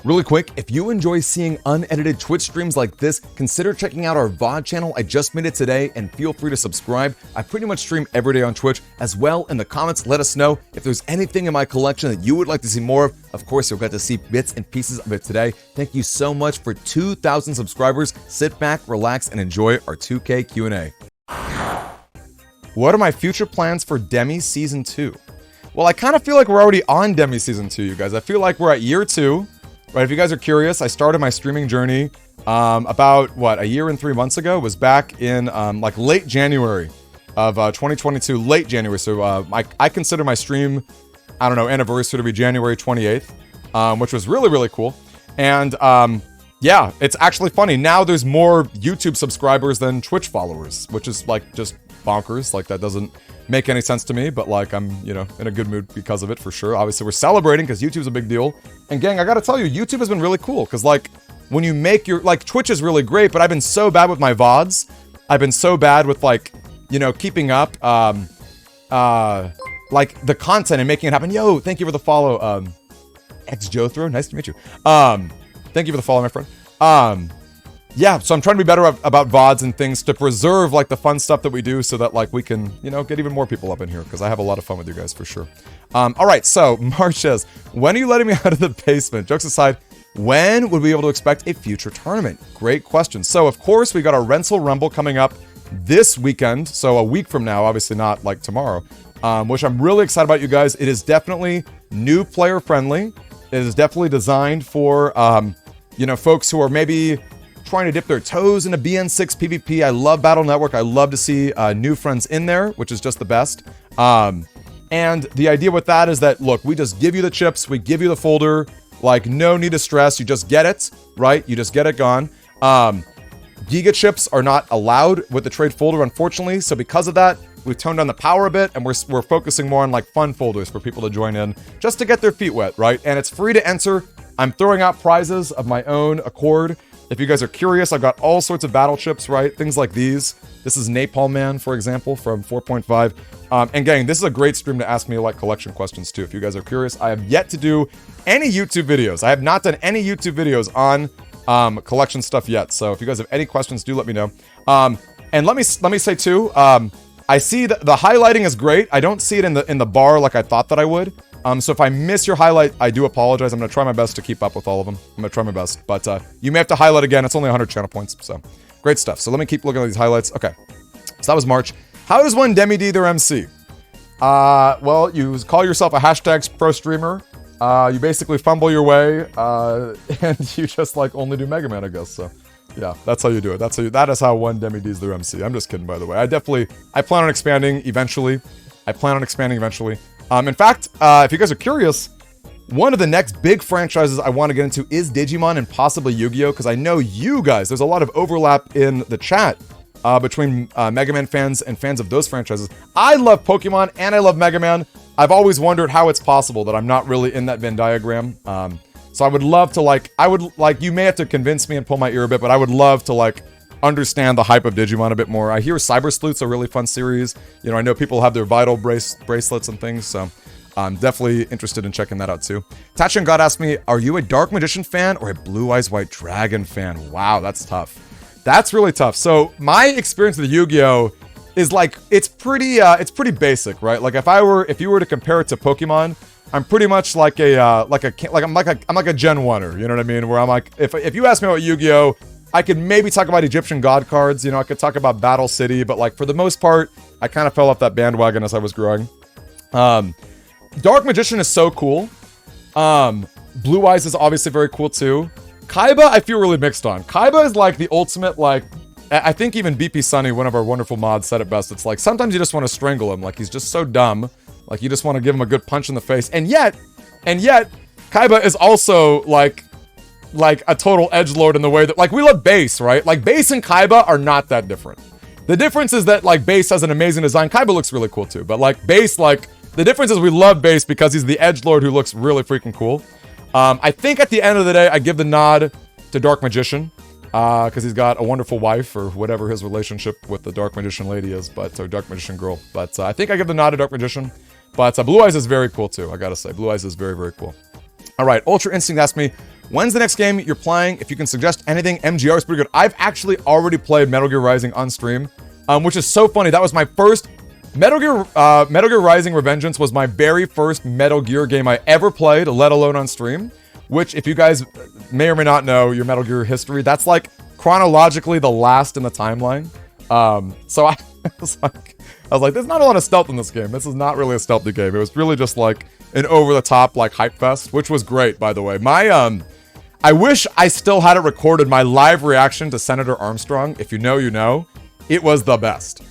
Really quick, if you enjoy seeing unedited Twitch streams like this, consider checking out our VOD channel. I just made it today, and feel free to subscribe. I pretty much stream every day on Twitch. As well, in the comments, let us know if there's anything in my collection that you would like to see more of. Of course, you'll get to see bits and pieces of it today. Thank you so much for 2,000 subscribers. Sit back, relax, and enjoy our 2K Q&A. What are my future plans for Demi Season 2? Well, I kind of feel like we're already on Demi Season 2, you guys. I feel like we're at year 2. Right, if you guys are curious, I started my streaming journey about, a year and 3 months ago. It was back in, like, late January of 2022, late January. So I consider my stream, I don't know, anniversary to be January 28th, which was really, really cool. And, yeah, it's actually funny. Now there's more YouTube subscribers than Twitch followers, which is, like, just bonkers. Like, that doesn't make any sense to me, but like I'm, you know, in a good mood because of it for sure. Obviously, we're celebrating because YouTube's a big deal. And gang, I gotta tell you, YouTube has been really cool because like when you make your, like Twitch is really great, but I've been so bad with my VODs. I've been so bad with like, you know, keeping up, like the content and making it happen. Yo, thank you for the follow, Jothro, nice to meet you. Thank you for the follow, my friend. Yeah, so I'm trying to be better about VODs and things to preserve, like, the fun stuff that we do so that, like, we can, you know, get even more people up in here, because I have a lot of fun with you guys, for sure. Alright, so, Marches, when are you letting me out of the basement? Jokes aside, when would we be able to expect a future tournament? Great question. So, of course, we got our Rental Rumble coming up this weekend, so a week from now, obviously not, like, tomorrow, which I'm really excited about, you guys. It is definitely new player friendly. It is definitely designed for, you know, folks who are maybe trying to dip their toes into BN6 PvP. I love Battle Network. I love to see new friends in there, which is just the best. And the idea with that is that, look, we just give you the chips, we give you the folder, like, no need to stress, you just get it, right? You just get it gone. Giga chips are not allowed with the trade folder, unfortunately, so because of that, we've toned down the power a bit, and we're focusing more on, like, fun folders for people to join in, just to get their feet wet, right? And it's free to enter. I'm throwing out prizes of my own accord. If you guys are curious, I've got all sorts of battle chips, right? Things like these. This is Napalm Man, for example, from 4.5. And gang, this is a great stream to ask me, like, collection questions, too. If you guys are curious, I have yet to do any YouTube videos. I have not done any YouTube videos on collection stuff yet. So if you guys have any questions, do let me know. And let me say, too, I see the highlighting is great. I don't see it in the bar like I thought that I would. So if I miss your highlight, I do apologize. I'm going to try my best to keep up with all of them. I'm going to try my best. But you may have to highlight again. It's only 100 channel points. So great stuff. So let me keep looking at these highlights. Okay. So that was March. How does one DemiD their MC? Well, you call yourself a hashtags pro streamer. You basically fumble your way. And you just like only do Megaman, I guess. So yeah, that's how you do it. That is how one DemiD's their MC. I'm just kidding, by the way. I plan on expanding eventually. In fact, if you guys are curious, one of the next big franchises I want to get into is Digimon and possibly Yu-Gi-Oh! Because I know you guys, there's a lot of overlap in the chat between Mega Man fans and fans of those franchises. I love Pokemon and I love Mega Man. I've always wondered how it's possible that I'm not really in that Venn diagram. So I would love to you may have to convince me and pull my ear a bit, but I would love to understand the hype of Digimon a bit more. I hear Cyber Sleuth's a really fun series. You know, I know people have their Vital bracelets and things, so I'm definitely interested in checking that out too. Tachin God asked me, are you a Dark Magician fan or a Blue Eyes White Dragon fan? Wow, that's tough. That's really tough. So my experience with Yu-Gi-Oh! Is it's pretty basic, right? Like if you were to compare it to Pokemon, I'm pretty much I'm like a Gen 1er, you know what I mean? Where I'm like, if you ask me about Yu-Gi-Oh! I could maybe talk about Egyptian god cards, you know, I could talk about Battle City, but for the most part, I kind of fell off that bandwagon as I was growing. Dark Magician is so cool. Blue Eyes is obviously very cool too. Kaiba, I feel really mixed on. Kaiba is like the ultimate, I think even BP Sunny, one of our wonderful mods, said it best. It's like, sometimes you just want to strangle him. Like, he's just so dumb. Like, you just want to give him a good punch in the face. And yet, Kaiba is also, like a total edgelord in the way that, we love Bass, right? Like, Bass and Kaiba are not that different. The difference is that, Bass has an amazing design. Kaiba looks really cool, too. But, Bass, the difference is we love Bass because he's the edgelord who looks really freaking cool. I think at the end of the day, I give the nod to Dark Magician. Because he's got a wonderful wife, or whatever his relationship with the Dark Magician lady is, or Dark Magician girl. But I think I give the nod to Dark Magician. But Blue Eyes is very cool, too, I gotta say. Blue Eyes is very, very cool. Alright, Ultra Instinct asked me, When's the next game you're playing? If you can suggest anything, MGR is pretty good. I've actually already played Metal Gear Rising on stream, which is so funny. That was my first Metal Gear Rising Revengeance was my very first Metal Gear game I ever played, let alone on stream. Which, if you guys may or may not know your Metal Gear history, that's like chronologically the last in the timeline. So I was like, there's not a lot of stealth in this game. This is not really a stealthy game. It was really just like an over-the-top like hype fest, which was great, by the way. I wish I still had it recorded. My live reaction to Senator Armstrong. If you know, you know. It was the best.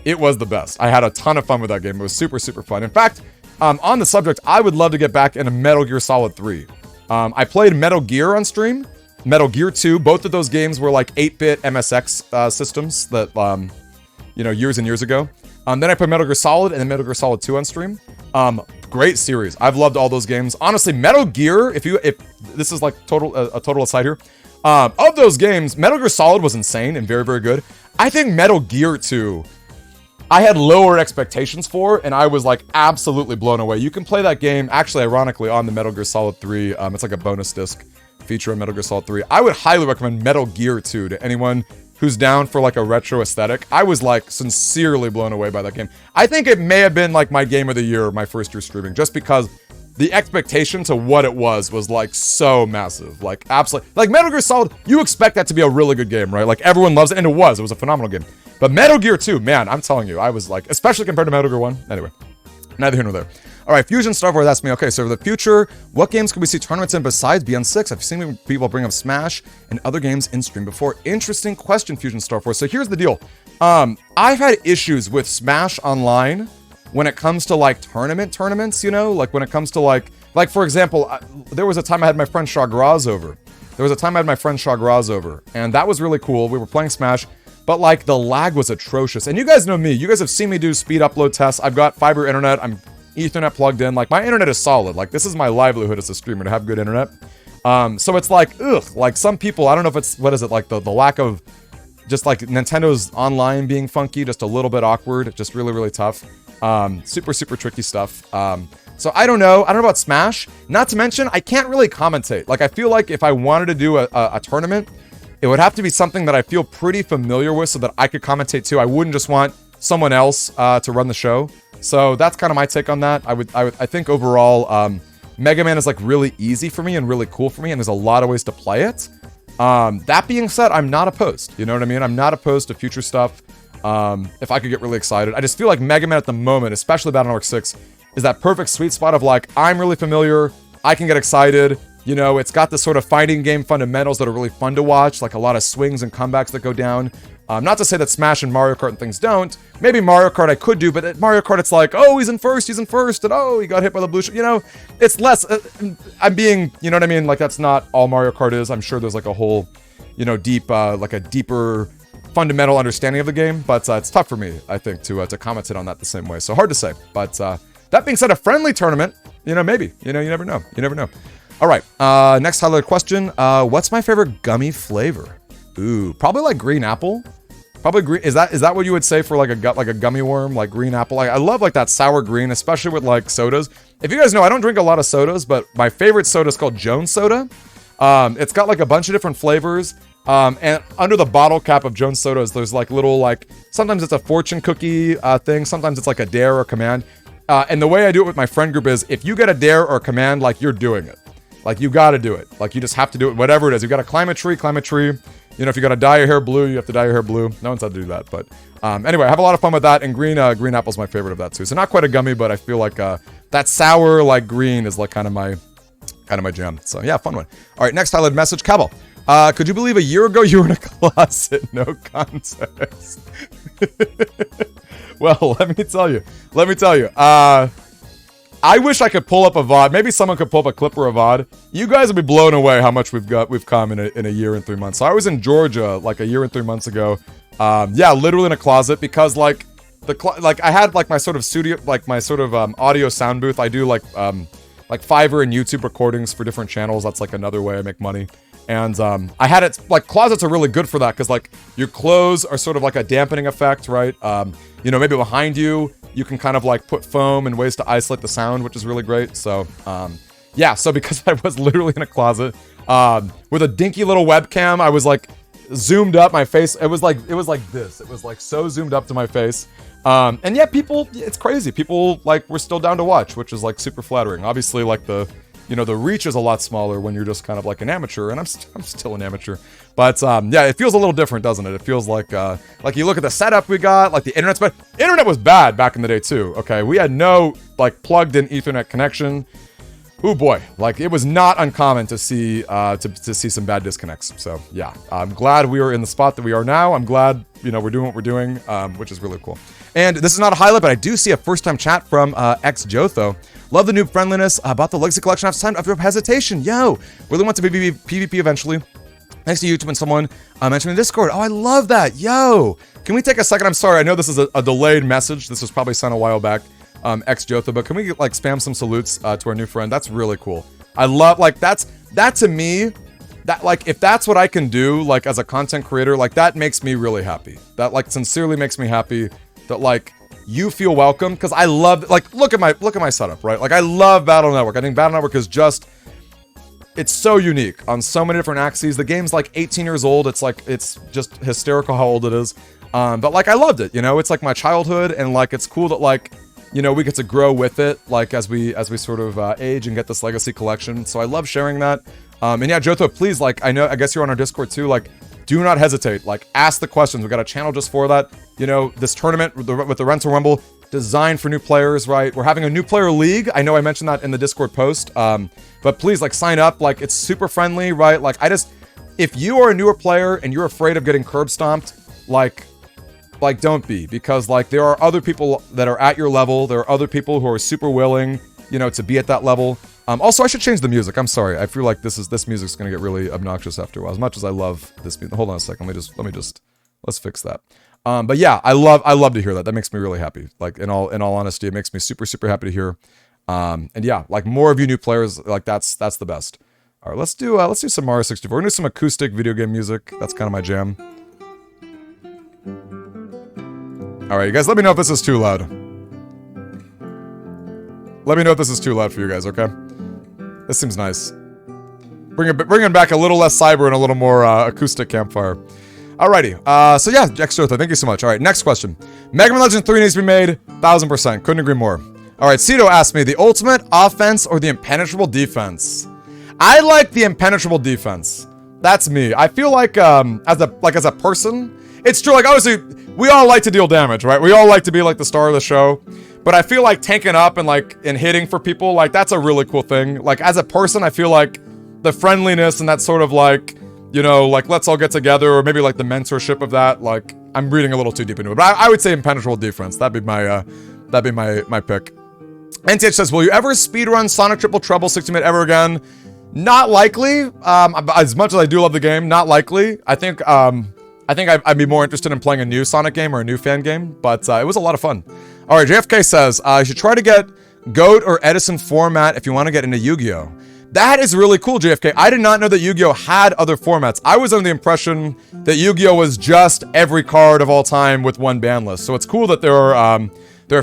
It was the best. I had a ton of fun with that game. It was super, super fun. In fact, on the subject, I would love to get back into Metal Gear Solid 3. I played Metal Gear on stream, Metal Gear 2. Both of those games were like 8-bit MSX systems that, years and years ago. Then I played Metal Gear Solid and then Metal Gear Solid 2 on stream. Great series. I've loved all those games. Honestly, Metal Gear, if this is like a total aside here, of those games, Metal Gear Solid was insane and very, very good. I think Metal Gear 2, I had lower expectations for, and I was like absolutely blown away. You can play that game, actually, ironically, on the Metal Gear Solid 3. It's like a bonus disc feature on Metal Gear Solid 3. I would highly recommend Metal Gear 2 to anyone who's down for like a retro aesthetic. I was like sincerely blown away by that game. I think it may have been like my game of the year, my first year streaming, just because the expectation to what it was like so massive. Like absolutely, like Metal Gear Solid, you expect that to be a really good game, right? Like everyone loves it, and it was a phenomenal game. But Metal Gear 2, man, I'm telling you, I was like, especially compared to Metal Gear 1. Anyway, neither here nor there. All right, Fusion Starboard asked me, okay, so for the future, what games could we see tournaments in besides Beyond 6? I've seen people bring up Smash and other games in stream before. Interesting question, Fusion Starboard. So here's the deal. I've had issues with Smash Online when it comes to like tournaments, you know? Like when it comes to like for example, there was a time I had my friend Shagraz over. And that was really cool. We were playing Smash. But like the lag was atrocious. And you guys know me. You guys have seen me do speed upload tests. I've got fiber internet. I'm Ethernet plugged in. Like my internet is solid. Like this is my livelihood as a streamer to have good internet. So it's like, like some people, I don't know if it's, what is it? Like the lack of just like Nintendo's online being funky, just a little bit awkward, just really, really tough. Super, super tricky stuff. So I don't know about Smash. Not to mention, I can't really commentate. Like I feel like if I wanted to do a tournament, it would have to be something that I feel pretty familiar with so that I could commentate too. I wouldn't just want someone else to run the show. So that's kind of my take on that. I think overall, Megaman is like really easy for me and really cool for me, and there's a lot of ways to play it. That being said, I'm not opposed. You know what I mean? I'm not opposed to future stuff. If I could get really excited. I just feel like Megaman at the moment, especially Battle Network 6, is that perfect sweet spot of like, I'm really familiar, I can get excited. You know, it's got the sort of fighting game fundamentals that are really fun to watch, like a lot of swings and comebacks that go down. Not to say that Smash and Mario Kart and things don't. Maybe Mario Kart I could do, but at Mario Kart it's like, oh, he's in first, and oh, he got hit by the blue shot. You know, it's less, I'm being, you know what I mean? Like that's not all Mario Kart is. I'm sure there's like a whole, you know, deep, like a deeper fundamental understanding of the game, but it's tough for me, I think, to commentate on that the same way. So hard to say. But that being said, a friendly tournament, you know, maybe. You know, you never know. You never know. All right, next highlighted question. What's my favorite gummy flavor? Ooh, probably like green apple. Probably green. Is that what you would say for like a gummy worm, like green apple? I love like that sour green, especially with like sodas. If you guys know, I don't drink a lot of sodas, but my favorite soda is called Jones Soda. It's got like a bunch of different flavors. And under the bottle cap of Jones Sodas, there's like little like, sometimes it's a fortune cookie thing. Sometimes it's like a dare or command. And the way I do it with my friend group is if you get a dare or a command, like you're doing it. Like you got to do it. Like you just have to do it, whatever it is. You got to climb a tree. You know, if you got to dye your hair blue, you have to dye your hair blue. No one's had to do that, but anyway, I have a lot of fun with that. And green apple's my favorite of that too. So not quite a gummy, but I feel like that sour like green is like kind of my jam. So yeah, fun one. All right, next highlighted message, Cabal. Could you believe a year ago you were in a closet? No context. Well, let me tell you. I wish I could pull up a VOD. Maybe someone could pull up a clip or a VOD. You guys will be blown away how much we've come in a year and 3 months. So I was in Georgia like a year and 3 months ago. Yeah, literally in a closet because like I had like my sort of studio, like my sort of audio sound booth. I do like Fiverr and YouTube recordings for different channels. That's like another way I make money. And I had it, like closets are really good for that because like your clothes are sort of like a dampening effect, right? You know, maybe behind you can kind of like put foam and ways to isolate the sound, which is really great. So yeah, so because I was literally in a closet, with a dinky little webcam. I was like zoomed up my face. It was like this. It was like so zoomed up to my face. And yeah, people, it's crazy. People like were still down to watch, which is like super flattering. Obviously, like the reach is a lot smaller when you're just kind of like an amateur, and I'm still an amateur. But yeah, it feels a little different, doesn't it? It feels like you look at the setup we got, like the internet's bad. Internet was bad back in the day too. Okay, we had no like plugged in Ethernet connection. Oh boy, like it was not uncommon to see see some bad disconnects. So yeah, I'm glad we are in the spot that we are now. I'm glad we're doing what we're doing, which is really cool. And this is not a highlight, but I do see a first-time chat from X Jotho. Love the noob friendliness about the Legacy Collection after hesitation. Yo, really want to be PvP eventually. Thanks to YouTube and someone mentioned in Discord. Oh, I love that. Yo, can we take a second? I'm sorry, I know this is a delayed message. This was probably sent a while back. X Jotho, but can we like spam some salutes to our new friend? That's really cool. I love like that to me. That like if that's what I can do like as a content creator, like that makes me really happy. That like sincerely makes me happy that like you feel welcome, because I love like look at my setup, right? Like I love Battle Network. I think Battle Network is just it's so unique on so many different axes. The game's like 18 years old. It's like it's just hysterical how old it is. But like I loved it. It's like my childhood, and like it's cool that like we get to grow with it, like as we sort of age and get this Legacy Collection. So I love sharing that. And yeah, Jotho, please, like I guess you're on our Discord too. Like, do not hesitate. Like, ask the questions. We got a channel just for that. This tournament with the Rental Rumble designed for new players, right? We're having a new player league. I know I mentioned that in the Discord post. But please, like, sign up. Like, it's super friendly, right? Like, if you are a newer player and you're afraid of getting curb stomped, like don't be, because like there are other people that are at your level. There are other people who are super willing, to be at that level. Also, I should change the music. I'm sorry. I feel like this music's gonna get really obnoxious after a while. As much as I love this music. Hold on a second. Let's fix that. But yeah, I love to hear that. That makes me really happy. Like in all honesty, it makes me super, super happy to hear. And yeah, like more of you new players, like that's the best. All right, let's do some Mario 64. We're gonna do some acoustic video game music. That's kind of my jam. All right, you guys, let me know if this is too loud. Let me know if this is too loud for you guys, okay? This seems nice. Bringing back a little less cyber and a little more acoustic campfire. Alrighty, so yeah, X Jotho, thank you so much. All right, next question. Megaman Legend 3 needs to be made, 1000%, couldn't agree more. All right, Cito asked me, the ultimate offense or the impenetrable defense? I like the impenetrable defense. That's me. I feel like, as a person, it's true, like, obviously, we all like to deal damage, right? We all like to be, like, the star of the show. But I feel like tanking up and hitting for people, like, that's a really cool thing. Like, as a person, I feel like the friendliness and that sort of, like, like, let's all get together, or maybe, like, the mentorship of that, like, I'm reading a little too deep into it. But I would say impenetrable defense. That'd be my pick. NTH says, will you ever speedrun Sonic Triple Trouble 60-minute ever again? Not likely. As much as I do love the game, not likely. I think I'd be more interested in playing a new Sonic game or a new fan game, but it was a lot of fun. All right, JFK says, you should try to get GOAT or Edison format if you want to get into Yu-Gi-Oh! That is really cool, JFK. I did not know that Yu-Gi-Oh! Had other formats. I was under the impression that Yu-Gi-Oh! Was just every card of all time with one ban list. So it's cool that there are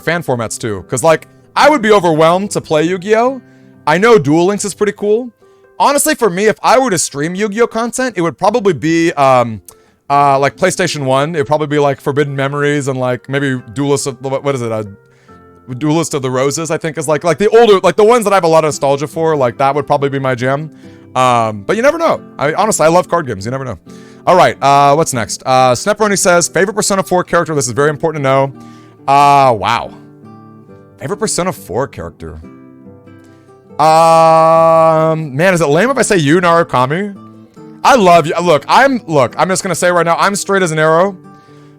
fan formats too. Because, like, I would be overwhelmed to play Yu-Gi-Oh! I know Duel Links is pretty cool. Honestly, for me, if I were to stream Yu-Gi-Oh! Content, it would probably be, like PlayStation 1, it'd probably be like Forbidden Memories and like maybe Duelist of, what is it, Duelist of the Roses, I think is like the older, like the ones that I have a lot of nostalgia for, like that would probably be my jam. But you never know. Honestly, I love card games, you never know. All right, what's next? Sneproni says, favorite Persona 4 character, this is very important to know. Wow. Favorite Persona 4 character. Man, is it lame if I say you, Narukami? I love you. Look, I'm just gonna say right now, I'm straight as an arrow,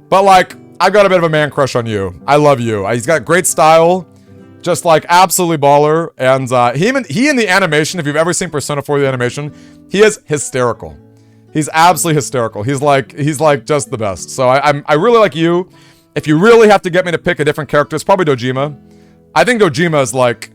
but like, I've got a bit of a man crush on you. I love you. He's got great style, just like absolutely baller, and he in the animation, if you've ever seen Persona 4 the animation, he is hysterical. He's absolutely hysterical. He's like just the best. So I really like you. If you really have to get me to pick a different character, it's probably Dojima. I think Dojima is like,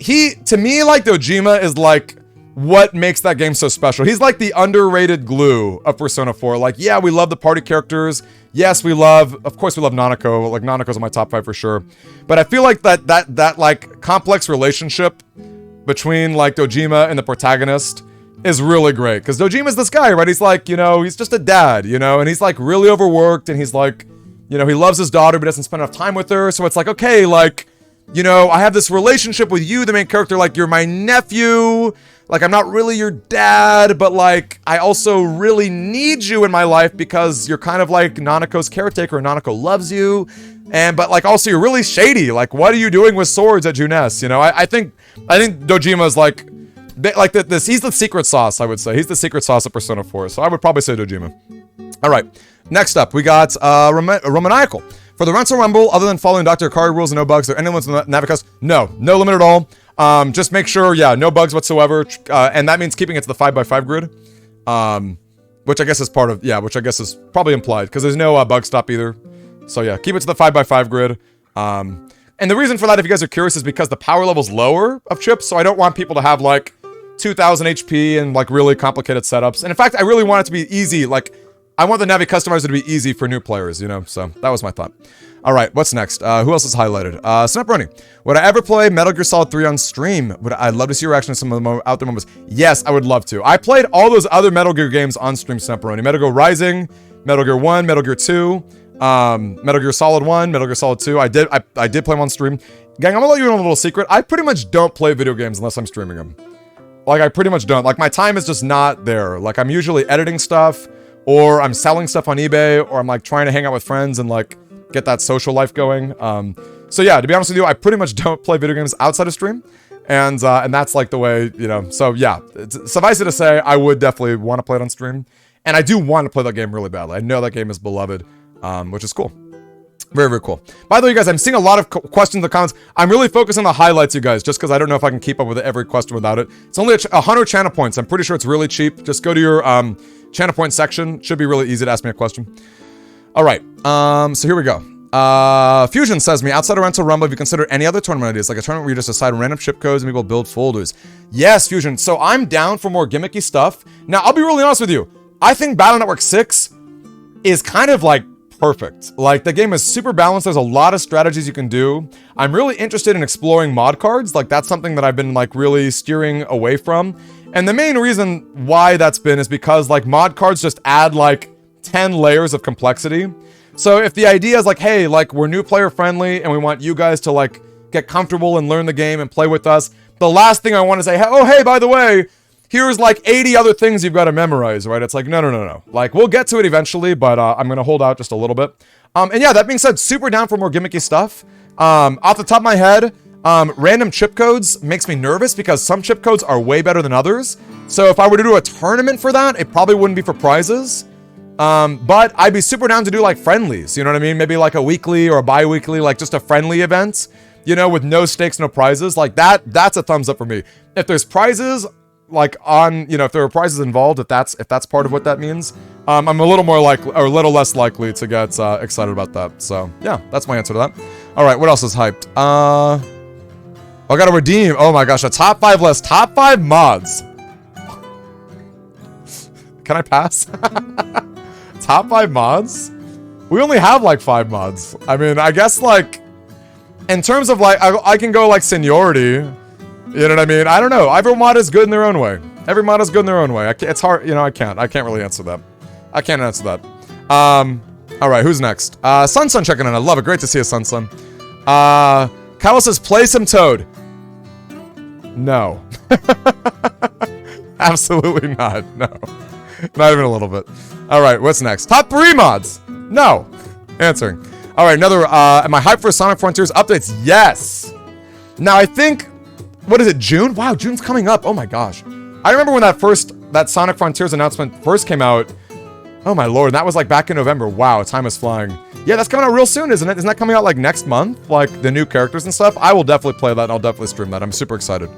to me, like Dojima is like what makes that game so special. He's like the underrated glue of Persona 4. Like, yeah, we love the party characters. Yes, of course we love Nanako. Like, Nanako's in my top 5 for sure. But I feel like that like complex relationship between like Dojima and the protagonist is really great. Because Dojima's this guy, right? He's like, you know, he's just a dad, you know, and he's like really overworked, and he's like, you know, he loves his daughter but doesn't spend enough time with her. So it's like, okay, like, you know, I have this relationship with you, the main character, like you're my nephew. Like, I'm not really your dad, but like, I also really need you in my life because you're kind of like Nanako's caretaker, and Nanako loves you. But like, also you're really shady. Like, what are you doing with swords at Junes? You know, I think Dojima's like this. He's the secret sauce, I would say. He's the secret sauce of Persona 4. So I would probably say Dojima. All right. Next up, we got Romaniacal. For the Rental Rumble, other than following Dr. Akari rules and no bugs, are any limits on the Navicus? No limit at all. Just make sure, yeah, no bugs whatsoever. And that means keeping it to the 5x5 grid. Which I guess is part of, which I guess is probably implied, because there's no bug stop either. So yeah, keep it to the 5x5 grid. And the reason for that, if you guys are curious, is because the power level's lower of chips, so I don't want people to have like 2000 HP and like really complicated setups. And in fact, I really want it to be easy. Like, I want the Navi customizer to be easy for new players, you know? So that was my thought. All right, what's next? Who else is highlighted? Snapperoni. Would I ever play Metal Gear Solid 3 on stream? I'd love to see your reaction to some of the out there moments. Yes, I would love to. I played all those other Metal Gear games on stream, Snapperoni. Metal Gear Rising, Metal Gear 1, Metal Gear 2, Metal Gear Solid 1, Metal Gear Solid 2. I did play them on stream. Gang, I'm gonna let you in a little secret. I pretty much don't play video games unless I'm streaming them. Like, I pretty much don't. Like, my time is just not there. Like, I'm usually editing stuff, or I'm selling stuff on eBay, or I'm like trying to hang out with friends and like get that social life going. So yeah, to be honest with you, I pretty much don't play video games outside of stream, and that's like the way, you know. So yeah, suffice it to say, I would definitely want to play it on stream, and I do want to play that game really badly. I know that game is beloved, which is cool. Very, very cool. By the way, you guys, I'm seeing a lot of questions in the comments. I'm really focused on the highlights, you guys, just because I don't know if I can keep up with every question without it. It's only 100 channel points. I'm pretty sure it's really cheap. Just go to your channel point section. Should be really easy to ask me a question. All right. So here we go. Fusion says me, outside of Rental Rumble, have you considered any other tournament ideas? Like a tournament where you just assign random chip codes and people build folders. Yes, Fusion. So I'm down for more gimmicky stuff. Now, I'll be really honest with you. I think Battle Network 6 is kind of like perfect. Like, the game is super balanced. There's a lot of strategies you can do. I'm really interested in exploring mod cards. Like, that's something that I've been like really steering away from. And the main reason why that's been is because like mod cards just add like 10 layers of complexity. So if the idea is like, hey, like we're new player friendly and we want you guys to like get comfortable and learn the game and play with us, the last thing I want to say, oh, hey, by the way, here's like 80 other things you've got to memorize, right? It's like, no. Like, we'll get to it eventually, but I'm going to hold out just a little bit. And yeah, that being said, super down for more gimmicky stuff. Off the top of my head, random chip codes makes me nervous because some chip codes are way better than others. So if I were to do a tournament for that, it probably wouldn't be for prizes. But I'd be super down to do like friendlies, you know what I mean? Maybe like a weekly or a bi-weekly, like just a friendly event, you know, with no stakes, no prizes. Like that's a thumbs up for me. If there's prizes, like on, you know, if there are prizes involved, if that's part of what that means, I'm a little more likely, or a little less likely to get excited about that. So yeah, that's my answer to that. All right, what else is hyped? I gotta redeem. Oh my gosh, a top 5 list, top 5 mods. Can I pass? Top 5 mods? We only have like 5 mods. I mean, I guess like in terms of like, I can go like seniority. You know what I mean? I don't know. Every mod is good in their own way. Every mod is good in their own way. It's hard, you know, I can't really answer that. I can't answer that. All right, who's next? Sun checking in. I love it. Great to see you, Sun. Kyle says, play some Toad. No. Absolutely not. No. Not even a little bit. All right, what's next? Top 3 mods. No. Answering. All right, another, am I hyped for Sonic Frontiers updates? Yes. Now, I think, what is it, June? Wow, June's coming up. Oh my gosh. I remember when that Sonic Frontiers announcement first came out. Oh my lord, that was like back in November. Wow, time is flying. Yeah, that's coming out real soon, isn't it? Isn't that coming out like next month? Like the new characters and stuff? I will definitely play that and I'll definitely stream that. I'm super excited.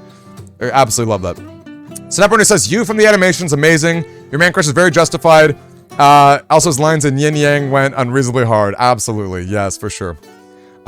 I absolutely love that. Snapperoni says, you from the animation's amazing. Your man crush is very justified. Elsa's lines in Yin Yang went unreasonably hard. Absolutely. Yes, for sure.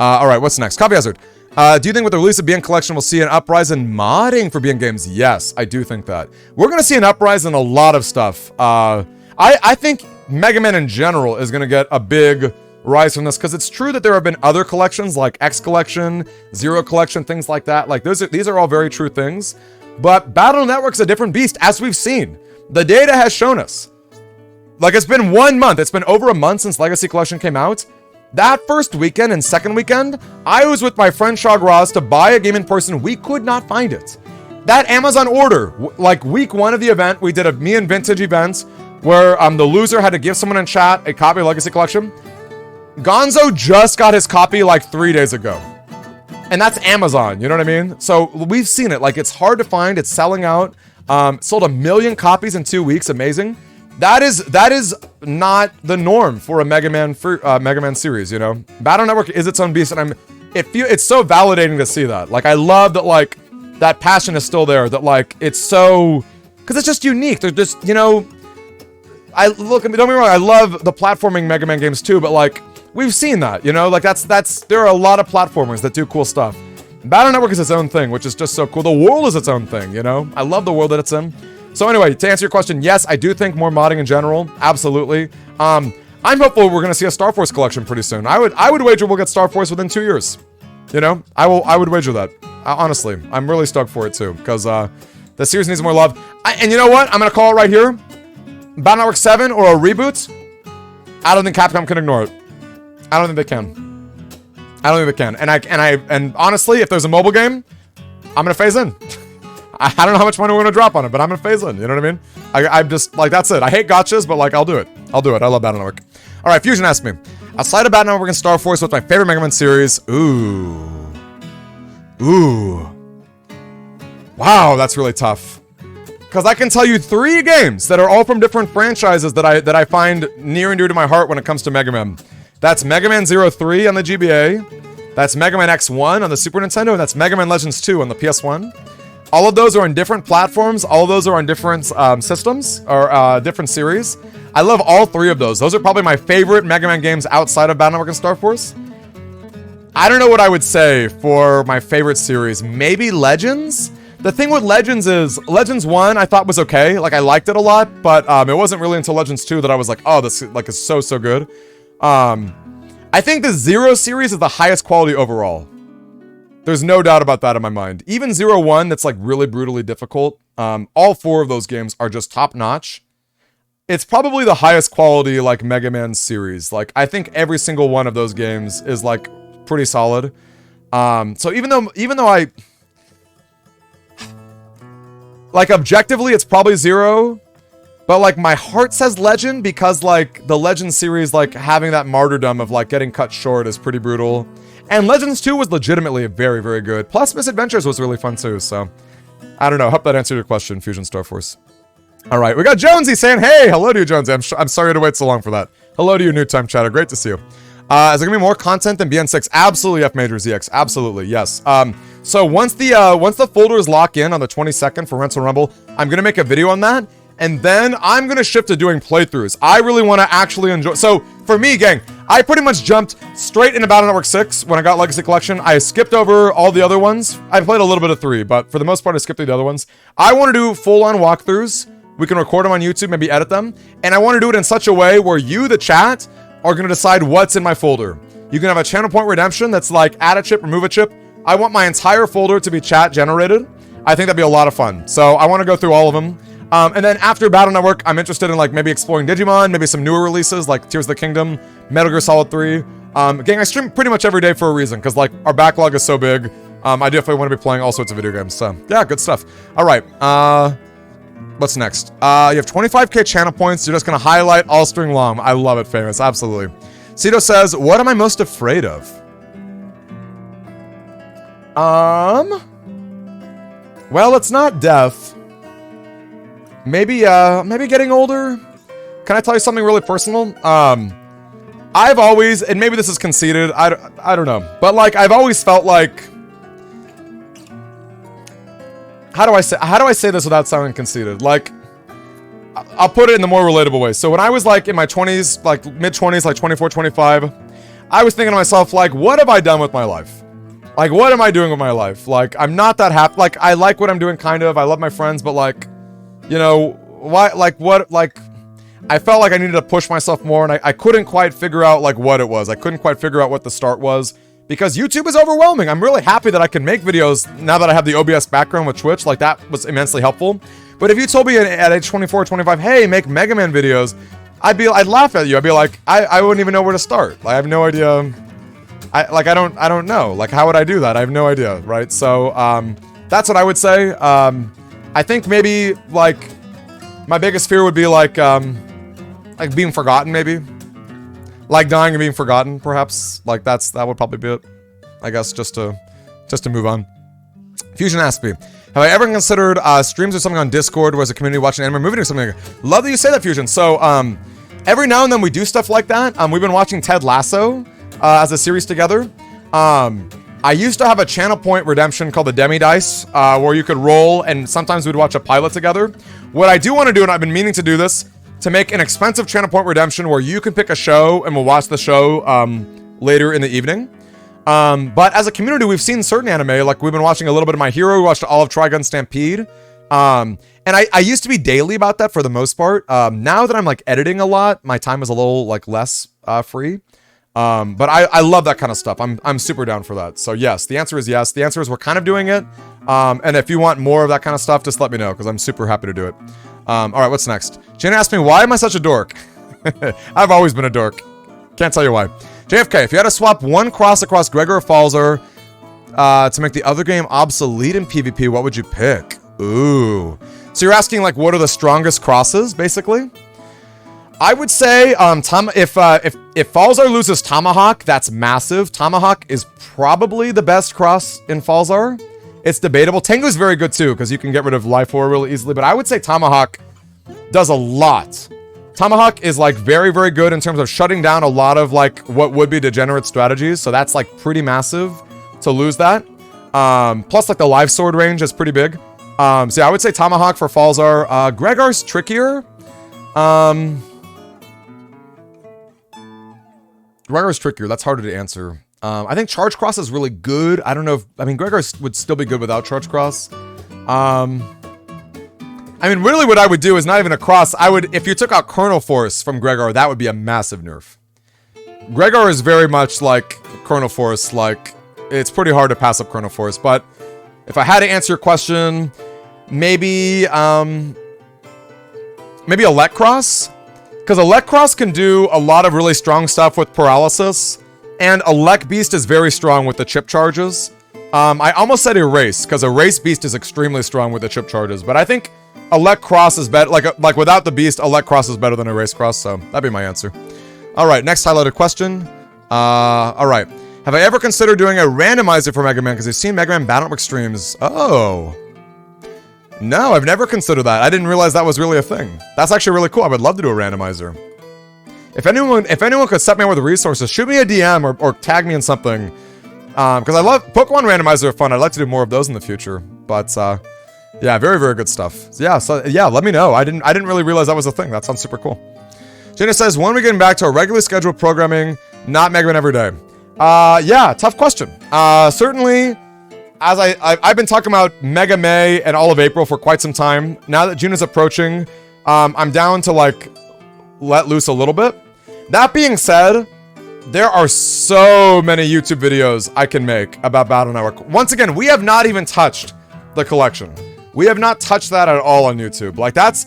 All right, what's next? Copy Hazard. Do you think with the release of BN Collection, we'll see an uprise in modding for BN games? Yes, I do think that. We're going to see an uprise in a lot of stuff. I think Megaman in general is going to get a big rise from this, because it's true that there have been other collections like X Collection, Zero Collection, things like that. Like these are all very true things. But Battle Network's a different beast, as we've seen. The data has shown us. Like, it's been 1 month. It's been over a month since Legacy Collection came out. That first weekend and second weekend, I was with my friend Shog Roz to buy a game in person. We could not find it. That Amazon order, like week 1 of the event, we did a Me and Vintage event where the loser had to give someone in chat a copy of Legacy Collection. Gonzo just got his copy like 3 days ago. And that's Amazon, you know what I mean? So we've seen it. Like, it's hard to find. It's selling out. Sold 1 million copies in 2 weeks. Amazing. That is not the norm for a Megaman series, you know? Battle Network is its own beast, and it's so validating to see that. Like, I love that, like, that passion is still there, that, like, it's so, because it's just unique. They're just, you know, don't get me wrong, I love the platforming Mega Man games too, but, like, we've seen that, you know? Like, there are a lot of platformers that do cool stuff. Battle Network is its own thing, which is just so cool. The world is its own thing, you know? I love the world that it's in. So anyway, to answer your question, yes, I do think more modding in general. Absolutely. I'm hopeful we're going to see a Star Force collection pretty soon. I would wager we'll get Star Force within 2 years. You know? I would wager that. Honestly, I'm really stoked for it too, because the series needs more love. And you know what? I'm going to call it right here. Battle Network 7 or a reboot? I don't think Capcom can ignore it. I don't think they can. I don't think they can. And honestly, if there's a mobile game, I'm going to phase in. I don't know how much money we're going to drop on it, but I'm going to phase in. You know what I mean? I'm just, like, that's it. I hate gotchas, but, like, I'll do it. I'll do it. I love Battle Network. All right, Fusion asked me. Outside of Battle Network and Star Force, what's my favorite Mega Man series? Ooh. Wow, that's really tough. Because I can tell you 3 games that are all from different franchises that I find near and dear to my heart when it comes to Mega Man. That's Mega Man 03 on the GBA. That's Mega Man X1 on the Super Nintendo. And that's Mega Man Legends 2 on the PS1. All of those are on different platforms. All of those are on different systems or different series. I love all 3 of those. Those are probably my favorite Mega Man games outside of Battle Network and Star Force. I don't know what I would say for my favorite series. Maybe Legends? The thing with Legends is, Legends 1 I thought was okay. Like, I liked it a lot, but it wasn't really until Legends 2 that I was like, oh, this like is so good. I think the Zero series is the highest quality overall. There's no doubt about that in my mind. Even 01, that's like really brutally difficult. All 4 of those games are just top notch. It's probably the highest quality like Mega Man series. Like, I think every single one of those games is like pretty solid. So even though I like objectively it's probably 0, but like my heart says Legend because like the Legend series, like having that martyrdom of like getting cut short is pretty brutal. And Legends 2 was legitimately very, very good. Plus, Misadventures was really fun too, so... I don't know. Hope that answered your question, Fusion Star Force. Alright, we got Jonesy saying, hey, hello to you, Jonesy. I'm sorry to wait so long for that. Hello to you, new time chatter. Great to see you. Is there gonna be more content than BN6? Absolutely, F Major ZX. Absolutely, yes. So once the folders lock in on the 22nd for Rental Rumble, I'm gonna make a video on that. And then I'm gonna shift to doing playthroughs. I really want to actually enjoy... So, for me, gang, I pretty much jumped straight into Battle Network 6 when I got Legacy Collection. I skipped over all the other ones. I played a little bit of 3, but for the most part, I skipped through the other ones. I want to do full-on walkthroughs. We can record them on YouTube, maybe edit them. And I want to do it in such a way where you, the chat, are going to decide what's in my folder. You can have a channel point redemption that's like add a chip, remove a chip. I want my entire folder to be chat generated. I think that'd be a lot of fun. So I want to go through all of them. And then after Battle Network, I'm interested in like maybe exploring Digimon, maybe some newer releases like Tears of the Kingdom, Metal Gear Solid 3. Gang, I stream pretty much every day for a reason, because like our backlog is so big. I definitely want to be playing all sorts of video games. So yeah, good stuff. All right. What's next? You have 25k channel points. You're just gonna highlight all string long. I love it, Famous. Absolutely. Cito says, "What am I most afraid of?" Well, it's not death. Maybe getting older. Can I tell you something really personal? I've always, and maybe this is conceited, I don't know, but like I've always felt like, how do I say this without sounding conceited? Like, I'll put it in the more relatable way. So when I was like in my 20s, like mid-20s, like 24, 25, I was thinking to myself, like, what have I done with my life? Like, what am I doing with my life? Like, I'm not that happy. Like, I like what I'm doing, kind of. I love my friends, but like, you know, why, like, what, like, I felt like I needed to push myself more, and I couldn't quite figure out, like, what it was. I couldn't quite figure out what the start was. because YouTube is overwhelming. I'm really happy that I can make videos now that I have the OBS background with Twitch. Like, that was immensely helpful. But if you told me at age 24, 25, hey, make Megaman videos, I'd laugh at you. I'd be like, I wouldn't even know where to start. Like, I have no idea. I don't know. Like, how would I do that? I have no idea, right? So, that's what I would say. I think maybe, like, my biggest fear would be, like being forgotten, maybe. Like, dying and being forgotten, perhaps. Like, that would probably be it. I guess, just to move on. Fusion asked me, have I ever considered streams or something on Discord where as a community watching anime or movie or something like that? Love that you say that, Fusion. So, every now and then we do stuff like that. We've been watching Ted Lasso as a series together. I used to have a channel point redemption called the DemiDice, where you could roll, and sometimes we'd watch a pilot together. What I do want to do, and I've been meaning to do this, to make an expensive channel point redemption where you can pick a show and we'll watch the show later in the evening. But as a community, we've seen certain anime, like we've been watching a little bit of My Hero, we watched all of Trigun Stampede. And I used to be daily about that for the most part. Now that I'm like editing a lot, my time is a little like less free. But I love that kind of stuff. I'm super down for that. So yes, the answer is yes. The answer is we're kind of doing it. And if you want more of that kind of stuff, just let me know, because I'm super happy to do it. All right, what's next? Jane asked me, why am I such a dork? I've always been a dork. Can't tell you why. JFK, if you had to swap one cross across Gregor or Falzer to make the other game obsolete in PvP, what would you pick? Ooh. So you're asking, like, what are the strongest crosses, basically? I would say, if Falzar loses Tomahawk, that's massive. Tomahawk is probably the best cross in Falzar. It's debatable. Tengu's very good too, because you can get rid of Life 4 really easily, but I would say Tomahawk does a lot. Tomahawk is like very, very good in terms of shutting down a lot of like what would be degenerate strategies, so that's like pretty massive to lose that. Plus like the Life Sword range is pretty big. So yeah, I would say Tomahawk for Falzar. Gregor's trickier. Gregor's trickier. That's harder to answer. I think Charge Cross is really good. I don't know if... I mean, Gregor would still be good without Charge Cross. I mean, really what I would do is not even a cross. I would... If you took out Colonel Force from Gregor, that would be a massive nerf. Gregor is very much like Colonel Force. Like, it's pretty hard to pass up Colonel Force. But if I had to answer your question, maybe... maybe a Let Cross? Because a Let Cross can do a lot of really strong stuff with Paralysis. And a Lek Beast is very strong with the chip charges. I almost said Erase, because Erase Beast is extremely strong with the chip charges. But I think a Lek Cross is better. Like without the Beast, a Lek Cross is better than Erase Cross. So that'd be my answer. All right, next highlighted question. All right. Have I ever considered doing a randomizer for Megaman? Because I've seen Megaman Battle Network streams. Oh. No, I've never considered that. I didn't realize that was really a thing. That's actually really cool. I would love to do a randomizer. If anyone could set me up with the resources, shoot me a DM or tag me in something. Because I love... Pokemon randomizers are fun. I'd like to do more of those in the future. But, yeah, very, very good stuff. So yeah, let me know. I didn't really realize that was a thing. That sounds super cool. Jenna says, when are we getting back to our regularly scheduled programming, not Megaman every day? Yeah, tough question. Certainly, as I've been talking about Mega May and all of April for quite some time. Now that June is approaching, I'm down to, like, let loose a little bit. That being said, there are so many YouTube videos I can make about Battle Network. Once again, we have not even touched the collection. We have not touched that at all on YouTube. Like, that's...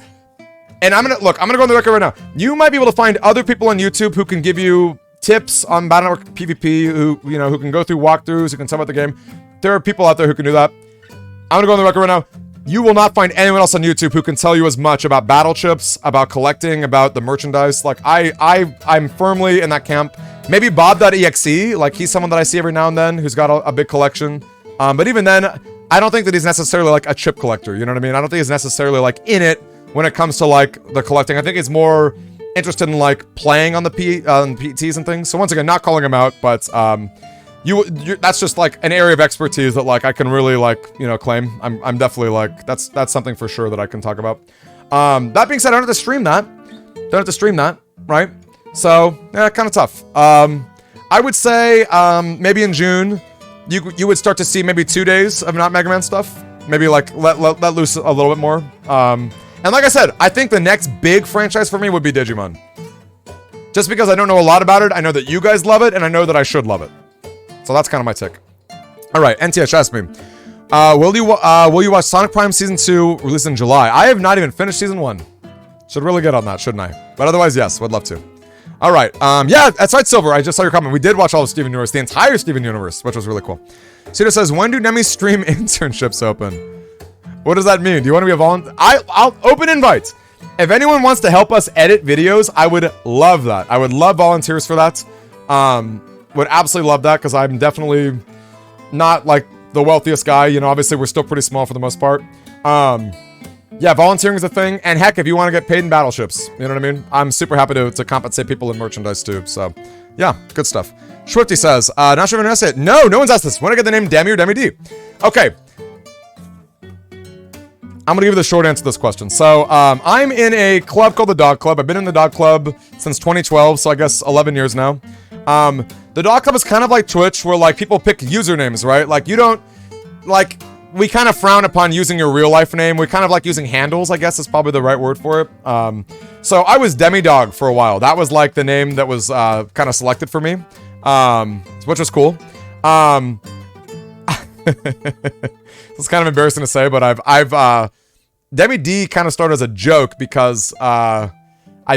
And I'm gonna go on the record right now. You might be able to find other people on YouTube who can give you tips on Battle Network PvP, who can go through walkthroughs, who can talk about the game. There are people out there who can do that. I'm gonna go on the record right now. You will not find anyone else on YouTube who can tell you as much about battle chips, about collecting, about the merchandise. Like, I'm firmly in that camp. Maybe Bob.EXE, like, he's someone that I see every now and then who's got a big collection. But even then, I don't think that he's necessarily, like, a chip collector, you know what I mean? I don't think he's necessarily, like, in it when it comes to, like, the collecting. I think he's more interested in, like, playing on the PTs and things. So once again, not calling him out, but, that's just like an area of expertise that like I can really like, claim. I'm definitely like, that's something for sure that I can talk about. That being said, I don't have to stream that. Right? So, yeah, kind of tough. I would say, maybe in June, you would start to see maybe 2 days of not Mega Man stuff. Maybe like let loose a little bit more. And like I said, I think the next big franchise for me would be Digimon. Just because I don't know a lot about it, I know that you guys love it, and I know that I should love it. So that's kind of my take. All right, NTH asked me, will you watch Sonic Prime Season 2 released in July? I have not even finished Season 1. Should really get on that, shouldn't I? But otherwise, yes, would love to. All right, yeah, that's right, Silver. I just saw your comment. We did watch all of Steven Universe, the entire Steven Universe, which was really cool. Cedar says, when do Demi stream internships open? What does that mean? Do you want to be a volunteer? I'll open invites. If anyone wants to help us edit videos, I would love that. I would love volunteers for that. Would absolutely love that, because I'm definitely not like the wealthiest guy. You know, obviously we're still pretty small for the most part. Yeah, volunteering is a thing. And heck, if you want to get paid in battleships, you know what I mean? I'm super happy to compensate people in merchandise too. So yeah, good stuff. Swifty says, not sure if anyone asked it. No one's asked this. Want to get the name Demi or DemiD? Okay. I'm going to give you the short answer to this question. So, I'm in a club called the Dog Club. I've been in the Dog Club since 2012, so I guess 11 years now. The Dog Club is kind of like Twitch, where, like, people pick usernames, right? Like, you don't, like, we kind of frown upon using your real life name. We kind of like using handles, I guess is probably the right word for it. So I was DemiDog for a while. That was, like, the name that was kind of selected for me, which was cool. It's kind of embarrassing to say, but I've DemiD kind of started as a joke because I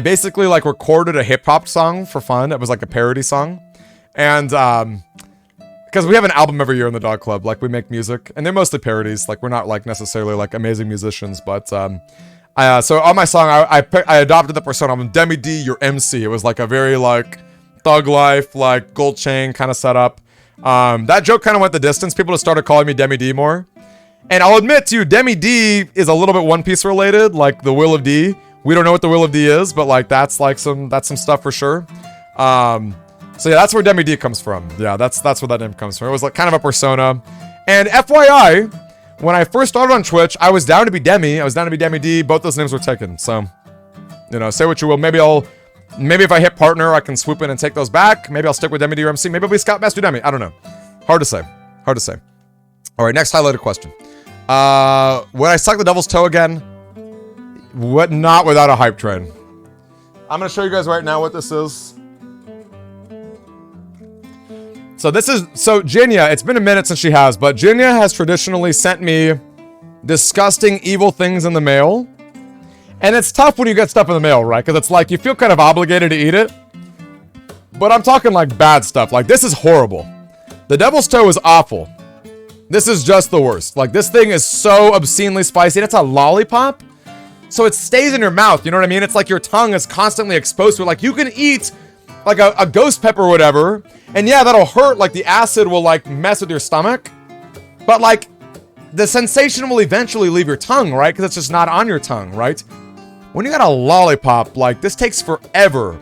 basically like recorded a hip hop song for fun. It was like a parody song, and because we have an album every year in the Dog Club, like we make music, and they're mostly parodies. Like we're not like necessarily like amazing musicians, but so on my song I adopted the persona. I'm DemiD, your MC. It was like a very like thug life, like gold chain kind of setup. That joke kind of went the distance. People just started calling me DemiD more. And I'll admit to you, DemiD is a little bit One Piece related, like the Will of D. We don't know what the Will of D is, but like that's some stuff for sure. So yeah, that's where DemiD comes from. Yeah, that's where that name comes from. It was like kind of a persona. And FYI, when I first started on Twitch, I was down to be Demi. I was down to be DemiD. Both those names were taken. So, you know, say what you will. Maybe if I hit partner, I can swoop in and take those back. Maybe I'll stick with DemiD or MC. Maybe I'll be Scout Master Demi. I don't know. Hard to say. Hard to say. All right, next highlighted question. Would I suck the devil's toe again? What? Not without a hype train. I'm gonna show you guys right now what this is. So Jinya, it's been a minute since she has, but Jinya has traditionally sent me disgusting, evil things in the mail. And it's tough when you get stuff in the mail, right? Because it's like, you feel kind of obligated to eat it. But I'm talking like bad stuff. Like, this is horrible. The devil's toe is awful. This is just the worst. Like, this thing is so obscenely spicy. And it's a lollipop. So it stays in your mouth. You know what I mean? It's like your tongue is constantly exposed to it. Like, you can eat like a ghost pepper or whatever. And yeah, that'll hurt. Like, the acid will like mess with your stomach. But like, the sensation will eventually leave your tongue, right? Because it's just not on your tongue, right? When you got a lollipop, like, this takes forever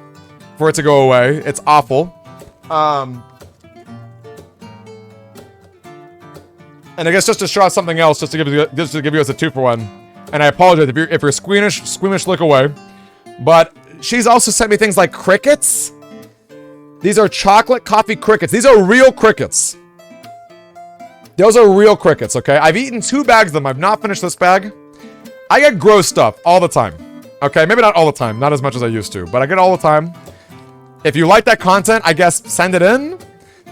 for it to go away. It's awful. And I guess just to show out something else, just to give you us a 2-for-1. And I apologize if you're squeamish, look away. But she's also sent me things like crickets. These are chocolate coffee crickets. These are real crickets. Those are real crickets, okay? I've eaten 2 bags of them. I've not finished this bag. I get gross stuff all the time. Okay, maybe not all the time. Not as much as I used to. But I get it all the time. If you like that content, I guess send it in.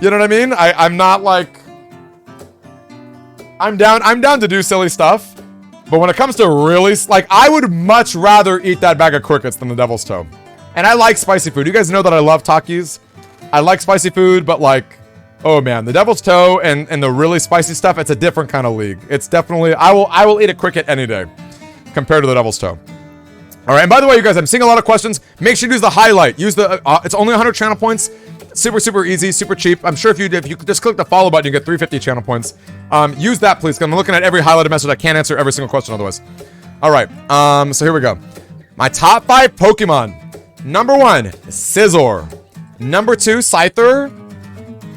You know what I mean? I'm not like... I'm down to do silly stuff. But when it comes to really... Like, I would much rather eat that bag of crickets than the devil's toe. And I like spicy food. You guys know that I love Takis. I like spicy food, but like... Oh man, the devil's toe and the really spicy stuff, it's a different kind of league. It's definitely... I will eat a cricket any day compared to the devil's toe. Alright, and by the way, you guys, I'm seeing a lot of questions. Make sure you use the highlight. Use the... it's only 100 channel points. Super easy, super cheap. I'm sure if you just click the follow button, you get 350 channel points. Use that, please, because I'm looking at every highlighted message. I can't answer every single question otherwise. Alright, so here we go. My top 5 Pokemon. Number 1, Scizor. Number 2, Scyther.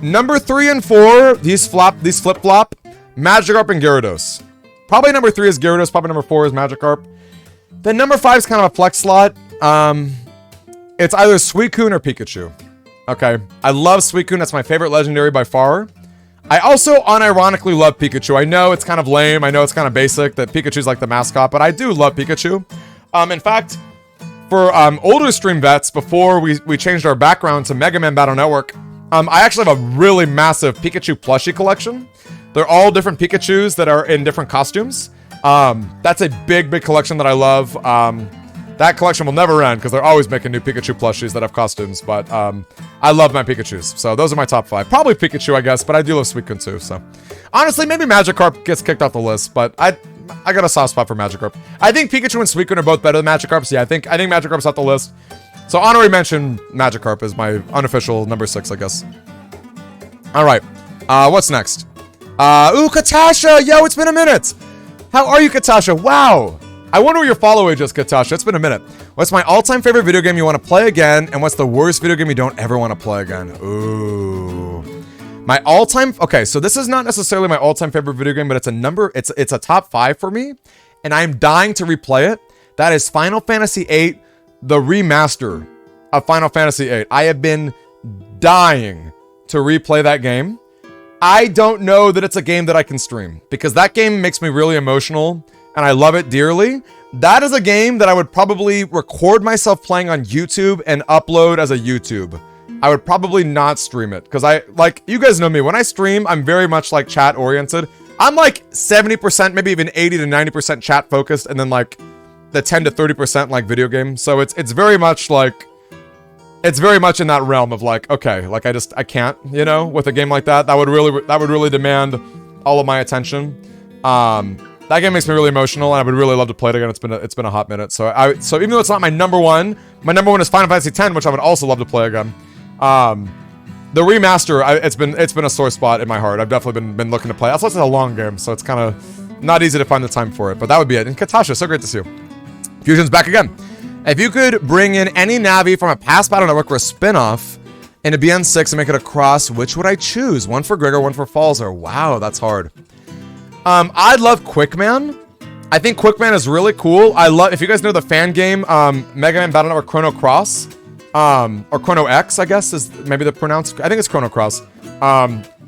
Number 3 and 4, these flip-flop, Magikarp and Gyarados. Probably number 3 is Gyarados, probably number 4 is Magikarp. Then number 5 is kind of a flex slot. It's either Suicune or Pikachu. Okay, I love Suicune, that's my favorite legendary by far. I also unironically love Pikachu. I know it's kind of lame, I know it's kind of basic that Pikachu's like the mascot, but I do love Pikachu. In fact, for older stream vets, before we changed our background to Megaman Battle Network, I actually have a really massive Pikachu plushie collection. They're all different Pikachus that are in different costumes. That's a big collection that I love. That collection will never end because they're always making new Pikachu plushies that have costumes. But I love my Pikachus. So those are my top 5. Probably Pikachu, I guess, but I do love Suicune too. So honestly, maybe Magikarp gets kicked off the list, but I got a soft spot for Magikarp. I think Pikachu and Suicune are both better than Magikarp. So yeah, I think Magikarp's off the list. So honorary mention, Magikarp is my unofficial number 6, I guess. All right, what's next? Ooh, Katasha! Yo, it's been a minute! How are you, Katasha? Wow! I wonder what your follow age is, Katasha. It's been a minute. What's my all-time favorite video game you want to play again? And what's the worst video game you don't ever want to play again? Ooh. My all-time... Okay, so this is not necessarily my all-time favorite video game, but it's a number... It's a top 5 for me. And I'm dying to replay it. That is Final Fantasy VIII, the remaster of Final Fantasy VIII. I have been dying to replay that game. I don't know that it's a game that I can stream. Because that game makes me really emotional. And I love it dearly. That is a game that I would probably record myself playing on YouTube and upload as a YouTube. I would probably not stream it. Because you guys know me. When I stream, I'm very much like chat oriented. I'm like 70%, maybe even 80 to 90% chat focused. And then like the 10 to 30% like video game. So it's very much like... It's very much in that realm of like, okay, like I can't, you know, with a game like that. That would really demand all of my attention. That game makes me really emotional, and I would really love to play it again. It's been a hot minute. So even though it's not my number one is Final Fantasy X, which I would also love to play again. The remaster, it's been a sore spot in my heart. I've definitely been looking to play. Also, it's a long game, so it's kind of not easy to find the time for it. But that would be it. And Katasha, so great to see you. Fusion's back again. If you could bring in any Navi from a past Battle Network or a spin-off into BN6 and make it a cross, which would I choose? One for Gregor, one for Falzer. Wow, that's hard. I'd love Quickman. I think Quickman is really cool. If you guys know the fan game, Megaman Battle Network Chrono Cross, or Chrono X, I guess is maybe the pronounced. I think it's Chrono Cross.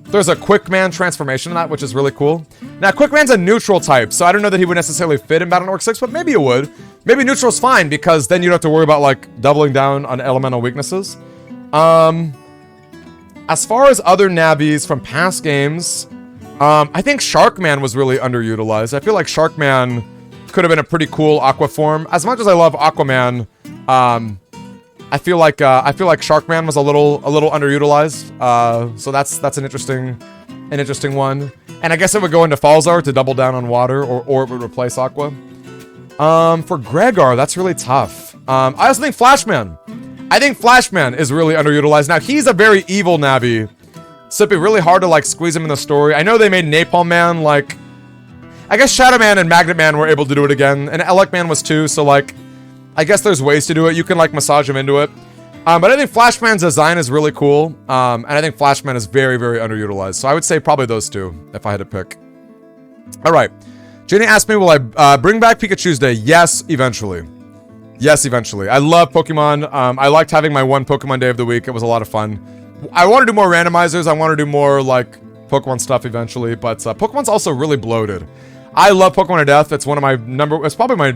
There's a Quickman transformation in that, which is really cool. Now, Quickman's a neutral type, so I don't know that he would necessarily fit in Battle Network 6, but maybe it would. Maybe neutral's fine, because then you don't have to worry about, like, doubling down on elemental weaknesses. As far as other Navis from past games, I think Sharkman was really underutilized. I feel like Sharkman could have been a pretty cool Aqua form. As much as I love Aquaman, I feel like Sharkman was a little underutilized. So that's an interesting one. And I guess it would go into Falzar to double down on water, or it would replace Aqua. For Gregor, that's really tough. I also think Flashman. I think Flashman is really underutilized. Now, he's a very evil Navi, so it'd be really hard to, like, squeeze him in the story. I know they made Napalm Man, like... I guess Shadow Man and Magnet Man were able to do it again, and Elec Man was too, so, like... I guess there's ways to do it. You can, like, massage him into it. But I think Flashman's design is really cool, and I think Flashman is very, very underutilized. So I would say probably those two, if I had to pick. Alright. Jenny asked me, will I bring back Pikachu's Day? Yes, eventually. Yes, eventually. I love Pokemon. I liked having my one Pokemon Day of the week. It was a lot of fun. I want to do more randomizers. I want to do more, like, Pokemon stuff eventually. But Pokemon's also really bloated. I love Pokemon to death. It's one of my it's probably my...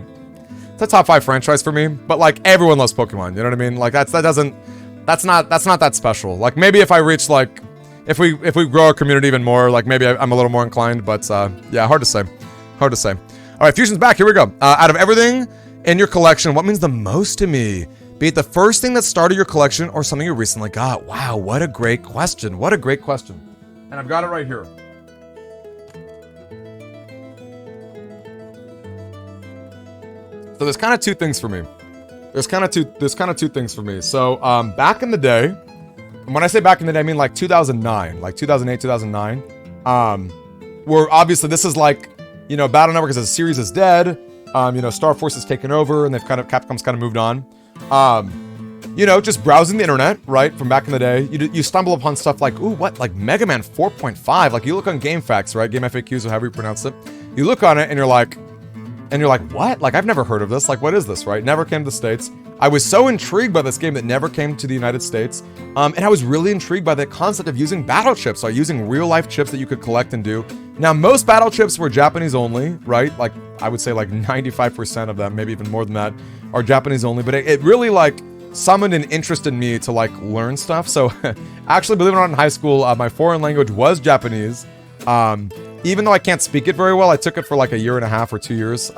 It's a top 5 franchise for me. But, like, everyone loves Pokemon. You know what I mean? Like, that's not that special. Like, maybe if I reach, like... If we grow our community even more, like, maybe I'm a little more inclined. But, yeah, hard to say. Hard to say. Alright, Fusion's back. Here we go. Out of everything in your collection, what means the most to me? Be it the first thing that started your collection or something you recently got. Wow, what a great question. What a great question. And I've got it right here. So there's kind of two things for me. There's kind of two things for me. So back in the day, and when I say back in the day, I mean like 2009, like 2008, 2009. Where obviously this is like, you know, Battle Network as a series is dead. You know, Star Force has taken over, and Capcom's kind of moved on. You know, just browsing the internet, right, from back in the day, you stumble upon stuff like, ooh, what, like Megaman 4.5? Like, you look on GameFAQs, right, Game FAQs, or however you pronounce it. You look on it, and you're like, what? Like, I've never heard of this. Like, what is this, right? Never came to the States. I was so intrigued by this game that never came to the United States. And I was really intrigued by the concept of using battle chips, so using real-life chips that you could collect and do. Now, most battle chips were Japanese only, right? Like, I would say like 95% of them, maybe even more than that, are Japanese only. But it really, like, summoned an interest in me to like learn stuff. So actually, believe it or not, in high school, my foreign language was Japanese. Even though I can't speak it very well, I took it for like a year and a half or 2 years.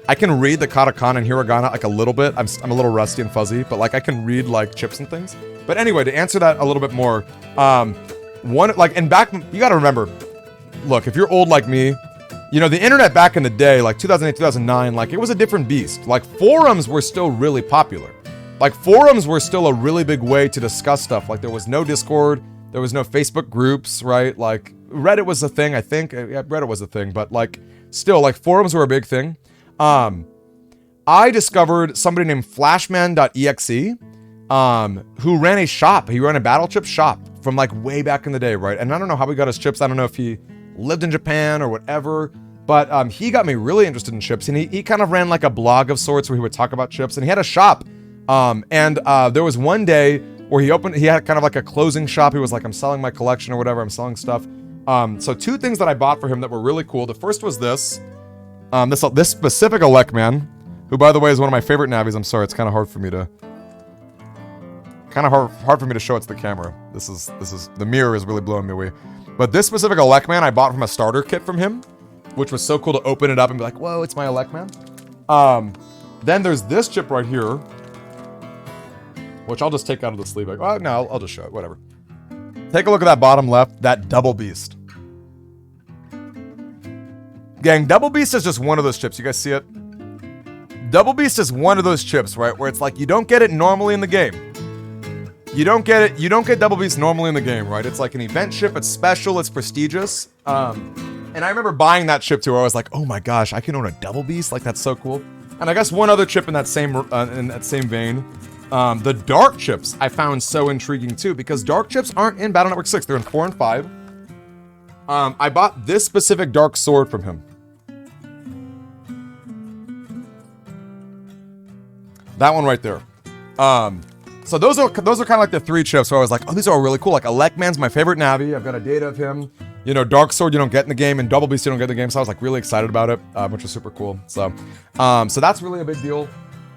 I can read the katakana and hiragana like a little bit. I'm a little rusty and fuzzy, but like I can read like chips and things. But anyway, to answer that a little bit more, and back, you gotta remember, look, if you're old like me, you know, the internet back in the day, like 2008, 2009, like it was a different beast. Like forums were still really popular. Like forums were still a really big way to discuss stuff. Like there was no Discord, there was no Facebook groups, right? Like Reddit was a thing, I think. Yeah, Reddit was a thing, but like still, like forums were a big thing. I discovered somebody named Flashman.exe, who ran a shop. He ran a battle chip shop from like way back in the day, right? And I don't know how he got his chips. I don't know if he lived in Japan or whatever, but he got me really interested in chips, and he kind of ran like a blog of sorts where he would talk about chips, and he had a shop. There was one day where he had kind of like a closing shop. He was like, I'm selling my collection or whatever, I'm selling stuff. So 2 things that I bought for him that were really cool. The first was this specific Megaman, who by the way is one of my favorite navis. I'm sorry, it's kind of hard for me to show it to the camera. This is the mirror is really blowing me away. But this specific Megaman I bought from a starter kit from him, which was so cool to open it up and be like, whoa, it's my Megaman. Then there's this chip right here, which I'll just take out of the sleeve. Like, oh no, I'll just show it, whatever. Take a look at that bottom left, that Double Beast. Gang, Double Beast is just one of those chips. You guys see it? Double Beast is one of those chips, right? Where it's like, you don't get it normally in the game. You don't get Double Beast normally in the game, right? It's like an event chip, it's special, it's prestigious. And I remember buying that chip too, where I was like, oh my gosh, I can own a Double Beast? Like, that's so cool. And I guess one other chip in that same vein, the dark chips I found so intriguing too, because dark chips aren't in Battle Network 6, they're in 4 and 5. I bought this specific dark sword from him. That one right there. So those are kind of like the 3 chips where I was like, oh, these are all really cool. Like Alekman's my favorite Navi. I've got a data of him. You know, Dark Sword you don't get in the game, and Double Beast you don't get in the game. So I was like really excited about it, which was super cool. So that's really a big deal.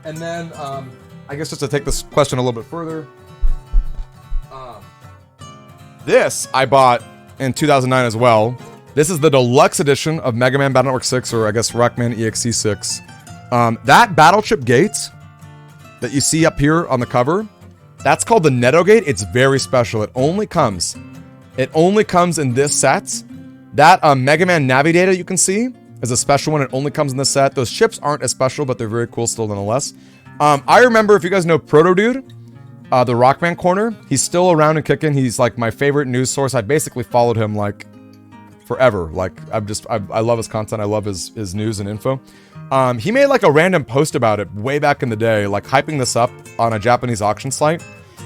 And then I guess just to take this question a little bit further, this I bought in 2009 as well. This is the deluxe edition of Megaman Battle Network 6, or I guess Rockman EXE 6. That battle chip gate that you see up here on the cover, that's called the Netto Gate. It's very special. It only comes in this set. That Mega Man Navi data you can see is a special one. It only comes in this set. Those chips aren't as special, but they're very cool still nonetheless. I remember, if you guys know Proto Dude, the Rockman Corner, he's still around and kicking. He's like my favorite news source. I basically followed him like forever. Like I love his content. I love his news and info. He made like a random post about it way back in the day, like hyping this up on a Japanese auction site.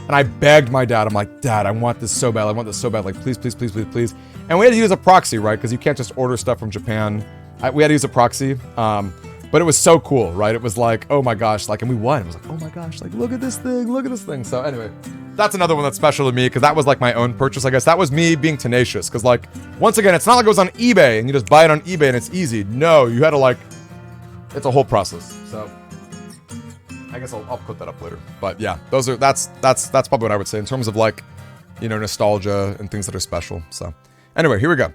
And I begged my dad. I'm like, Dad, I want this so bad. I want this so bad. Like, please, please, please, please, please. And we had to use a proxy, right? Because you can't just order stuff from Japan. We had to use a proxy. But it was so cool, right? It was like, oh my gosh, like, and we won. It was like, oh my gosh, like, look at this thing. So anyway, that's another one that's special to me, because that was like my own purchase, I guess. That was me being tenacious, because like, once again, it's not like it was on eBay and you just buy it on eBay and it's easy. No, you had to like, it's a whole process. So I guess I'll put that up later. But yeah, that's probably what I would say in terms of like, you know, nostalgia and things that are special. So anyway, here we go.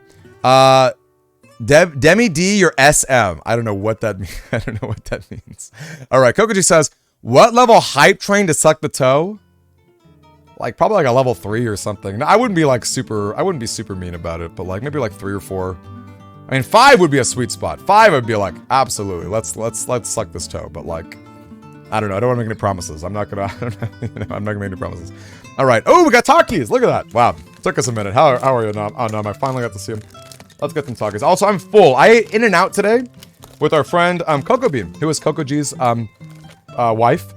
DemiD, your SM. I don't know what that means. I don't know what that means. All right, Kokoji says, what level hype train to suck the toe? Like probably like a level 3 or something. No, I wouldn't be super mean about it, but like maybe like 3 or 4. I mean, 5 would be a sweet spot. 5 would be like, absolutely, let's suck this toe. But like, I don't know. I don't want to make any promises. I'm not gonna make any promises. All right. Oh, we got Takis. Look at that. Wow. Took us a minute. How are you, Nom? Oh, Nom, I finally got to see him. Let's get them Takis. Also, I'm full. I ate In-N-Out today with our friend Coco Bean, who is Kokoji's wife.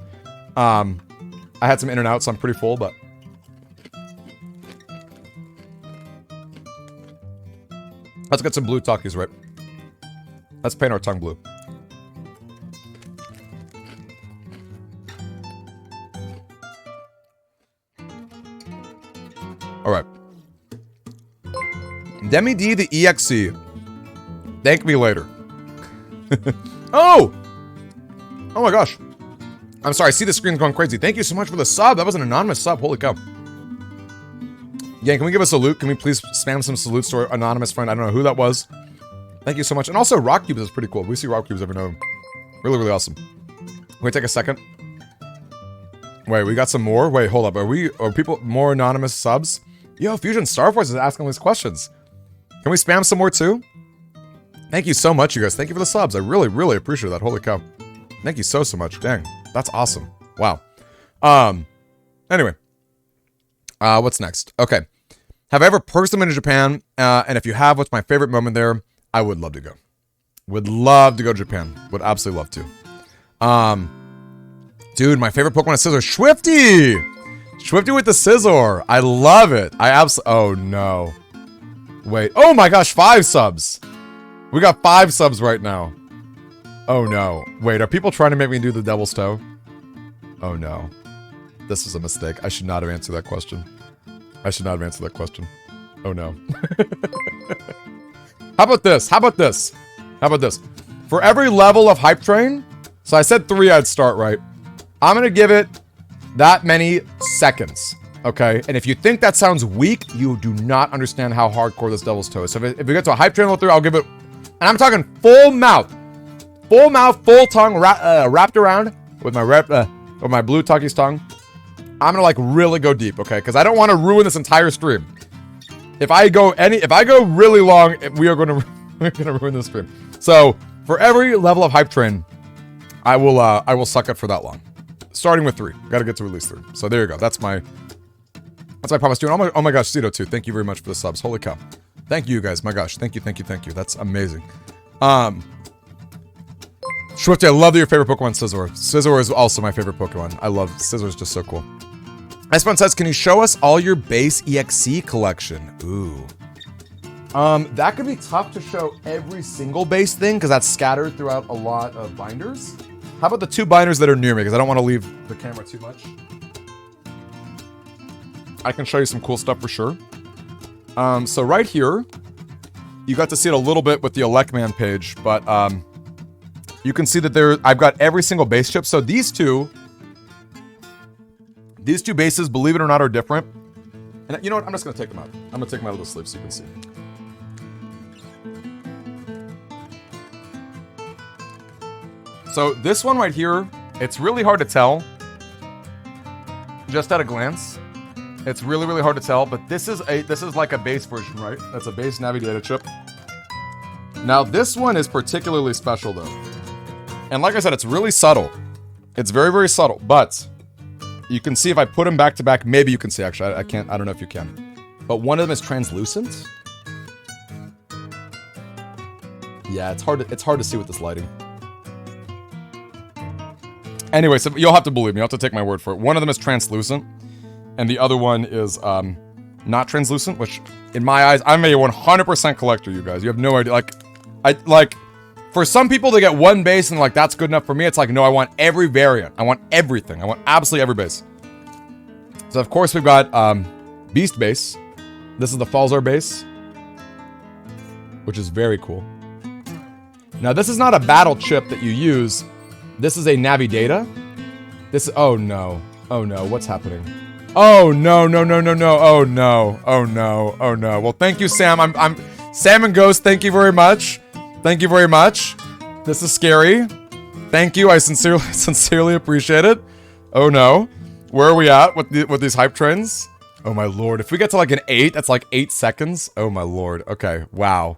I had some In-N-Out, so I'm pretty full, but let's get some blue Takis, right? Let's paint our tongue blue. All right. DemiD the EXE. Thank me later. Oh! Oh my gosh. I'm sorry, I see the screen's going crazy. Thank you so much for the sub. That was an anonymous sub. Holy cow. Yeah, can we give a salute? Can we please spam some salutes to our anonymous friend? I don't know who that was. Thank you so much. And also, rock cubes is pretty cool. We see rock cubes every now and then. Really, really awesome. Can we take a second? Wait, we got some more? Wait, hold up. Are people more anonymous subs? Yo, Fusion Star Force is asking these questions. Can we spam some more too? Thank you so much, you guys. Thank you for the subs. I really, really appreciate that. Holy cow. Thank you so much. Dang. That's awesome. Wow. Anyway. What's next? Okay. Have I ever personally been to Japan? And if you have, what's my favorite moment there? I would love to go. Would love to go to Japan. Would absolutely love to. Dude, my favorite Pokemon is Scizor. Swifty! Swifty with the Scizor. I love it. Oh, no. Wait. Oh, my gosh. 5 subs. We got 5 subs right now. Oh, no. Wait, are people trying to make me do the Devil's Toe? Oh, no. This was a mistake. I should not have answered that question. I should not have answered that question. Oh, no. How about this? How about this? How about this? For every level of Hype Train, so I said 3 I'd start, right? I'm going to give it that many seconds, okay? And if you think that sounds weak, you do not understand how hardcore this Devil's Toe is. So if we get to a Hype Train level 3, I'll give it... And I'm talking full mouth. Full mouth, full tongue, wrapped around with my blue Tucky's tongue. I'm gonna like really go deep, okay? Because I don't want to ruin this entire stream. If I go really long, we are gonna ruin this stream. So for every level of Hype Train, I will suck it for that long. Starting with 3, gotta get to at least 3. So there you go. That's my promise to you. Oh my gosh, Cito too. Thank you very much for the subs. Holy cow. Thank you guys. My gosh. Thank you. That's amazing. Swifty, I love that your favorite Pokemon Scizor. Scizor is also my favorite Pokemon. I love Scizor. Is just so cool. Espen says, can you show us all your Bass.EXE collection? Ooh. That could be tough to show every single base thing because that's scattered throughout a lot of binders. How about the 2 binders that are near me because I don't want to leave the camera too much. I can show you some cool stuff for sure. So right here, you got to see it a little bit with the Elecman page, but you can see that I've got every single base chip. So these two bases, believe it or not, are different. And you know what? I'm just going to take them out. I'm going to take them out of the sleeve so you can see. So this one right here, it's really hard to tell. Just at a glance. It's really, really hard to tell, but this is like a base version, right? That's a base Navi data chip. Now this one is particularly special though. And like I said, it's really subtle. It's very, very subtle, but you can see if I put them back to back, maybe you can see actually. I can't, I don't know if you can. But one of them is translucent. Yeah, it's hard to see with this lighting. Anyway, so you'll have to believe me. You'll have to take my word for it. One of them is translucent, and the other one is not translucent, which, in my eyes, I'm a 100% collector, you guys. You have no idea. For some people, they get one base, and, like, that's good enough for me. It's like, no, I want every variant. I want everything. I want absolutely every base. So, of course, we've got Beast base. This is the Falzar base, which is very cool. Now, this is not a battle chip that you use. This is a Navi data. Oh no, what's happening? Oh no, no, no, no, no, oh no, oh no, oh no. Well, thank you, Sam. I'm Sam and Ghost, thank you very much. Thank you very much. This is scary. Thank you, I sincerely appreciate it. Oh no. Where are we at with these hype trends? Oh my lord, if we get to like an 8, that's like 8 seconds. Oh my lord, okay, wow.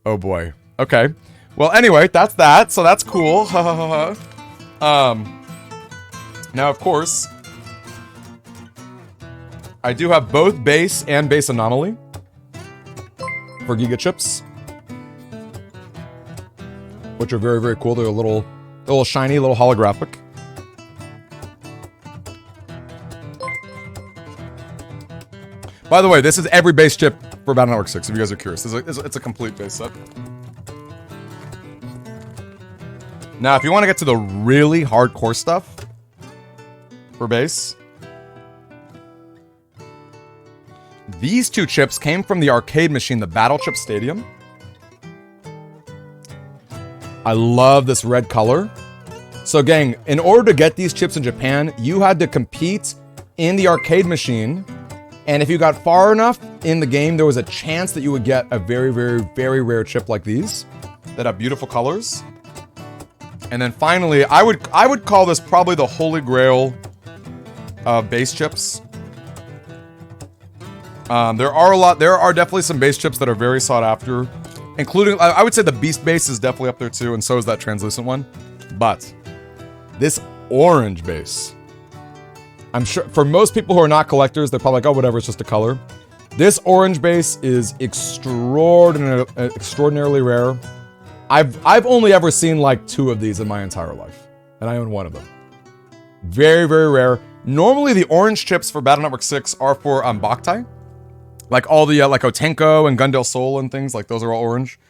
Oh boy, okay. Well, anyway, that's that, so that's cool. Now, of course, I do have both base and base anomaly for Giga Chips, which are very, very cool. They're a little shiny, a little holographic. By the way, this is every base chip for Battle Network 6, if you guys are curious. It's a complete base set. Now, if you want to get to the really hardcore stuff for base, these 2 chips came from the arcade machine, the Battle Chip Stadium. I love this red color. So gang, in order to get these chips in Japan, you had to compete in the arcade machine. And if you got far enough in the game, there was a chance that you would get a very, very, very rare chip like these that have beautiful colors. And then finally, I would call this probably the holy grail of base chips. There are definitely some base chips that are very sought after, including, I would say the Beast base is definitely up there too, and so is that translucent one. But this orange base, I'm sure for most people who are not collectors, they're probably like, oh, whatever, it's just a color. This orange base is extraordinarily rare. I've only ever seen like 2 of these in my entire life, and I own 1 of them. Very, very rare. Normally, the orange chips for Battle Network 6 are for Boktai. Like all the, like Otenko and Gundel Soul and things, like those are all orange.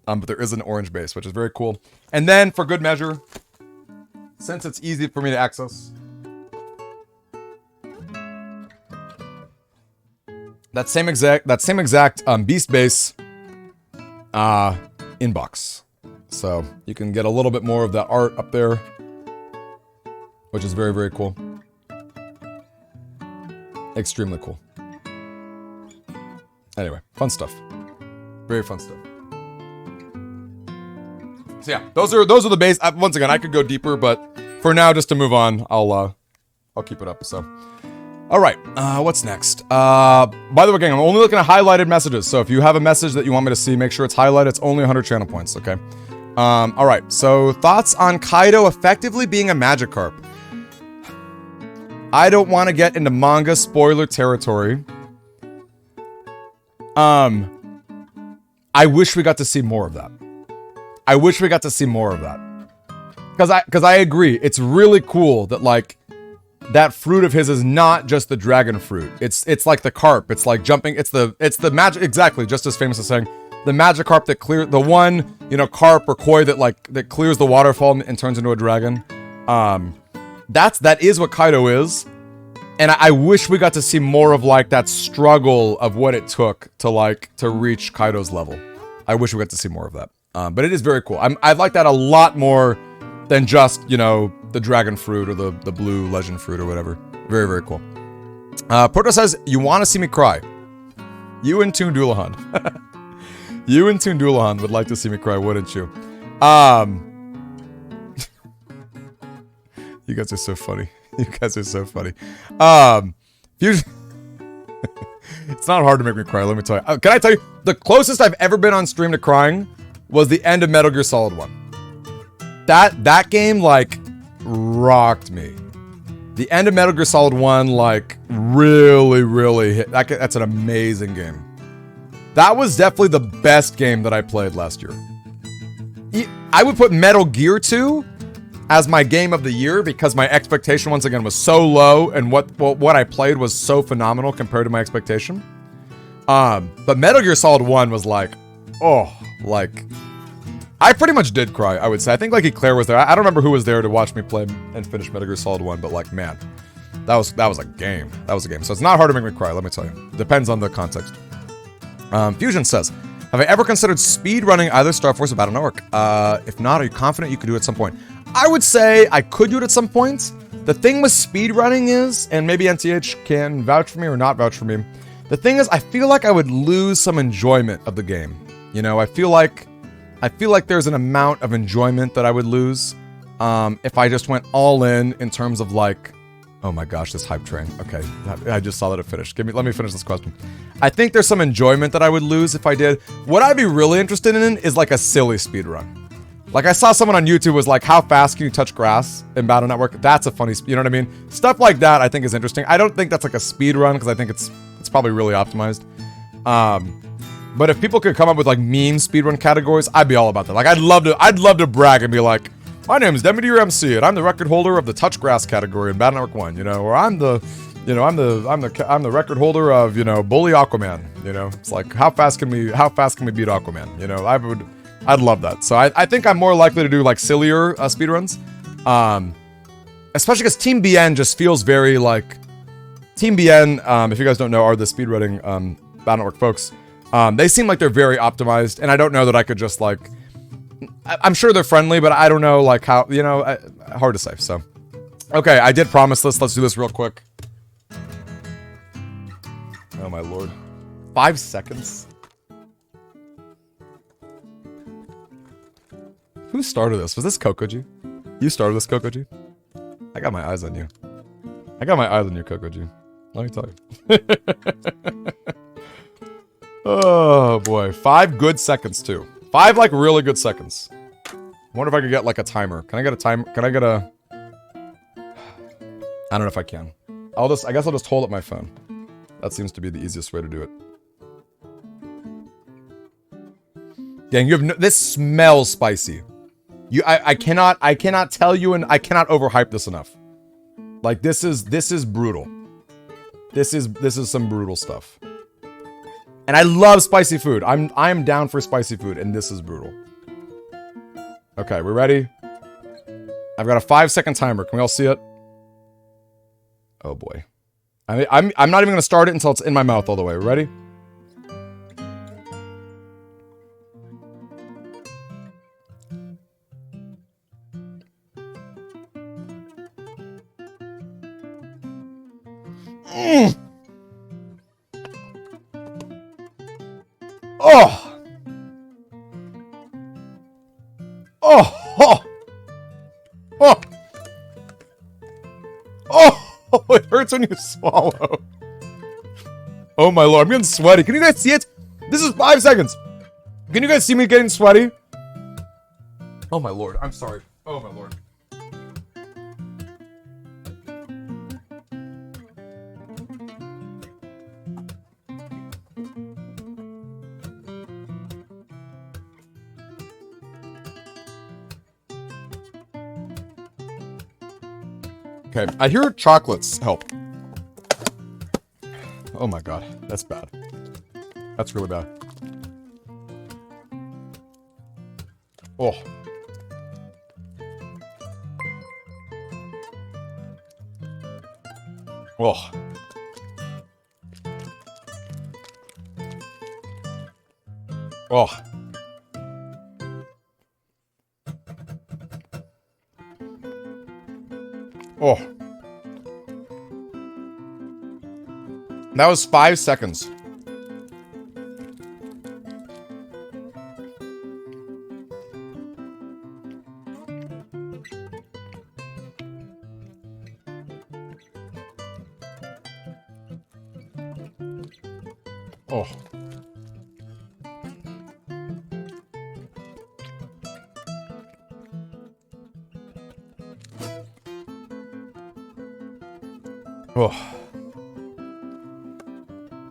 But there is an orange base, which is very cool. And then, for good measure, since it's easy for me to access, that same exact Beast base inbox. So you can get a little bit more of that art up there, which is very, very cool. Extremely cool. Anyway, fun stuff. Very fun stuff. So yeah, those are the base. Once again, I could go deeper, but for now, just to move on, I'll keep it up. So, all right, what's next? By the way, gang, I'm only looking at highlighted messages. So if you have a message that you want me to see, make sure it's highlighted. It's only 100 channel points. Okay. All right. So thoughts on Kaido effectively being a Magikarp? I don't want to get into manga spoiler territory. I wish we got to see more of that. I wish we got to see more of that. Because I agree, it's really cool that like that fruit of his is not just the dragon fruit. It's like the carp. It's like jumping. It's the magic, exactly, just as famous as saying the Magikarp that the one, you know, carp or koi that clears the waterfall and turns into a dragon. That is what Kaido is. And I wish we got to see more of like that struggle of what it took to reach Kaido's level. I wish we got to see more of that. But it is very cool. I like that a lot more than just, you know, the dragon fruit or the blue legend fruit or whatever. Very, very cool. Proto says, you want to see me cry. You and Toon Doulahan. You and Toon Doulahan would like to see me cry, wouldn't you? You guys are so funny. You guys are so funny. It's not hard to make me cry, let me tell you. Can I tell you, the closest I've ever been on stream to crying was the end of Metal Gear Solid 1. That game, like, rocked me. The end of Metal Gear Solid 1, like, really, really hit. That's an amazing game. That was definitely the best game that I played last year. I would put Metal Gear 2 as my game of the year because my expectation once again was so low and what I played was so phenomenal compared to my expectation. But Metal Gear Solid 1 was like, oh, like I pretty much did cry, I would say. I think like Eclair was there. I don't remember who was there to watch me play and finish Metal Gear Solid 1, but like, man, that was a game. That was a game. So it's not hard to make me cry, let me tell you. Depends on the context. Fusion says, have I ever considered speed running either Star Force or Battle Network? If not, are you confident you could do it at some point? I would say I could do it at some point. The thing with speed running is, and maybe NTH can vouch for me or not vouch for me, the thing is I feel like I would lose some enjoyment of the game. You know, I feel like there's an amount of enjoyment that I would lose if I just went all in terms of like, oh my gosh, this hype train. Okay, I just saw that it finished. Let me finish this question. I think there's some enjoyment that I would lose if I did. What I'd be really interested in is like a silly speed run. Like I saw someone on YouTube was like, how fast can you touch grass in Battle Network? That's a funny, you know what I mean? Stuff like that I think is interesting. I don't think that's like a speed run because I think it's probably really optimized. But if people could come up with like meme speedrun categories, I'd be all about that. Like I'd love to brag and be like, my name is DemiD MC and I'm the record holder of the touch grass category in Battle Network 1, you know, or I'm the record holder of, you know, Bully Aquaman, you know. It's like how fast can we beat Aquaman? You know, I'd love that. So I think I'm more likely to do like sillier speedruns. Especially because Team BN just feels very like Team BN, if you guys don't know, are the speedrunning Battle Network folks. They seem like they're very optimized, and I don't know that I could just like I'm sure they're friendly, but I don't know like how, you know, hard to say. So, okay, I did promise this. Let's do this real quick. Oh my lord, 5 seconds. Who started this? Was this Kokoji? You started this, Kokoji? I got my eyes on you. I got my eyes on you, Kokoji. Let me tell you. Oh boy, 5 good seconds too. 5 like really good seconds. I wonder if I could get like a timer. Can I get a timer? Can I get a? I don't know if I can. I guess I'll just hold up my phone. That seems to be the easiest way to do it. Dang, you have no, this smells spicy. I cannot tell you, and I cannot overhype this enough. Like this is brutal. This is some brutal stuff. And I love spicy food. I'm down for spicy food, and this is brutal. Okay, we're ready. I've got a 5-second timer. Can we all see it? Oh boy. I'm not even gonna start it until it's in my mouth all the way. Ready? Oh! Oh! Oh! Oh! Oh! It hurts when you swallow. Oh my lord, I'm getting sweaty. Can you guys see it? This is 5 seconds. Can you guys see me getting sweaty? Oh my lord, I'm sorry. Oh my lord. Okay, I hear chocolates help. Oh my god, that's bad. That's really bad. Oh. Oh. Oh. Oh. That was 5 seconds. Oh. Oh.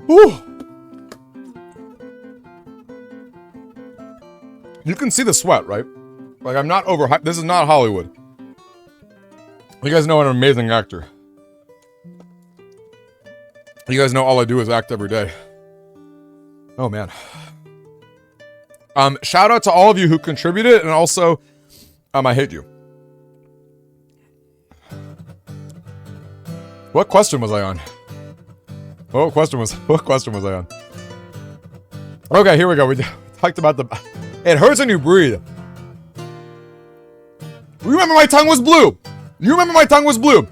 Whew. You can see the sweat, right? Like, I'm not overhyped. This is not Hollywood. You guys know I'm an amazing actor. You guys know all I do is act every day. Oh, man. Shout out to all of you who contributed, and also, I hate you. What question was I on? What question was I on? Okay, here we go. We talked about the... It hurts when you breathe. Remember my tongue was blue. You remember my tongue was blue.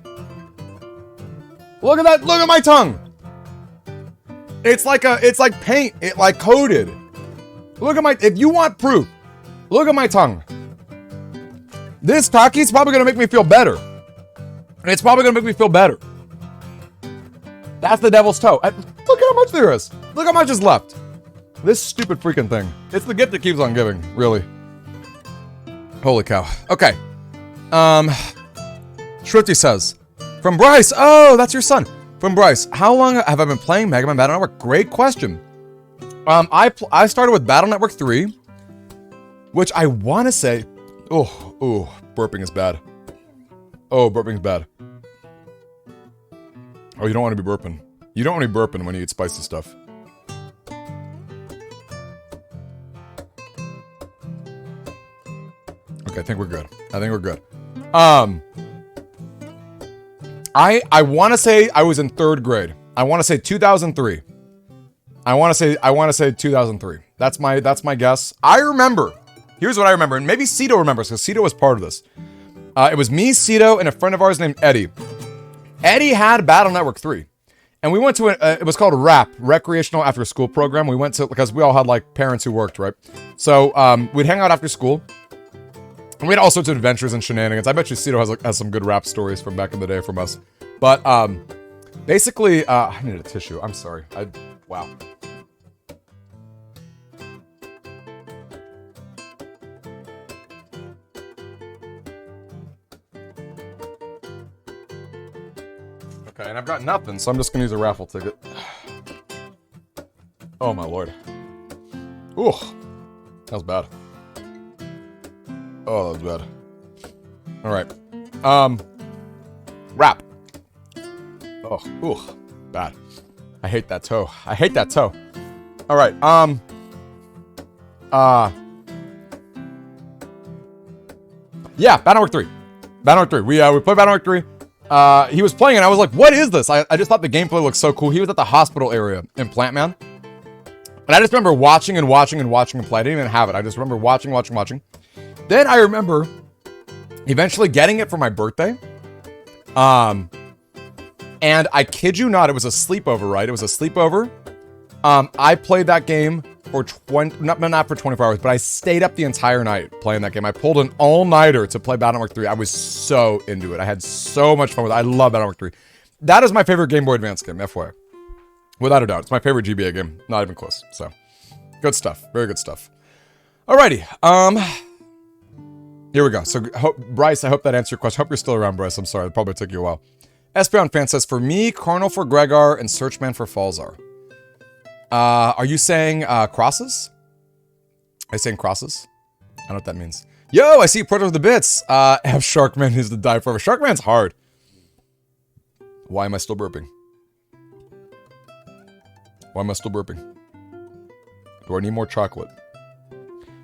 Look at that. Look at my tongue. It's like paint. It like coated. Look at my... If you want proof, look at my tongue. This Taki's probably going to make me feel better. It's probably going to make me feel better. That's the devil's toe. Look how much there is. Look how much is left. This stupid freaking thing. It's the gift that keeps on giving, really. Holy cow. Okay. Shrifty says, from Bryce. Oh, that's your son. From Bryce. How long have I been playing Megaman Battle Network? Great question. I started with Battle Network 3, which I want to say... Oh, burping is bad. Oh, burping is bad. Oh, you don't want to be burping. You don't want to be burping when you eat spicy stuff. Okay, I think we're good. I want to say I was in 3rd grade. I want to say 2003. I want to say 2003. That's my guess. I remember. Here's what I remember, and maybe Cito remembers, because Cito was part of this. It was me, Cito, and a friend of ours named Eddie. Eddie had Battle Network 3. And we went to, it was called RAP, Recreational After School Program. We went to, because we all had like parents who worked, right? So we'd hang out after school. And we had all sorts of adventures and shenanigans. I bet you Cito has some good rap stories from back in the day from us. But basically, I needed a tissue. I'm sorry. Wow. Okay, and I've got nothing, so I'm just gonna use a raffle ticket. Oh my lord. Ooh, that was bad. Oh, that was bad. All right. Wrap. Oh, ooh, bad. I hate that toe. I hate that toe. All right. Yeah, Battle Network 3. Battle Network 3. We played Battle Network 3. He was playing and I was like, what is this? I just thought the gameplay looked so cool. He was at the hospital area in Plant Man. And I just remember watching and watching and watching him play. I didn't even have it. I just remember watching. Then I remember eventually getting it for my birthday. And I kid you not, it was a sleepover, right? It was a sleepover. I played that game for not for 24 hours, but I stayed up the entire night playing that game. I pulled an all-nighter to play Battle Network 3. I was so into it. I had so much fun with it. I love Battle Network 3. That is my favorite Game Boy Advance game, FYI. Without a doubt. It's my favorite GBA game. Not even close. So, good stuff. Very good stuff. Alrighty. Here we go. So, Bryce, I hope that answered your question. Hope you're still around, Bryce. I'm sorry. It probably took you a while. Espeon fan says, for me, Carnal for Gregar and Searchman for Falzar. Are you saying crosses? Are you saying crosses? I don't know what that means. Yo, I see Proto of the Bits. F Sharkman is to die forever. Sharkman's hard. Why am I still burping? Why am I still burping? Do I need more chocolate?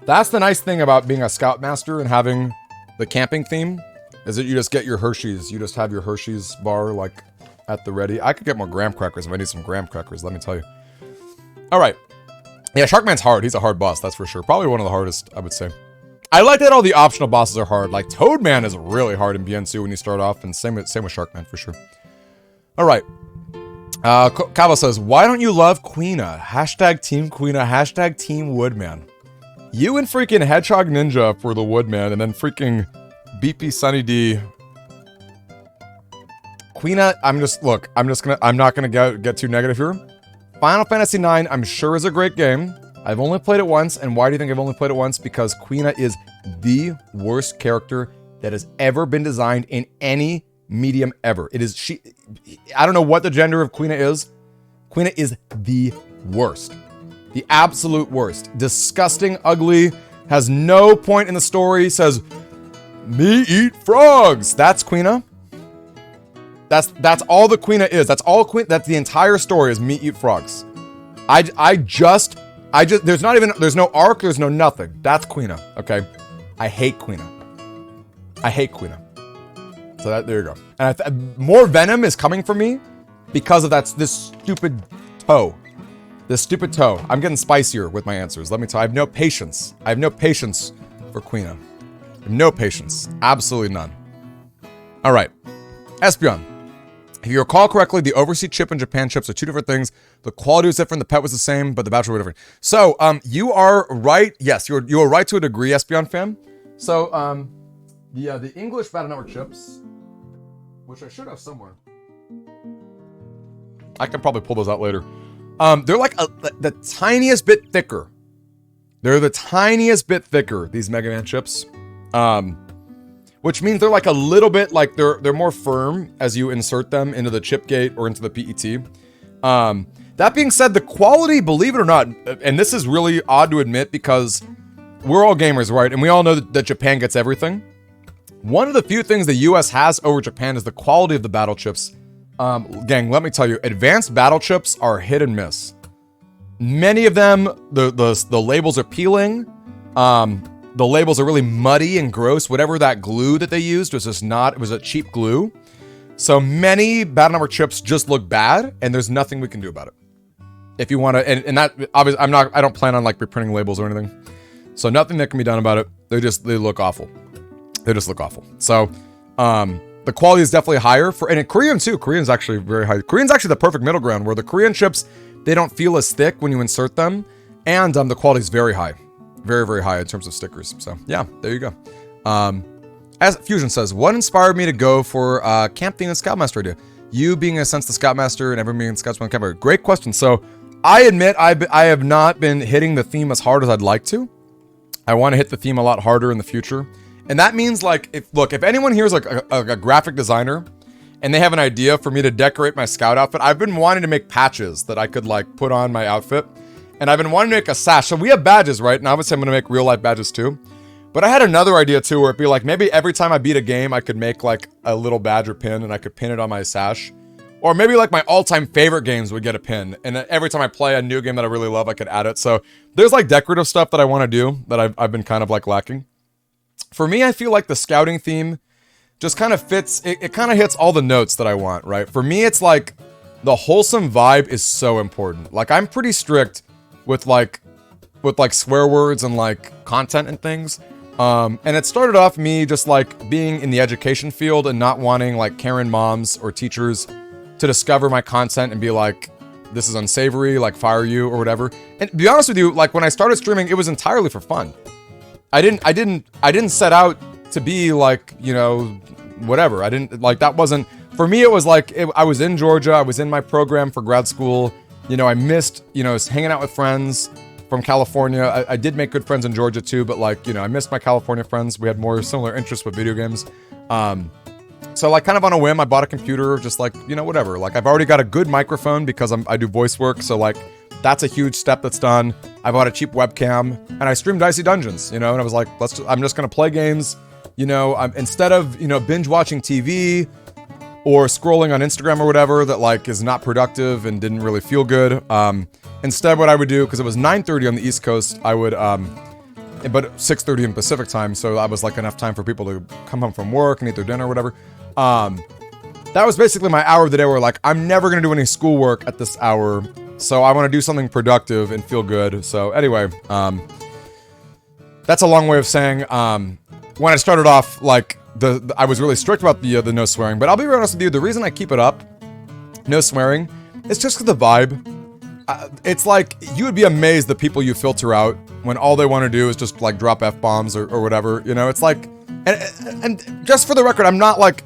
That's the nice thing about being a Scoutmaster and having the camping theme, is that you just get your Hershey's. You just have your Hershey's bar, like, at the ready. I could get more graham crackers if I need some graham crackers, let me tell you. Alright. Yeah, Sharkman's hard. He's a hard boss, that's for sure. Probably one of the hardest, I would say. I like that all the optional bosses are hard. Like, Toadman is really hard in BN2 when you start off, and same with Sharkman, for sure. Alright. Kava says, why don't you love Queena? Hashtag Team Queena, hashtag Team Woodman. You and freaking Hedgehog Ninja for the Woodman, and then freaking BP Sunny D. Queena, I'm not gonna get too negative here. Final Fantasy IX, I'm sure is a great game. I've only played it once, and why do you think I've only played it once? Because Queena is the worst character that has ever been designed in any medium ever. I don't know what the gender of Queena is. Queena is the worst. The absolute worst. Disgusting, ugly, has no point in the story, says, me eat frogs. That's Queena. That's all the Queena is. That's the entire story is me eat frogs. There's no arc, there's no nothing. That's Queena, okay? I hate Queena. I hate Queena. So there you go. And more venom is coming from me because of this stupid toe. This stupid toe. I'm getting spicier with my answers. Let me tell you, I have no patience. I have no patience for Queena. I have no patience. Absolutely none. Alright. Espeon. If you recall correctly, the overseas chip and Japan chips are two different things. The quality was different, the pet was the same, but the battery was different. So, you are right. Yes, you are right to a degree, Espeon fan. So, the English Battle Network chips, which I should have somewhere. I can probably pull those out later. They're like the tiniest bit thicker. They're the tiniest bit thicker, these Megaman chips. Which means they're like a little bit, like they're more firm as you insert them into the chip gate or into the PET. That being said, the quality, believe it or not, and this is really odd to admit because we're all gamers, right? And we all know that Japan gets everything. One of the few things the US has over Japan is the quality of the battle chips. Gang, let me tell you, advanced battle chips are hit and miss. Many of them, the labels are peeling. The labels are really muddy and gross. Whatever that glue that they used was just not, it was a cheap glue. So many Battle Network chips just look bad, and there's nothing we can do about it. If you want to, and that, obviously, I don't plan on like reprinting labels or anything. So nothing that can be done about it. They look awful. They just look awful. So The quality is definitely higher and in Korean too. Korean's actually very high. Korean's actually the perfect middle ground where the Korean chips, they don't feel as thick when you insert them. And the quality is very high. Very, very high in terms of stickers. So yeah, there you go. As Fusion says, what inspired me to go for camp theme and Scoutmaster idea? You being a sense the Scoutmaster and everyone being a Scoutmaster camper. Great question. So I admit I have not been hitting the theme as hard as I'd like to. I want to hit the theme a lot harder in the future. And that means like, if anyone here is like a graphic designer and they have an idea for me to decorate my scout outfit, I've been wanting to make patches that I could like put on my outfit. And I've been wanting to make a sash. So we have badges, right? And obviously I'm going to make real life badges too. But I had another idea too, where it'd be like, maybe every time I beat a game, I could make like a little badge or pin and I could pin it on my sash. Or maybe like my all-time favorite games would get a pin. And every time I play a new game that I really love, I could add it. So there's like decorative stuff that I want to do that I've been kind of like lacking. For me, I feel like the scouting theme just kind of fits, it kind of hits all the notes that I want, right? For me, it's like the wholesome vibe is so important. Like I'm pretty strict with like swear words and like content and things. And it started off me just like being in the education field and not wanting like Karen moms or teachers to discover my content and be like, this is unsavory, like fire you or whatever. And to be honest with you, like when I started streaming, it was entirely for fun. I didn't set out to be like, you know, whatever. I didn't like, that wasn't, for me, it was like, I was in Georgia. I was in my program for grad school. You know, I missed, you know, hanging out with friends from California. I did make good friends in Georgia too, but like, you know, I missed my California friends. We had more similar interests with video games. So like kind of on a whim, I bought a computer, just like, you know, whatever. Like I've already got a good microphone because I do voice work. So like, that's a huge step that's done. I bought a cheap webcam and I streamed Dicey Dungeons, you know, and I was like, I'm just going to play games, you know, instead of, you know, binge watching TV or scrolling on Instagram or whatever that like is not productive and didn't really feel good. Instead what I would do, because it was 9:30 on the East Coast, I would, but 6:30 in Pacific time. So that was like enough time for people to come home from work and eat their dinner or whatever. That was basically my hour of the day where like, I'm never going to do any schoolwork at this hour. So I want to do something productive and feel good. So anyway, that's a long way of saying, when I started off, like I was really strict about the no swearing, but I'll be real honest with you. The reason I keep it up, no swearing, it's just because the vibe. It's like, you would be amazed the people you filter out when all they want to do is just like drop F-bombs or whatever, you know, it's like, and just for the record, I'm not like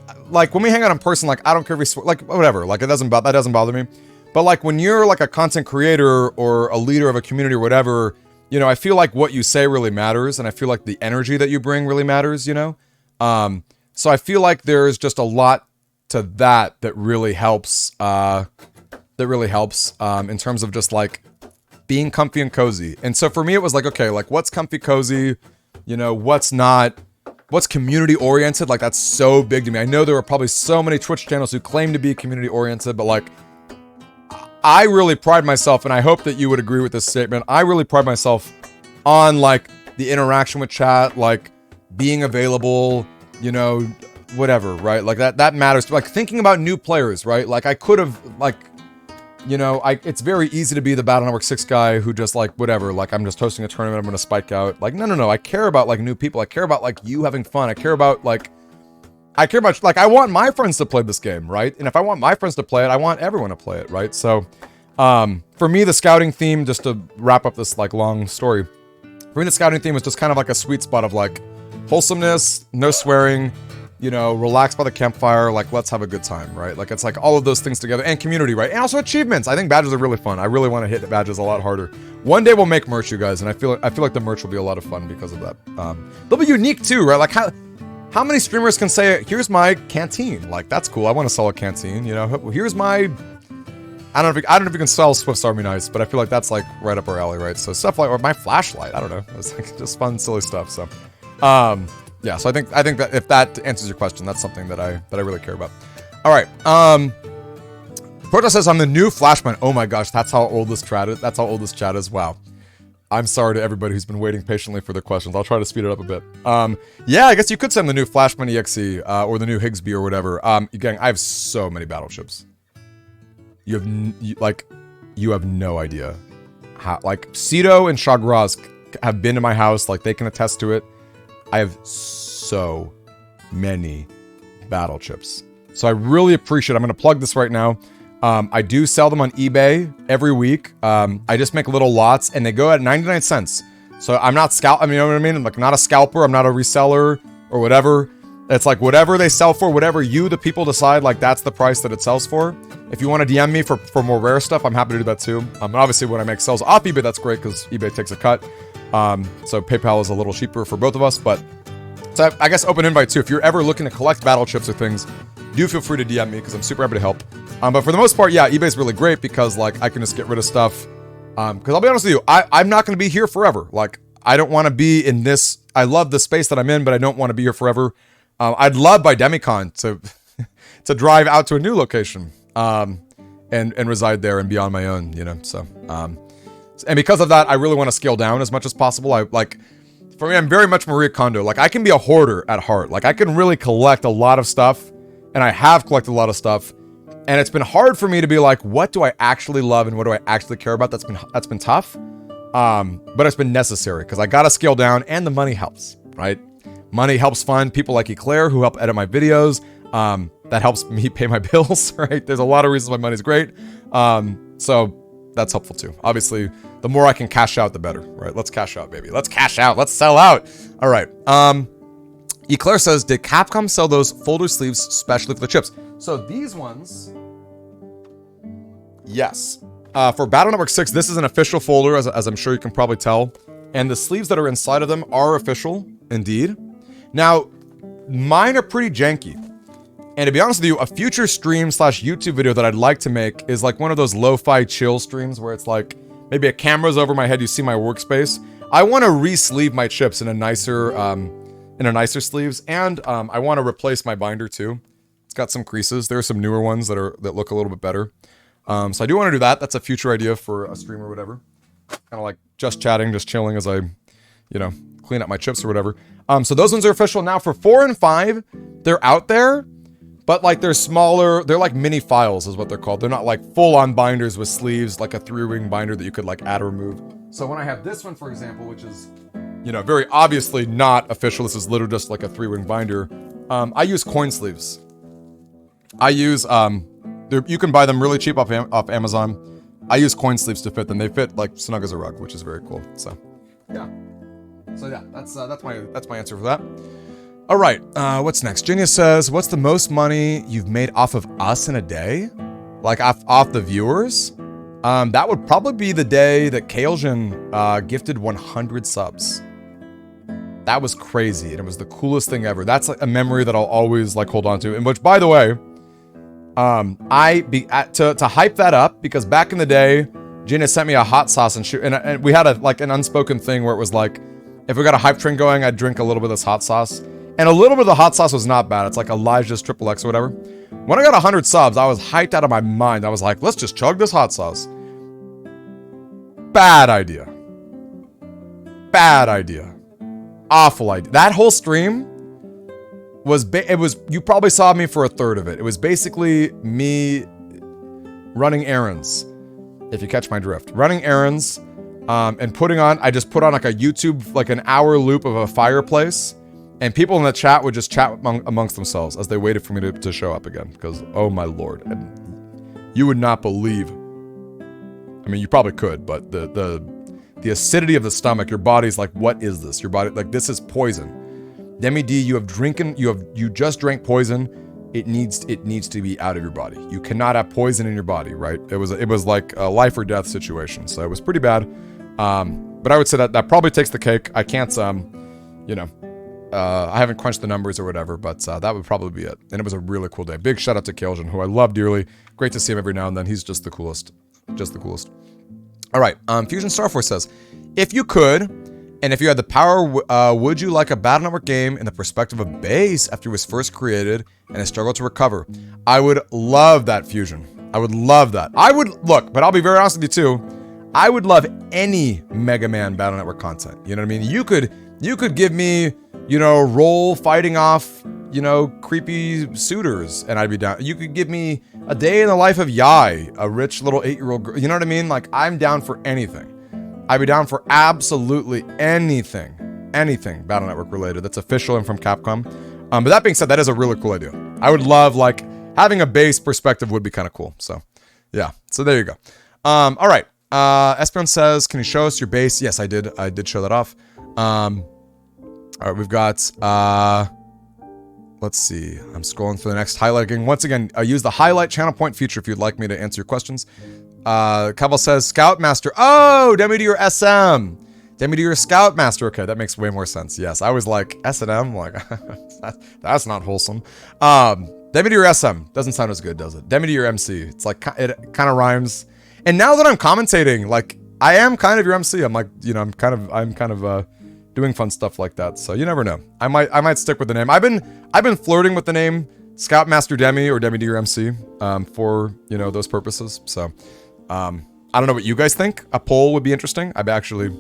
when we hang out in person, like I don't care if we swear, like whatever, like that doesn't bother me. But like when you're like a content creator or a leader of a community or whatever, you know, I feel like what you say really matters. And I feel like the energy that you bring really matters, you know? So I feel like there's just a lot to that really helps, in terms of just like being comfy and cozy. And so for me, it was like, okay, like what's comfy, cozy, you know, what's not, what's community oriented? Like that's so big to me. I know there are probably so many Twitch channels who claim to be community oriented, but like, I really pride myself, and I hope that you would agree with this statement. I really pride myself on like the interaction with chat, like being available, you know, whatever, right? Like that matters. Like thinking about new players, right? Like I could have like, you know, it's very easy to be the Battle Network 6 guy who just like, whatever, like I'm just hosting a tournament, I'm going to spike out. Like, no. I care about like new people. I care about like you having fun. I care about like, I want my friends to play this game, right? And if I want my friends to play it, I want everyone to play it, right? So, for me, the scouting theme, just to wrap up this like long story, for me, the scouting theme was just kind of like a sweet spot of like wholesomeness, no swearing, you know, relax by the campfire, like let's have a good time, right? Like it's like all of those things together, and community, right? And also achievements. I think badges are really fun. I really want to hit badges a lot harder. One day we'll make merch, you guys, and I feel like the merch will be a lot of fun because of that. They'll be unique too, right? Like how many streamers can say, here's my canteen? Like, that's cool. I want to sell a canteen, you know? Here's my... I don't know if you can sell Swift's Army Knights, but I feel like that's, like, right up our alley, right? So stuff like... Or my flashlight. I don't know. It's, like, just fun, silly stuff, so... yeah, so I think that if that answers your question, that's something that I really care about. All right. Proto says, I'm the new Flashman. Oh my gosh, that's how old this chat is. That's how old this chat is. Wow. I'm sorry to everybody who's been waiting patiently for their questions. I'll try to speed it up a bit. Yeah, I guess you could send the new Flashman EXE, or the new Higsby or whatever. Gang, I have so many battleships. You have no idea how, like, Cedo and Shagraz have been to my house, like, they can attest to it. I have so many battle chips. So I really appreciate it. I'm going to plug this right now. I do sell them on eBay every week. I just make little lots and they go at 99 cents. So I'm not I mean, you know what I mean? I'm like not a scalper. I'm not a reseller or whatever. It's like whatever they sell for, whatever you, the people, decide, like that's the price that it sells for. If you want to DM me for more rare stuff, I'm happy to do that too. And obviously when I make sales off eBay, that's great because eBay takes a cut. So PayPal is a little cheaper for both of us, but so I guess open invite too. If you're ever looking to collect battle chips or things, do feel free to DM me because I'm super happy to help. But for the most part, yeah, eBay's really great because like I can just get rid of stuff. Because I'll be honest with you, I'm not going to be here forever. Like I don't want to be in this. I love the space that I'm in, but I don't want to be here forever. I'd love by DemiCon to drive out to a new location and reside there and be on my own, you know. So and because of that, I really want to scale down as much as possible. For me, I'm very much Maria Kondo. Like I can be a hoarder at heart. Like I can really collect a lot of stuff, and I have collected a lot of stuff. And it's been hard for me to be like, what do I actually love and what do I actually care about? That's been tough. But it's been necessary because I got to scale down and the money helps, right? Money helps fund people like Eclair who help edit my videos. That helps me pay my bills, right? There's a lot of reasons why money's great. So that's helpful too. Obviously, the more I can cash out, the better, right? Let's cash out, baby. Let's cash out. Let's sell out. All right. Eclair says, did Capcom sell those folder sleeves specially for the chips? So these ones, yes. For Battle Network 6, this is an official folder, as I'm sure you can probably tell. And the sleeves that are inside of them are official, indeed. Now, mine are pretty janky. And to be honest with you, a future stream / YouTube video that I'd like to make is like one of those lo-fi chill streams where it's like, maybe a camera's over my head, you see my workspace. I want to re-sleeve my chips in a nicer sleeves. And I want to replace my binder too. It's got some creases. There are some newer ones that look a little bit better. So I do want to do that. That's a future idea for a stream or whatever. Kind of like just chatting, just chilling as I, you know, clean up my chips or whatever. So those ones are official now. For 4 and 5, they're out there, but like they're smaller. They're like mini files is what they're called. They're not like full-on binders with sleeves, like a 3-ring binder that you could like add or remove. So when I have this one, for example, which is, you know, very obviously not official. This is literally just like a 3-ring binder. I use coin sleeves. I use, you can buy them really cheap off Amazon. I use coin sleeves to fit them. They fit like snug as a rug, which is very cool. So, yeah. So yeah, that's my answer for that. All right, what's next? Genius says, "What's the most money you've made off of us in a day? Like off the viewers?" That would probably be the day that Kaeljin gifted 100 subs. That was crazy, and it was the coolest thing ever. That's like a memory that I'll always like hold on to. And which, by the way, to hype that up, because back in the day, Gina sent me a hot sauce and we had an unspoken thing where it was like, if we got a hype train going, I'd drink a little bit of this hot sauce. And a little bit of the hot sauce was not bad. It's like Elijah's XXX or whatever. When I got 100 subs, I was hyped out of my mind. I was like, let's just chug this hot sauce. Bad idea. Bad idea. Awful idea. That whole stream was you probably saw me for a third of it. It was basically me running errands, if you catch my drift. Running errands, and I just put on like a YouTube, like an hour loop of a fireplace, and people in the chat would just chat amongst themselves as they waited for me to show up again, because, oh my lord, you would not believe, I mean, you probably could, but the acidity of the stomach, your body's like, what is this? Your body, like, this is poison. DemiD, you just drank poison. It needs to be out of your body. You cannot have poison in your body, right? It was like a life or death situation. So it was pretty bad. But I would say that probably takes the cake. I can't, you know, I haven't crunched the numbers or whatever, but that would probably be it. And it was a really cool day. Big shout out to Kaeljin, who I love dearly. Great to see him every now and then. He's just the coolest. Just the coolest. All right. Fusion Starforce says, if you could, and if you had the power, would you like a Battle Network game in the perspective of Bass after it was first created and has struggled to recover? I would love that, Fusion. I would love that. But I'll be very honest with you too. I would love any Megaman Battle Network content. You know what I mean? You could give me, you know, Roll fighting off, you know, creepy suitors, and I'd be down. You could give me a day in the life of Yai, a rich little 8-year-old girl. You know what I mean? Like, I'm down for anything. I'd be down for absolutely anything Battle Network related that's official and from Capcom. But that being said, that is a really cool idea. I would love, like, having a base perspective would be kind of cool. So, yeah. So there you go. All right. Espeon says, can you show us your base? Yes, I did. I did show that off. All right, we've got, let's see. I'm scrolling for the next highlighting. Once again, use the highlight channel point feature if you'd like me to answer your questions. Cavill says, Scoutmaster. Oh, DemiD or SM. DemiD or Scoutmaster. Okay, that makes way more sense. Yes, I was like, S&M? Like, that's not wholesome. DemiD or SM. Doesn't sound as good, does it? DemiD or MC. It's like, it kind of rhymes. And now that I'm commentating, like, I am kind of your MC. I'm like, you know, I'm kind of doing fun stuff like that. So you never know. I might stick with the name. I've been flirting with the name Scoutmaster Demi or DemiD or MC for, you know, those purposes. So I don't know what you guys think. A poll would be interesting. I've actually,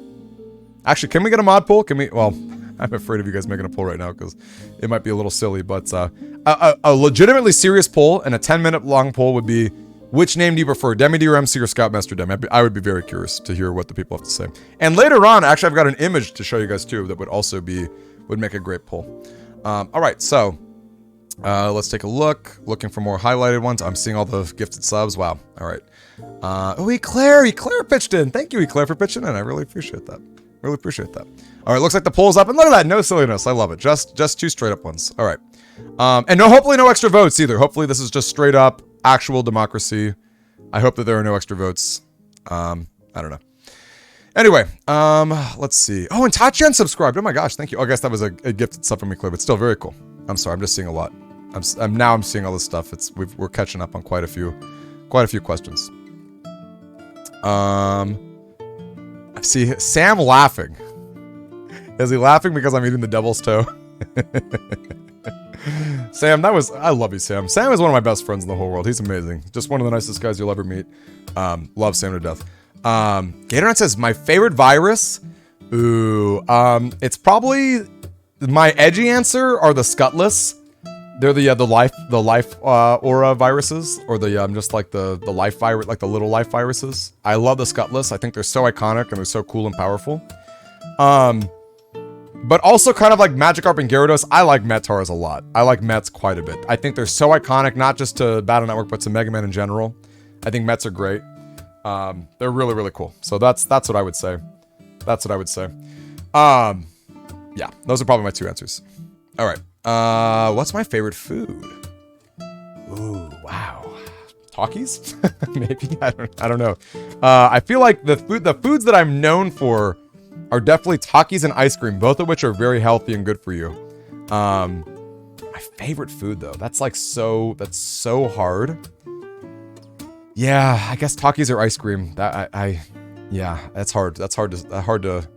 can we get a mod poll? Can we? Well, I'm afraid of you guys making a poll right now because it might be a little silly. But a legitimately serious poll and a 10-minute long poll would be, which name do you prefer, DemiD or MC or Scoutmaster Demi? I would be very curious to hear what the people have to say. And later on, actually, I've got an image to show you guys too that would also would make a great poll. All right, so let's take a look. Looking for more highlighted ones. I'm seeing all the gifted subs. Wow. All right. Oh, Eclair pitched in. Thank you, Eclair, for pitching in. I really appreciate that. Really appreciate that. All right, looks like the poll's up, and look at that. No silliness. I love it. Just two straight up ones. All right. And hopefully no extra votes either. Hopefully this is just straight up actual democracy. I hope that there are no extra votes. I don't know. Anyway, let's see. Oh, and Tachian subscribed. Oh my gosh, thank you. Oh, I guess that was a gifted sub from me, Claire, but still very cool. I'm sorry, I'm just seeing a lot. I'm seeing all this stuff. We're catching up on quite a few questions. I see Sam laughing. Is he laughing because I'm eating the devil's toe? Sam, I love you, Sam. Sam is one of my best friends in the whole world. He's amazing. Just one of the nicest guys you'll ever meet. Love Sam to death. Gatorant says, my favorite virus? Ooh, it's probably, my edgy answer are the Scutless. They're the life aura viruses, or just like the life virus, like the little life viruses. I love the Scutless. I think they're so iconic and they're so cool and powerful. But also kind of like Magikarp and Gyarados, I like Metars a lot. I like Mets quite a bit. I think they're so iconic, not just to Battle Network, but to Megaman in general. I think Mets are great. They're really, really cool. So that's what I would say. That's what I would say. Yeah, those are probably my two answers. All right. What's my favorite food? Ooh, wow. Talkies? Maybe? I don't know. I feel like the foods that I'm known for are definitely Takis and ice cream, both of which are very healthy and good for you. My favorite food though, that's so hard. Yeah, I guess Takis or ice cream. Yeah, that's hard. That's hard to.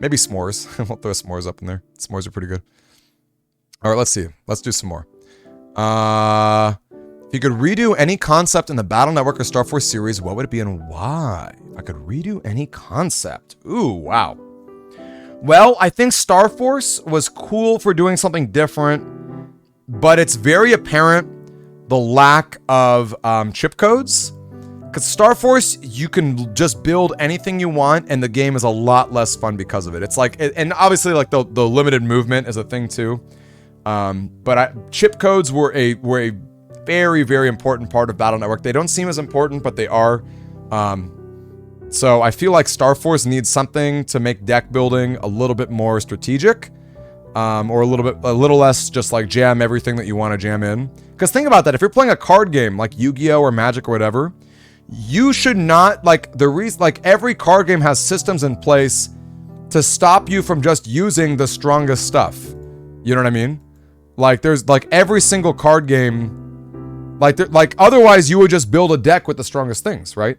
Maybe s'mores. We'll throw s'mores up in there. S'mores are pretty good. All right, let's see. Let's do some more. If you could redo any concept in the Battle Network or Star Force series, what would it be and why? If I could redo any concept. Ooh, wow. Well, I think Star Force was cool for doing something different, but it's very apparent the lack of chip codes. Because Star Force, you can just build anything you want, and the game is a lot less fun because of it. It's like, and obviously, like the limited movement is a thing too. But chip codes were a very, very important part of Battle Network. They don't seem as important, but they are. So I feel like Star Force needs something to make deck building a little bit more strategic, or a little less just like jam everything that you want to jam in. Because think about that, if you're playing a card game like Yu-Gi-Oh or Magic or whatever, you should not, like, every card game has systems in place to stop you from just using the strongest stuff. You know what I mean? Like, there's, like, every single card game, like, otherwise you would just build a deck with the strongest things, right?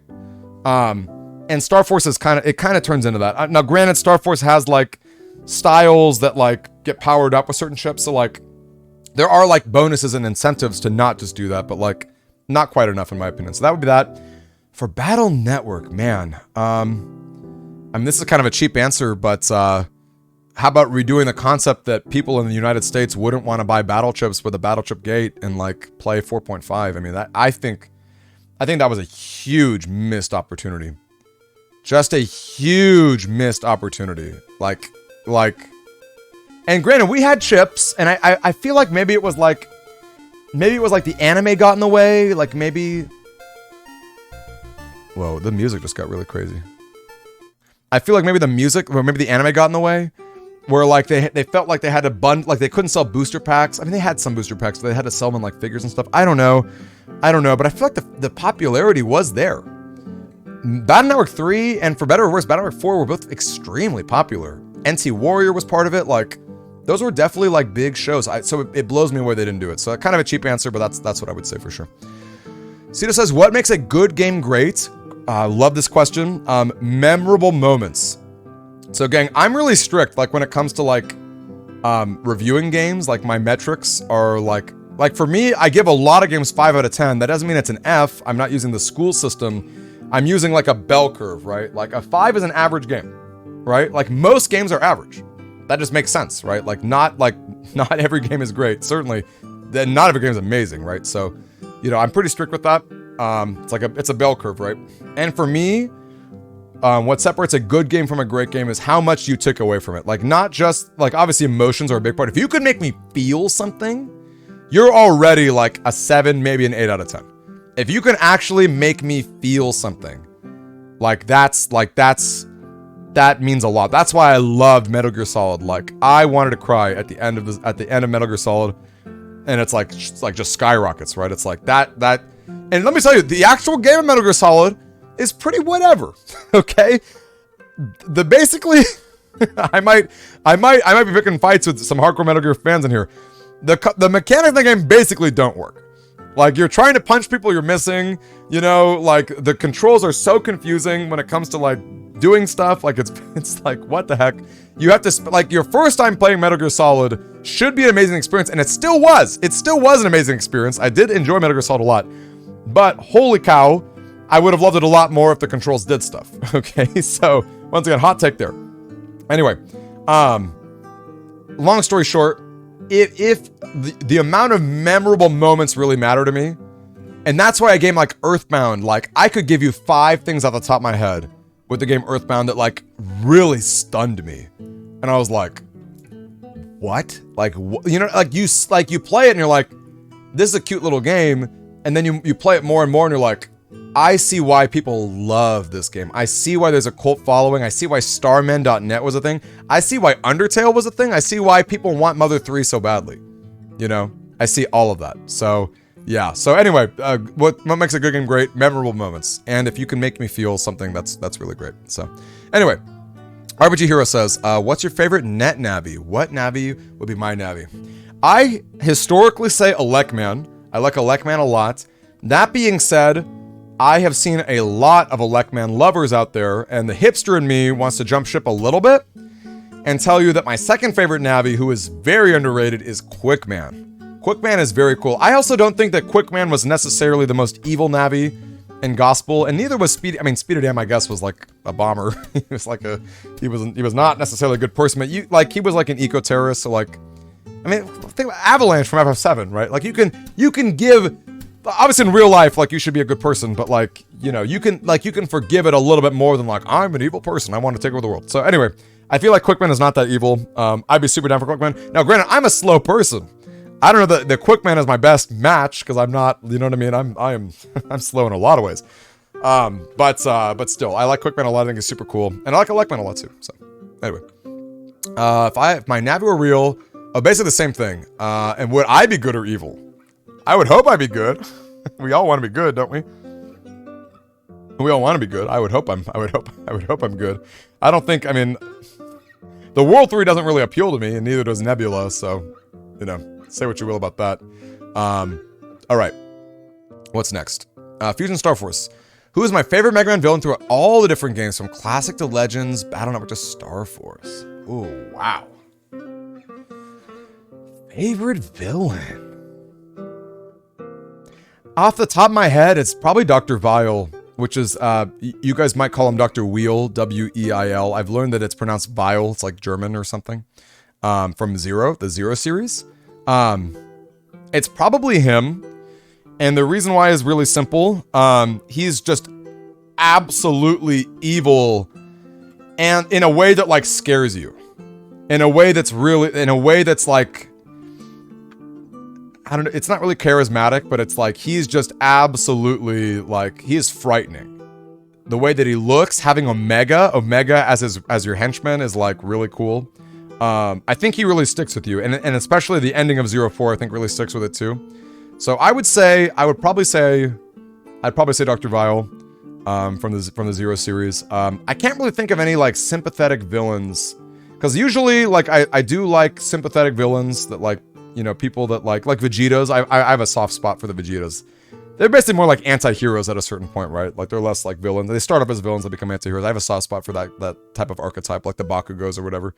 And Star Force is kind of turns into that. Now, granted, Star Force has, like, styles that, like, get powered up with certain chips, so, like, there are, like, bonuses and incentives to not just do that, but, like, not quite enough, in my opinion. So that would be that. For Battle Network, man, I mean, this is kind of a cheap answer, but how about redoing the concept that people in the United States wouldn't want to buy battle chips with a battle chip gate and, like, play 4.5? I mean, I think that was a huge missed opportunity. Just a huge missed opportunity. Like, and granted, we had chips, and I feel like maybe it was like, maybe it was like the anime got in the way. Like maybe... Whoa, the music just got really crazy. I feel like maybe the music, or maybe the anime got in the way. Where like they felt like they had to like they couldn't sell booster packs. I mean, they had some booster packs, but they had to sell them in like figures and stuff. I don't know, but I feel like the popularity was there. Battle Network 3 and for better or worse, Battle Network 4 were both extremely popular. NT Warrior was part of it. Like those were definitely like big shows. So it blows me away they didn't do it. So kind of a cheap answer, but that's what I would say for sure. Cito says, what makes a good game great? Love this question. Memorable moments. So gang, I'm really strict, like when it comes to like reviewing games, like my metrics are like for me, I give a lot of games 5 out of 10. That doesn't mean it's an F. I'm not using the school system. I'm using like a bell curve, right? Like a 5 is an average game, right? Like most games are average. That just makes sense, right? Like not every game is great. Certainly, then not every game is amazing, right? So, you know, I'm pretty strict with that. It's a bell curve, right? And for me, what separates a good game from a great game is how much you took away from it. Like, not just, like, obviously emotions are a big part. If you could make me feel something, you're already like a 7, maybe an 8 out of 10. If you can actually make me feel something, that means a lot. That's why I loved Metal Gear Solid. Like, I wanted to cry at the end of Metal Gear Solid, and it's like just skyrockets, right? It's like that, and let me tell you, the actual game of Metal Gear Solid is pretty whatever. Okay, basically, I might be picking fights with some hardcore Metal Gear fans in here. The mechanics of the game basically don't work. Like, you're trying to punch people you're missing, you know, like the controls are so confusing when it comes to like doing stuff. Like it's like, what the heck? You have to like, your first time playing Metal Gear Solid should be an amazing experience, and it still was an amazing experience. I did enjoy Metal Gear Solid a lot, but holy cow, I would have loved it a lot more if the controls did stuff. Okay, so once again, hot take there. Anyway, long story short, if the amount of memorable moments really matter to me, and that's why a game like Earthbound, like I could give you 5 things off the top of my head with the game Earthbound that like really stunned me, and I was like, what? Like, you know, like you play it and you're like, this is a cute little game, and then you play it more and more and you're like, I see why people love this game. I see why there's a cult following. I see why Starmen.net was a thing. I see why Undertale was a thing. I see why people want Mother 3 so badly. You know, I see all of that. So, yeah. So anyway, what makes a good game great? Memorable moments. And if you can make me feel something, that's really great. So, anyway, RPG Hero says, what's your favorite net Navi? What Navi would be my Navi? I historically say Alekman. I like Alekman a lot. That being said, I have seen a lot of Alekman lovers out there, and the hipster in me wants to jump ship a little bit and tell you that my second favorite Navi, who is very underrated, is Quickman. Quickman is very cool. I also don't think that Quickman was necessarily the most evil Navi in Gospel, and neither was Speedy. I mean, Speederdam, I guess, was like a bomber. He was not necessarily a good person, but he was like an eco-terrorist. So like, I mean, think about Avalanche from FF7, right? Like you can give. Obviously in real life, like, you should be a good person, but like, you know, you can forgive it a little bit more than like, I'm an evil person, I want to take over the world. So anyway, I feel like Quickman is not that evil. I'd be super down for Quickman. Now, granted, I'm a slow person. I don't know that the Quickman is my best match, because I'm not, you know what I mean? I'm slow in a lot of ways. But still, I like Quickman a lot. I think it's super cool. And I like Alekman a lot too. So anyway, if my Navi were real, basically the same thing. And would I be good or evil? I would hope I'd be good. We all want to be good, don't we? We all want to be good. I would hope I'm good. I don't think, I mean, the World 3 doesn't really appeal to me, and neither does Nebula, so, you know, say what you will about that. Alright. What's next? Fusion Star Force. Who is my favorite Megaman villain throughout all the different games, from Classic to Legends, Battle Network to Star Force? Ooh, wow. Favorite villain? Off the top of my head, it's probably Dr. Vile, which is, you guys might call him Dr. Wheel, W-E-I-L. I've learned that it's pronounced Vile, it's like German or something, from Zero, the Zero series. It's probably him, and the reason why is really simple. He's just absolutely evil, and in a way that, like, scares you. In a way that's like, I don't know, it's not really charismatic, but it's like, he's just absolutely, like, he is frightening. The way that he looks, having Omega as your henchman is, like, really cool. I think he really sticks with you, and especially the ending of 04, I think really sticks with it too. So I'd probably say Dr. Vile, from the Zero series. I can't really think of any, like, sympathetic villains, because usually, like, I do like sympathetic villains that, like, you know, people that like Vegetas. I have a soft spot for the Vegetas. They're basically more like anti-heroes at a certain point, right? Like, they're less like villains. They start up as villains that become anti-heroes. I have a soft spot for that type of archetype, like the Bakugos or whatever.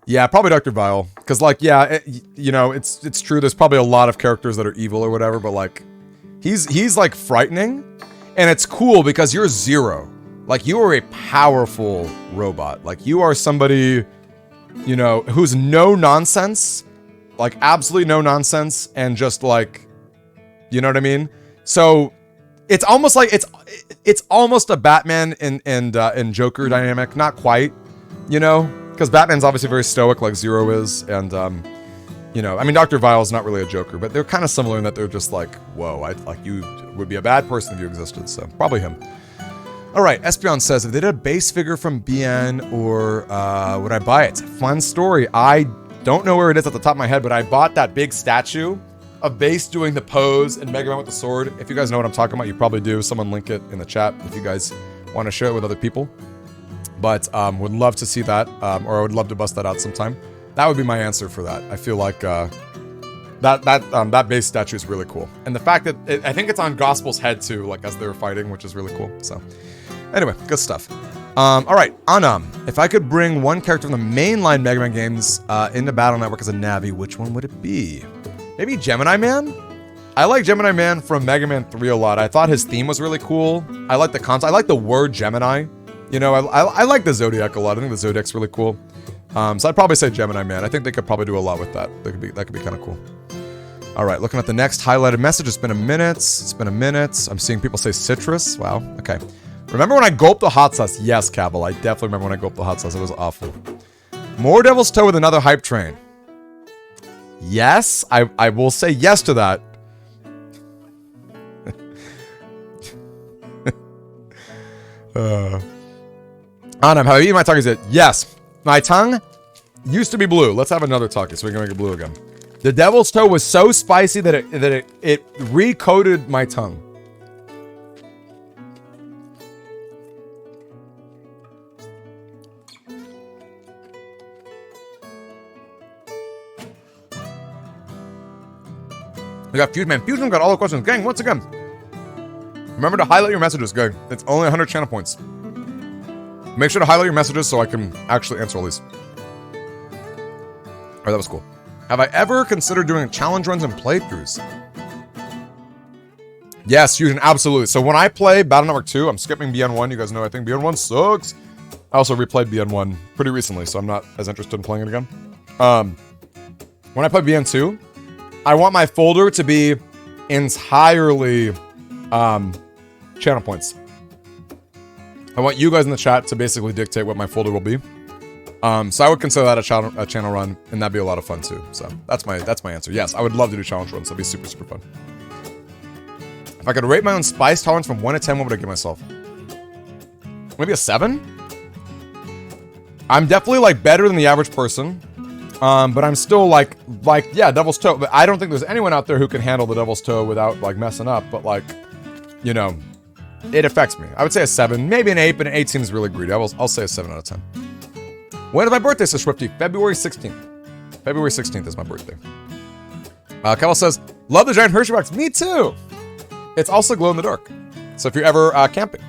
Yeah, probably Dr. Vile. Because, like, yeah, you know, it's true. There's probably a lot of characters that are evil or whatever, but, like, he's like, frightening. And it's cool because you're Zero. Like, you are a powerful robot. Like, you are somebody, you know, who's no nonsense. Like, absolutely no nonsense, and just, like, you know what I mean? So, it's almost like, it's almost a Batman and Joker dynamic. Not quite, you know? Because Batman's obviously very stoic, like Zero is, and, you know, I mean, Dr. Vile's not really a Joker, but they're kind of similar in that they're just like, whoa, like, you would be a bad person if you existed, so probably him. Alright, Espeon says, if they did a base figure from BN, or, would I buy it? Fun story. I don't know where it is at the top of my head, but I bought that big statue of Bass doing the pose and Megaman with the sword. If you guys know what I'm talking about, you probably do. Someone link it in the chat if you guys want to share it with other people. But would love to see that, or I would love to bust that out sometime. That would be my answer for that. I feel like that Bass statue is really cool, and the fact that I think it's on Gospel's head too, like as they were fighting, which is really cool. So, anyway, good stuff. All right, Anam. If I could bring one character from the mainline Mega Man games into Battle Network as a Navi, which one would it be? Maybe Gemini Man? I like Gemini Man from Mega Man 3 a lot. I thought his theme was really cool. I like the concept. I like the word Gemini. You know, I like the Zodiac a lot. I think the Zodiac's really cool. So I'd probably say Gemini Man. I think they could probably do a lot with that. That could be kind of cool. All right, looking at the next highlighted message. It's been a minute. I'm seeing people say citrus. Wow. Okay. Remember when I gulped the hot sauce? Yes, Cabal. I definitely remember when I gulped the hot sauce. It was awful. More Devil's Toe with another hype train. Yes, I will say yes to that. Anam, have I eaten my Takis yet? Yes. My tongue used to be blue. Let's have another Taki so we can make it blue again. The Devil's Toe was so spicy that it recoated my tongue. We got Fusion Man. Fusion got all the questions. Gang, once again, remember to highlight your messages, gang. It's only 100 channel points. Make sure to highlight your messages so I can actually answer all these. Alright, that was cool. Have I ever considered doing challenge runs and playthroughs? Yes, Fusion, absolutely. So when I play Battle Network 2, I'm skipping BN1. You guys know I think BN1 sucks. I also replayed BN1 pretty recently, so I'm not as interested in playing it again. When I play BN2, I want my folder to be entirely channel points. I want you guys in the chat to basically dictate what my folder will be. So I would consider that a channel run, and that'd be a lot of fun too. So that's my answer. Yes, I would love to do challenge runs. That'd be super, super fun. If I could rate my own spice tolerance from 1 to 10, what would I give myself? Maybe a 7? I'm definitely like better than the average person. But I'm still like, yeah, Devil's Toe. But I don't think there's anyone out there who can handle the Devil's Toe without, like, messing up. But, like, you know, it affects me. I would say a 7, maybe an 8, but an 8 seems really greedy. I'll say a 7 out of 10. When is my birthday, says Swifty? February 16th. February 16th is my birthday. Kevin says, love the giant Hershey box. Me too. It's also glow in the dark. So if you're ever camping,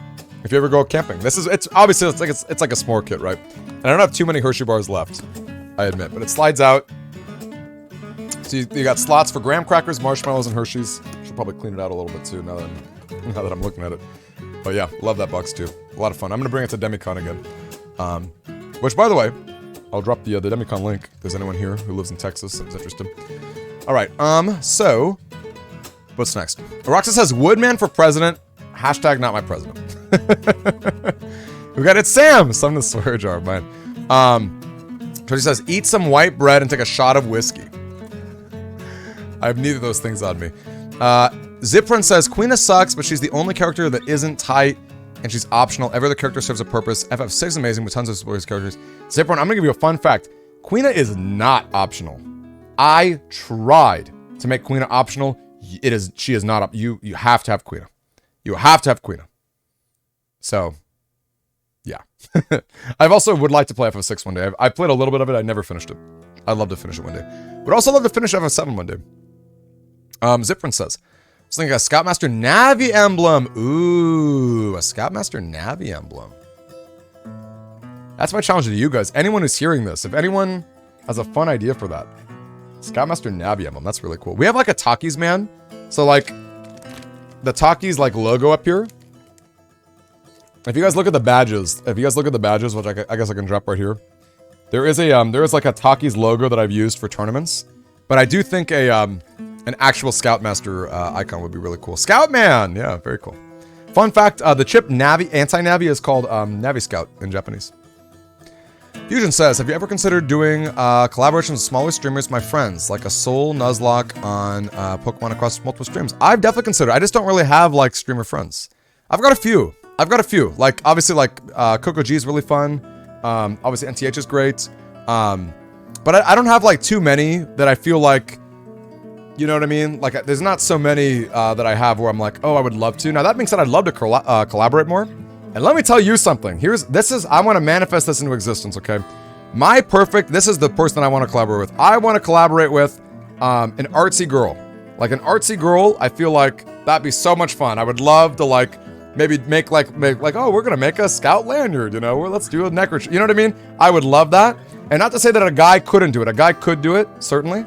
if you ever go camping, it's obviously it's like a s'more kit, right? And I don't have too many Hershey bars left, I admit, but it slides out. So you got slots for graham crackers, marshmallows, and Hershey's. Should probably clean it out a little bit too now that I'm looking at it. But yeah, love that box too. A lot of fun. I'm gonna bring it to DemiCon again. Which, by the way, I'll drop the DemiCon link if there's anyone here who lives in Texas and is interested. All right. So what's next? Roxa says Woodman for president. Hashtag not my president. We got it, Sam. Some in the swear jar, man. Tracy says eat some white bread and take a shot of whiskey. I have neither of those things on me. Ziprun says, Quina sucks, but she's the only character that isn't tight, and she's optional. Every other character serves a purpose. FF6 is amazing with tons of supporting characters. Ziprun, I'm gonna give you a fun fact. Quina is not optional. I tried to make Quina optional. She is not up. You have to have Quina. You have to have Quina. So, yeah. I've also would like to play FF6 one day. I played a little bit of it. I never finished it. I'd love to finish it one day. Would also love to finish FF7 one day. Ziprun says, I was thinking a Scoutmaster Navi emblem. Ooh, a Scoutmaster Navi emblem. That's my challenge to you guys. Anyone who's hearing this, if anyone has a fun idea for that, Scoutmaster Navi emblem. That's really cool. We have like a Takis man. So like the Takis like logo up here. If you guys look at the badges, which I guess I can drop right here. There is like a Takis logo that I've used for tournaments. But I do think an actual Scoutmaster icon would be really cool. Scoutman! Yeah, very cool. Fun fact, the chip Navi, anti-Navi is called Navi Scout in Japanese. Fusion says, have you ever considered doing collaborations with smaller streamers, my friends, like a Soul Nuzlocke on Pokemon across multiple streams? I've definitely considered. I just don't really have like streamer friends. I've got a few. Like obviously like Coco G is really fun. Obviously NTH is great. But I don't have like too many that I feel like, you know what I mean? Like there's not so many that I have where I'm like, oh, I would love to. Now that being said, I'd love to collaborate more. And let me tell you something. I want to manifest this into existence, okay? This is the person I want to collaborate with. I want to collaborate with an artsy girl. Like an artsy girl, I feel like that'd be so much fun. I would love to like, maybe make like, oh, we're going to make a scout lanyard, you know? Or let's do a necklace. You know what I mean? I would love that. And not to say that a guy couldn't do it. A guy could do it, certainly.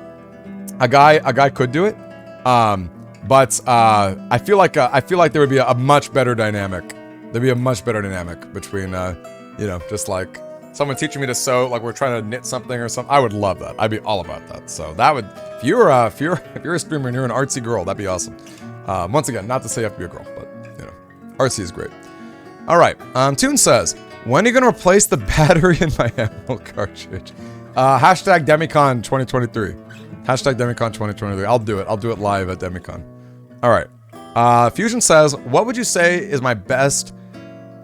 A guy could do it. But I feel like there would be a much better dynamic. There'd be a much better dynamic between, you know, just like someone teaching me to sew, like we're trying to knit something or something. I would love that. I'd be all about that. So that would, if you're a streamer and you're an artsy girl, that'd be awesome. Once again, not to say you have to be a girl, but you know, artsy is great. All right. Toon says, when are you gonna replace the battery in my ammo cartridge? Hashtag DemiCon 2023. Hashtag DemiCon 2023. I'll do it live at DemiCon. All right. Fusion says, what would you say is my best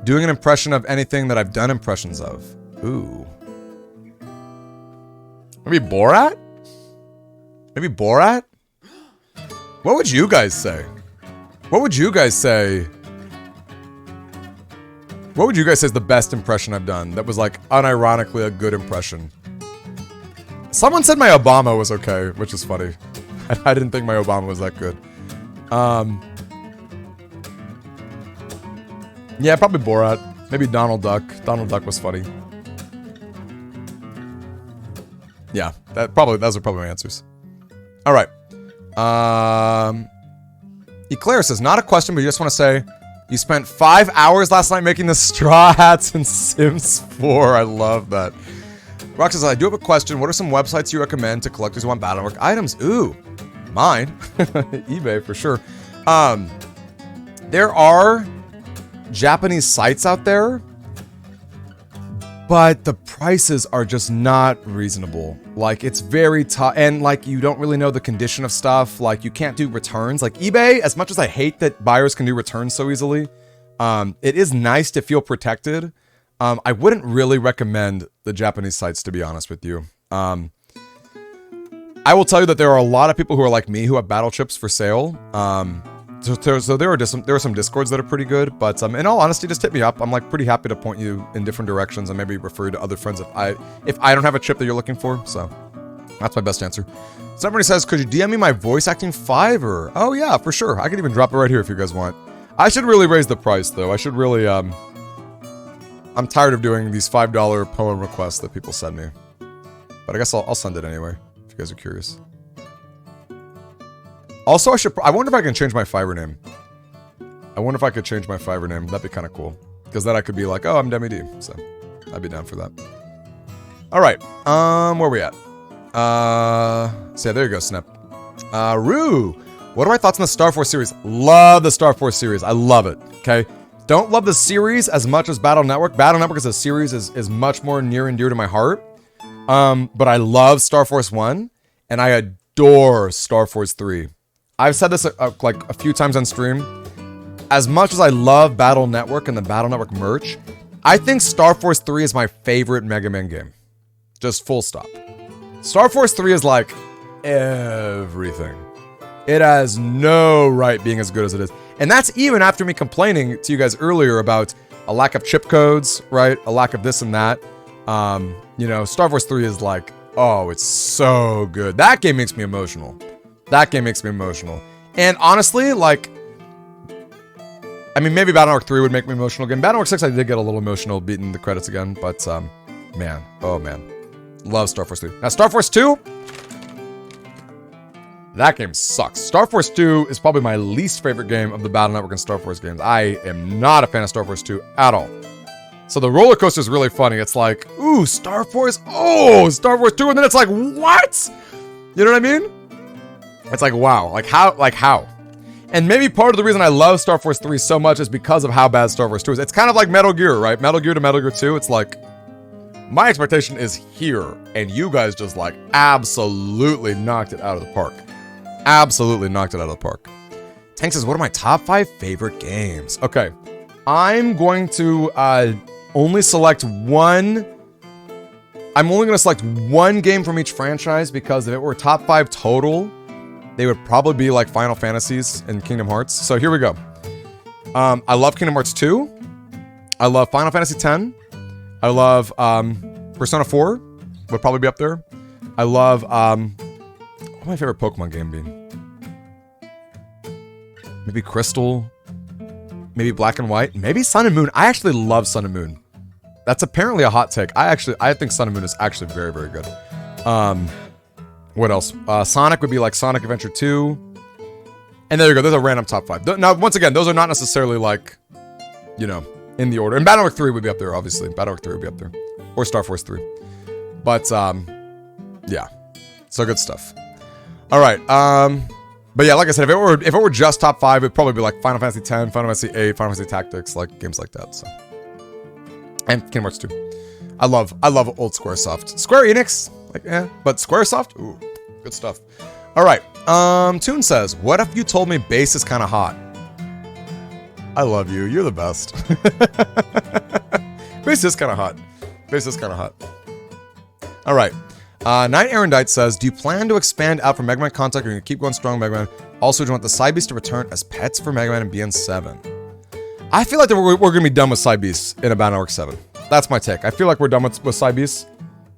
doing an impression of anything that I've done impressions of? Ooh. Maybe Borat? Maybe Borat? What would you guys say? What would you guys say? What would you guys say is the best impression I've done that was like unironically a good impression? Someone said my Obama was okay, which is funny. I didn't think my Obama was that good. Yeah, probably Borat. Maybe Donald Duck. Donald Duck was funny. Yeah, those are probably my answers. All right. Eclair says, not a question, but you just want to say, you spent 5 hours last night making the straw hats in Sims 4. I love that. Rox says, I do have a question. What are some websites you recommend to collectors who want Battle Network items? Ooh, mine. eBay for sure. There are Japanese sites out there, but the prices are just not reasonable. Like, it's very tough, and like, you don't really know the condition of stuff. Like, you can't do returns. Like, eBay, as much as I hate that buyers can do returns so easily, it is nice to feel protected. I wouldn't really recommend the Japanese sites, to be honest with you. I will tell you that there are a lot of people who are like me who have battle chips for sale. So there are some Discords that are pretty good, but in all honesty, just hit me up. I'm like pretty happy to point you in different directions and maybe refer you to other friends if I don't have a chip that you're looking for. So that's my best answer. Somebody says, could you DM me my voice acting Fiverr? Oh yeah, for sure. I could even drop it right here if you guys want. I should really raise the price though. I should really I'm tired of doing these $5 poem requests that people send me. But I guess I'll send it anyway if you guys are curious. Also, I wonder if I can change my Fiverr name. I wonder if I could change my Fiverr name. That'd be kind of cool. Because then I could be like, oh, I'm DemiD. So, I'd be down for that. Alright. Where are we at? So yeah, there you go, Snap. Rue! What are my thoughts on the Star Force series? Love the Star Force series. I love it. Okay? Don't love the series as much as Battle Network. Battle Network as a series is much more near and dear to my heart. But I love Star Force 1. And I adore Star Force 3. I've said this like a few times on stream. As much as I love Battle Network and the Battle Network merch, I think Star Force 3 is my favorite Mega Man game. Just full stop. Star Force 3 is like everything. It has no right being as good as it is. And that's even after me complaining to you guys earlier about a lack of chip codes, right? A lack of this and that. You know, Star Force 3 is like, oh, it's so good. That game makes me emotional. That game makes me emotional. And honestly, like, I mean, maybe Battle Network 3 would make me emotional again. Battle Network 6, I did get a little emotional beating the credits again. But, man. Oh, man. Love Star Force 3. Now, Star Force 2... that game sucks. Star Force 2 is probably my least favorite game of the Battle Network and Star Force games. I am not a fan of Star Force 2 at all. So the roller coaster is really funny. It's like, ooh, Star Force, oh, Star Force 2, and then it's like, what? You know what I mean? It's like, wow, like how? And maybe part of the reason I love Star Force 3 so much is because of how bad Star Force 2 is. It's kind of like Metal Gear, right? Metal Gear to Metal Gear 2, it's like, my expectation is here, and you guys just like absolutely knocked it out of the park. Absolutely knocked it out of the park. Tank says, what are my top 5 favorite games? Okay, I'm going to only select one. I'm only going to select one game from each franchise because if it were top 5 total, they would probably be like Final Fantasies and Kingdom Hearts. So here we go. I love Kingdom Hearts 2. I love Final Fantasy X. I love Persona 4. Would probably be up there. I love... what would my favorite Pokemon game be? Maybe Crystal. Maybe Black and White. Maybe Sun and Moon. I actually love Sun and Moon. That's apparently a hot take. I think Sun and Moon is actually very, very good. What else? Sonic would be like Sonic Adventure 2. And there you go. There's a random top 5. Now, once again, those are not necessarily like, you know, in the order. And Battle Network 3 would be up there, obviously. Battle Network 3 would be up there. Or Star Force 3. But, yeah. So good stuff. All right. But yeah, like I said, if it were just top 5, it'd probably be like Final Fantasy X, Final Fantasy 8, Final Fantasy Tactics, like games like that. So, and Kingdom Hearts 2. I love old Squaresoft. Square Enix, like but Squaresoft, ooh, good stuff. All right. Toon says, what if you told me Bass is kind of hot? I love you. You're the best. Bass is kind of hot. Bass is kind of hot. All right. Night Erendite says, do you plan to expand out for Megaman content or you keep going strong Megaman? Also, do you want the side beasts to return as pets for Megaman and BN7? I feel like we're going to be done with side beasts in Battle Network 7. That's my take. I feel like we're done with side beasts.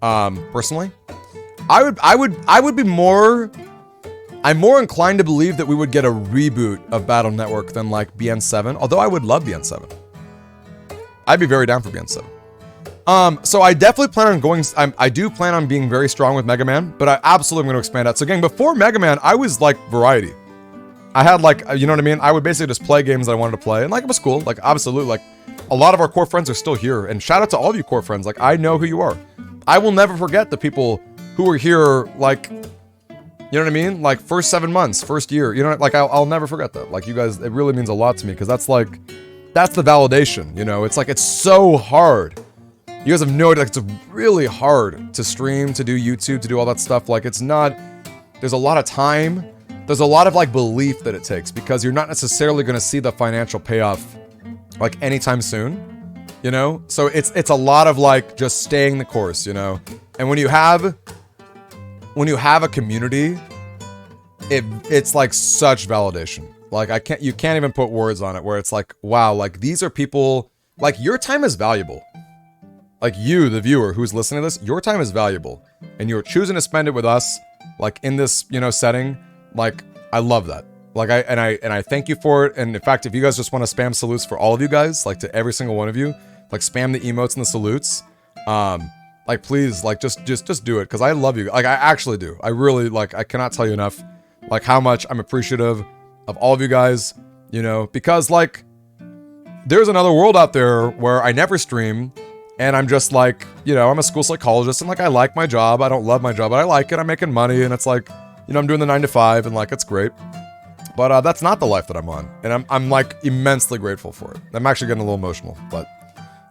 Personally. I would be more... I'm more inclined to believe that we would get a reboot of Battle Network than like BN7. Although I would love BN7. I'd be very down for BN7. So I definitely plan on going, I do plan on being very strong with Mega Man, but I absolutely am going to expand out. So again, before Mega Man, I was like variety. I had like, you know what I mean? I would basically just play games that I wanted to play, and like it was cool. Like absolutely, like a lot of our core friends are still here, and shout out to all of you core friends. Like I know who you are. I will never forget the people who were here, like, you know what I mean? Like first 7 months, first year, you know, like I'll never forget that. Like you guys, it really means a lot to me because that's like, that's the validation, you know? It's like, it's so hard. You guys have no idea, like, it's really hard to stream, to do YouTube, to do all that stuff. Like, it's not, there's a lot of time. There's a lot of, like, belief that it takes because you're not necessarily going to see the financial payoff, like, anytime soon, you know? So it's a lot of, like, just staying the course, you know? And when you have a community, it's, like, such validation. Like, you can't even put words on it where it's like, wow, like, these are people, like, your time is valuable. Like you, the viewer who's listening to this, your time is valuable. And you're choosing to spend it with us, like in this, you know, setting. Like, I love that. Like, I thank you for it. And in fact, if you guys just want to spam salutes for all of you guys, like to every single one of you, like spam the emotes and the salutes. Like please, like just do it. Cause I love you. Like I actually do. I really, like, I cannot tell you enough, like how much I'm appreciative of all of you guys, you know, because like there's another world out there where I never stream. And I'm just like, you know, I'm a school psychologist and like, I like my job. I don't love my job, but I like it. I'm making money and it's like, you know, I'm doing the 9 to 5 and like, it's great. But that's not the life that I'm on. And I'm like immensely grateful for it. I'm actually getting a little emotional, but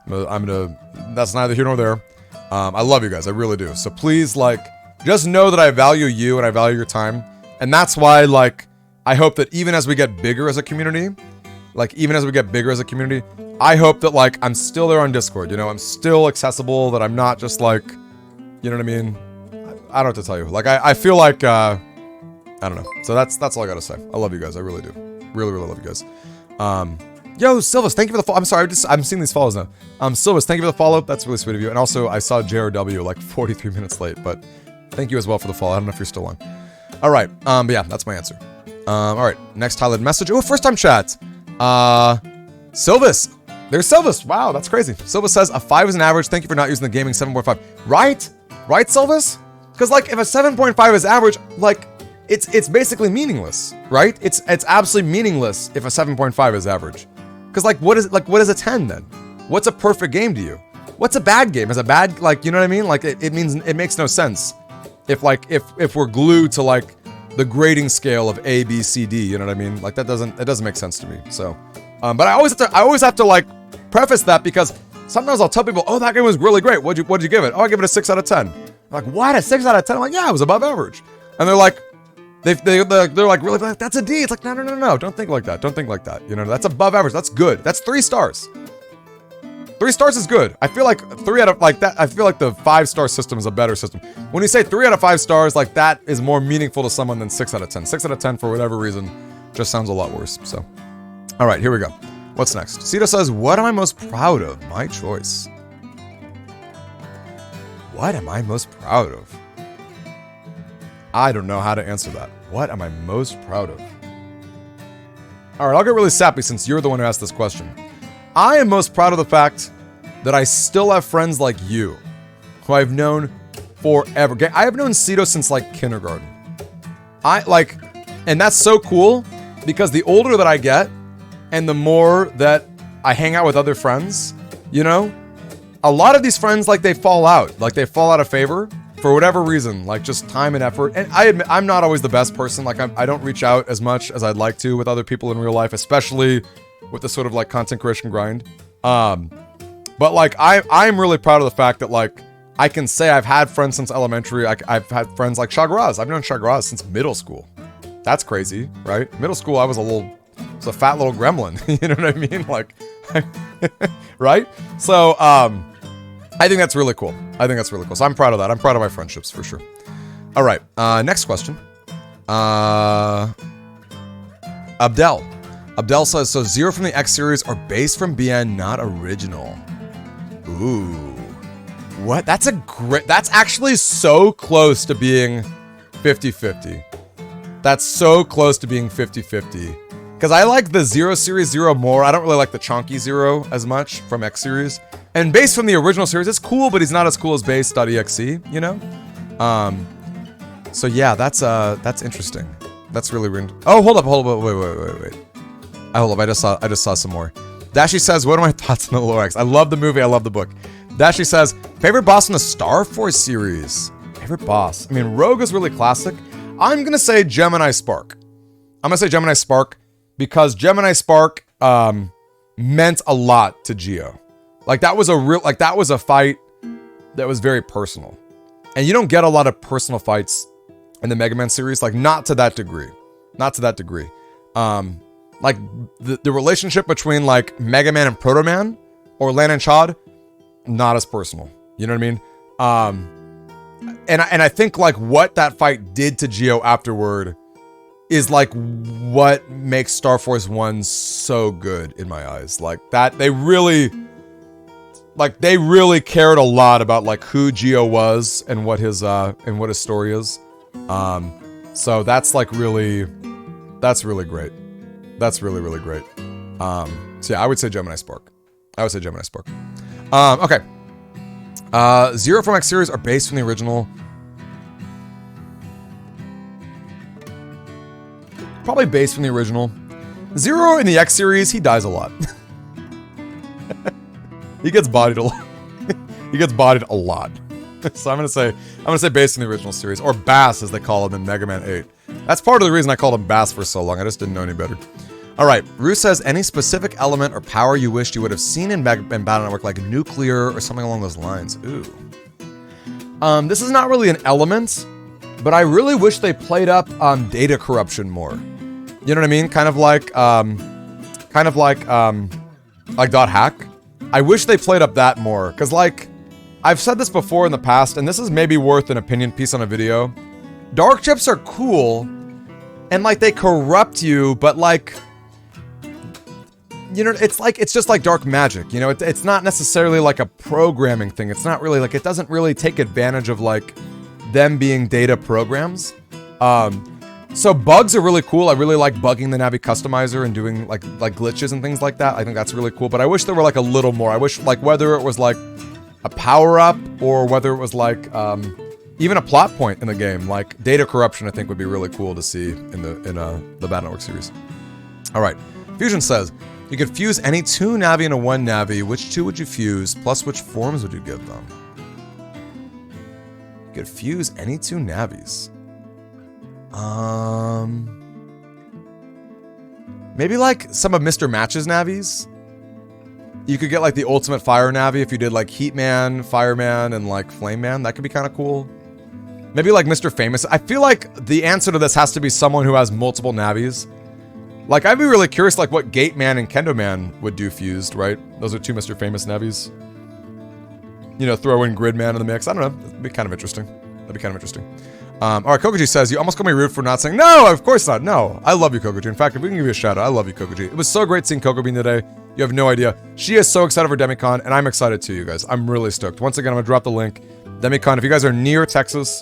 that's neither here nor there. I love you guys. I really do. So please, like, just know that I value you and I value your time. And that's why, like, I hope that even as we get bigger as a community, I hope that, like, I'm still there on Discord, you know, I'm still accessible, that I'm not just, like, you know what I mean? I don't know what to tell you. Like, I feel like, I don't know. So that's all I gotta say. I love you guys. I really do. Really, really love you guys. Yo, Silvus, thank you for the follow. I'm sorry, I'm seeing these follows now. Silvus, thank you for the follow. That's really sweet of you. And also, I saw JRW like 43 minutes late, but thank you as well for the follow. I don't know if you're still on. All right. But yeah, that's my answer. All right. Next highlighted message. Oh, first time chat. Silvus. There's Silvus. Wow, that's crazy. Silvus says a 5 is an average. Thank you for not using the gaming 7.5. Right? Right, Silvus? Because like if a 7.5 is average, like it's basically meaningless, right? It's absolutely meaningless if a 7.5 is average. Because like what is a 10 then? What's a perfect game to you? What's a bad game? Is a bad, like, you know what I mean? Like it means it makes no sense if we're glued to like the grading scale of A, B, C, D, you know what I mean? Like that doesn't make sense to me. So but I always have to like preface that, because sometimes I'll tell people, oh, that game was really great. What'd you give it? Oh, I give it a 6 out of 10. I'm like, what, a 6 out of 10? I'm like, yeah, it was above average. And they're like, they're like, really, that's a D. It's like, no, don't think like that. Don't think like that. You know, that's above average. That's good. That's 3 stars. 3 stars is good. I feel like 3 out of like that. I feel like the 5-star system is a better system. When you say 3 out of 5 stars, like that is more meaningful to someone than 6 out of 10. 6 out of 10 for whatever reason just sounds a lot worse. So, all right, here we go. What's next? Cito says, what am I most proud of? My choice. What am I most proud of? I don't know how to answer that. What am I most proud of? All right, I'll get really sappy since you're the one who asked this question. I am most proud of the fact that I still have friends like you, who I've known forever. I have known Cito since like kindergarten. And that's so cool, because the older that I get, and the more that I hang out with other friends, you know, a lot of these friends, like, they fall out of favor for whatever reason, like just time and effort. And I admit, I'm not always the best person. Like, I don't reach out as much as I'd like to with other people in real life, especially with the sort of like content creation grind. But like, I'm really proud of the fact that like, I can say I've had friends since elementary. I've had friends like Shagraz. I've known Shagraz since middle school. That's crazy, right? Middle school, I was a fat little gremlin. You know what I mean? Like, right? So, I think that's really cool. So I'm proud of that. I'm proud of my friendships for sure. All right. Next question. Abdel. Abdel says, so 0 from the X series are based from BN, not original. Ooh. What? That's actually so close to being 50-50. That's so close to being 50-50. Because I like the 0 series 0 more. I don't really like the chonky 0 as much from X series. And Bass from the original series is cool, but he's not as cool as Bass.EXE, you know? So yeah, that's interesting. That's really weird. Oh, hold up, wait. Hold up, I just saw some more. Dashi says, what are my thoughts on the Lore X? I love the movie, I love the book. Dashi says, favorite boss in the Star Force series? Favorite boss? I mean, Rogue is really classic. I'm gonna say GeminiSpark. Because GeminiSpark meant a lot to Geo. Like that was a fight that was very personal. And you don't get a lot of personal fights in the Megaman series, like not to that degree. Like the relationship between like Megaman and Proto Man or Lan and Chad, not as personal. You know what I mean? And I think like what that fight did to Geo afterward is like what makes Star Force 1 so good in my eyes. Like that they really cared a lot about like who Geo was and what his story is. So that's like really great. That's really, really great. So yeah, I would say GeminiSpark. Okay. 0 from X series are based from the original. Probably based from the original. 0 in the X series, he dies a lot. He gets bodied a lot. So I'm gonna say based on the original series, or Bass as they call him in Mega Man 8. That's part of the reason I called him Bass for so long. I just didn't know any better. All right, Rue says, any specific element or power you wished you would have seen in Battle Network, like nuclear or something along those lines? Ooh. This is not really an element, but I really wish they played up data corruption more. You know what I mean? Kind of like .hack. I wish they played up that more, because like, I've said this before in the past, and this is maybe worth an opinion piece on a video. Dark chips are cool, and like they corrupt you, but like, you know, it's just like dark magic, you know, it's not necessarily like a programming thing. It's not really like, it doesn't really take advantage of like them being data programs. So bugs are really cool. I really like bugging the Navi customizer and doing like glitches and things like that. I think that's really cool, but I wish there were like a little more. I wish like whether it was like a power up or whether it was like even a plot point in the game, like data corruption, I think would be really cool to see in the Battle Network series. All right, Fusion says, you could fuse any 2 Navi into 1 Navi. Which 2 would you fuse? Plus, which forms would you give them? You could fuse any 2 Navis. Maybe like some of Mr. Match's Navis. You could get like the ultimate fire Navi if you did like Heatman, Fireman, and like Flame Man. That could be kind of cool. Maybe like Mr. Famous. I feel like the answer to this has to be someone who has multiple Navis. Like, I'd be really curious, like, what Gate Man and Kendo Man would do fused, right? Those are 2 Mr. Famous Navis. You know, throw in Grid Man in the mix. I don't know. That'd be kind of interesting. That'd be kind of interesting. All right, Kokoji says, you almost called me rude for not saying, no, of course not. No, I love you, Kokoji. In fact, if we can give you a shout out, I love you, Kokoji. It was so great seeing Coco Bean today. You have no idea. She is so excited for DemiCon, and I'm excited too, you guys. I'm really stoked. Once again, I'm gonna drop the link. DemiCon, if you guys are near Texas,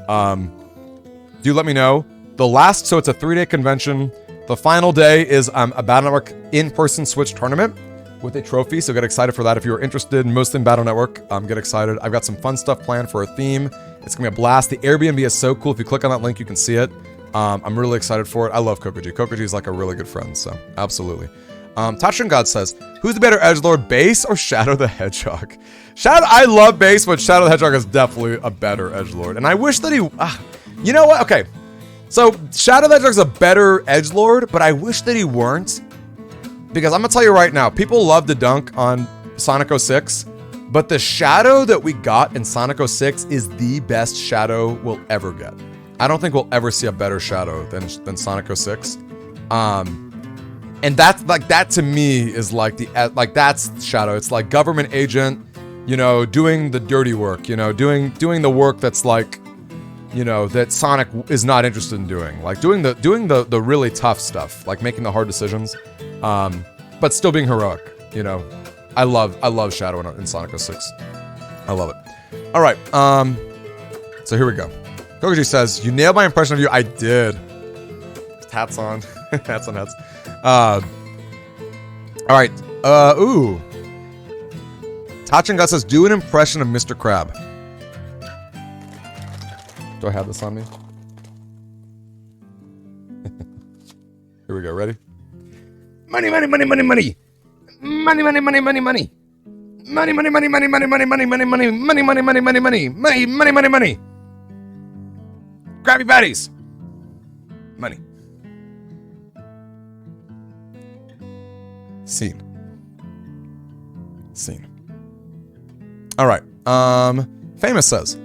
do let me know. So it's a 3-day convention. The final day is a Battle Network in-person Switch tournament with a trophy, so get excited for that if you're interested, mostly in Battle Network. Get excited. I've got some fun stuff planned for a theme. It's gonna be a blast. The Airbnb is so cool. If you click on that link, you can see it. I'm really excited for it. I love Kokoji. Kokoji is like a really good friend, so absolutely. Tachin God says, who's the better edgelord, Bass or Shadow the Hedgehog? I love Bass, but Shadow the Hedgehog is definitely a better edgelord. And I wish that he, you know what? Okay. So, Shadow the Hedgehog's a better edgelord, but I wish that he weren't. Because I'm gonna tell you right now, people love to dunk on Sonic 06, but the Shadow that we got in Sonic 06 is the best Shadow we'll ever get. I don't think we'll ever see a better Shadow than Sonic 06. And that's like, that to me is like that's Shadow. It's like government agent, you know, doing the dirty work, you know, doing the work that's like, you know, that Sonic is not interested in doing. Like doing the really tough stuff, like making the hard decisions, but still being heroic, you know. I love Shadow in Sonic 06. I love it. All right, so here we go. Kokoji says, you nailed my impression of you. I did. Hats on. Hats on hats. All right. Ooh. Tachin God says, do an impression of Mr. Crab. Do I have this on me? Here we go. Ready? Money, money, money, money, money. Money, money, money, money, money. Money, money, money, money, money, money, money, money, money, money, money, money, money, money, money, money, money, money. Grab your baddies. Money. Scene. All right. Famous says,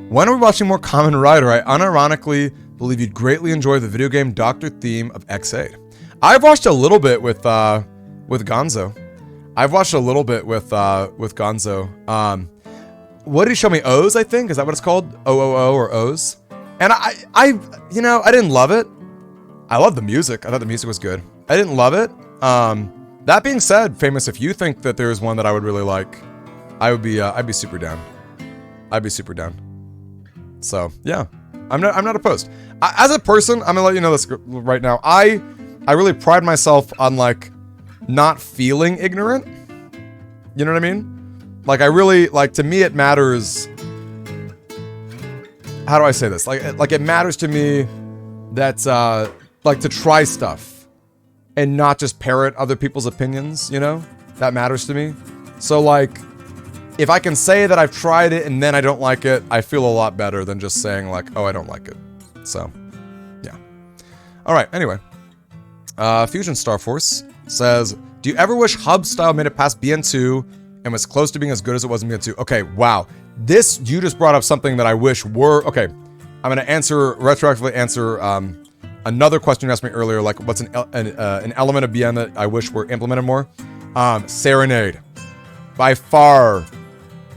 when are we watching more Kamen Rider? I unironically believe you'd greatly enjoy the video game Doctor theme of XA. I've watched a little bit with Gonzo. What did he show me? O's, I think? Is that what it's called? OOO or O's? And I you know, I didn't love it. I love the music. I thought the music was good. I didn't love it. That being said, Famous, if you think that there's one that I would really like, I'd be super down. I'd be super down. So yeah, I'm not opposed. As a person, I'm gonna let you know this right now. I really pride myself on like not feeling ignorant. You know what I mean? Like I really like, to me it matters. How do I say this? Like it matters to me that like to try stuff and not just parrot other people's opinions, you know? That matters to me. So like, if I can say that I've tried it and then I don't like it, I feel a lot better than just saying like, oh, I don't like it. So, yeah. All right, anyway. Fusion Star Force says, do you ever wish Hub style made it past BN2 and was close to being as good as it was in Megaman 2. Okay, wow. This, you just brought up something that I wish were, okay. I'm going to retroactively answer another question you asked me earlier, like what's an element of BM that I wish were implemented more? Serenade. By far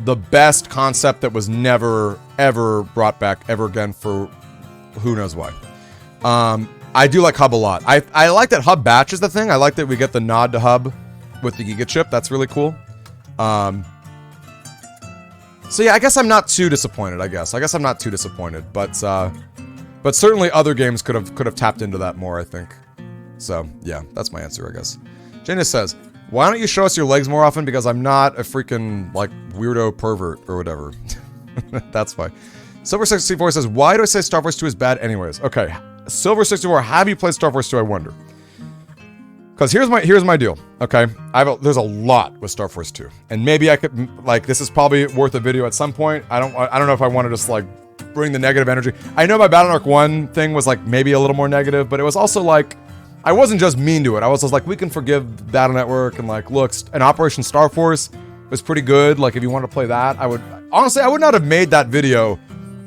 the best concept that was never, ever brought back ever again for who knows why. I do like Hub a lot. I like that Hub batch is the thing. I like that we get the nod to Hub with the Giga Chip. That's really cool. So yeah, I guess I'm not too disappointed, I guess I'm not too disappointed, but certainly other games could have tapped into that more, I think. So, yeah, that's my answer, I guess. Janus says, why don't you show us your legs more often? Because I'm not a freaking, like, weirdo pervert or whatever. That's why. Silver64 says, why do I say Star Force 2 is bad anyways? Okay, Silver64, have you played Star Force 2, I wonder? Because here's my deal, okay? There's a lot with Star Force 2. And maybe I could, like, this is probably worth a video at some point. I don't know if I want to just, like, bring the negative energy. I know my Battle Arc 1 thing was, like, maybe a little more negative, but it was also, like, I wasn't just mean to it. I was just like, we can forgive Battle Network, and, like, look, an Operation Star Force was pretty good. Like, if you wanted to play that, honestly, I would not have made that video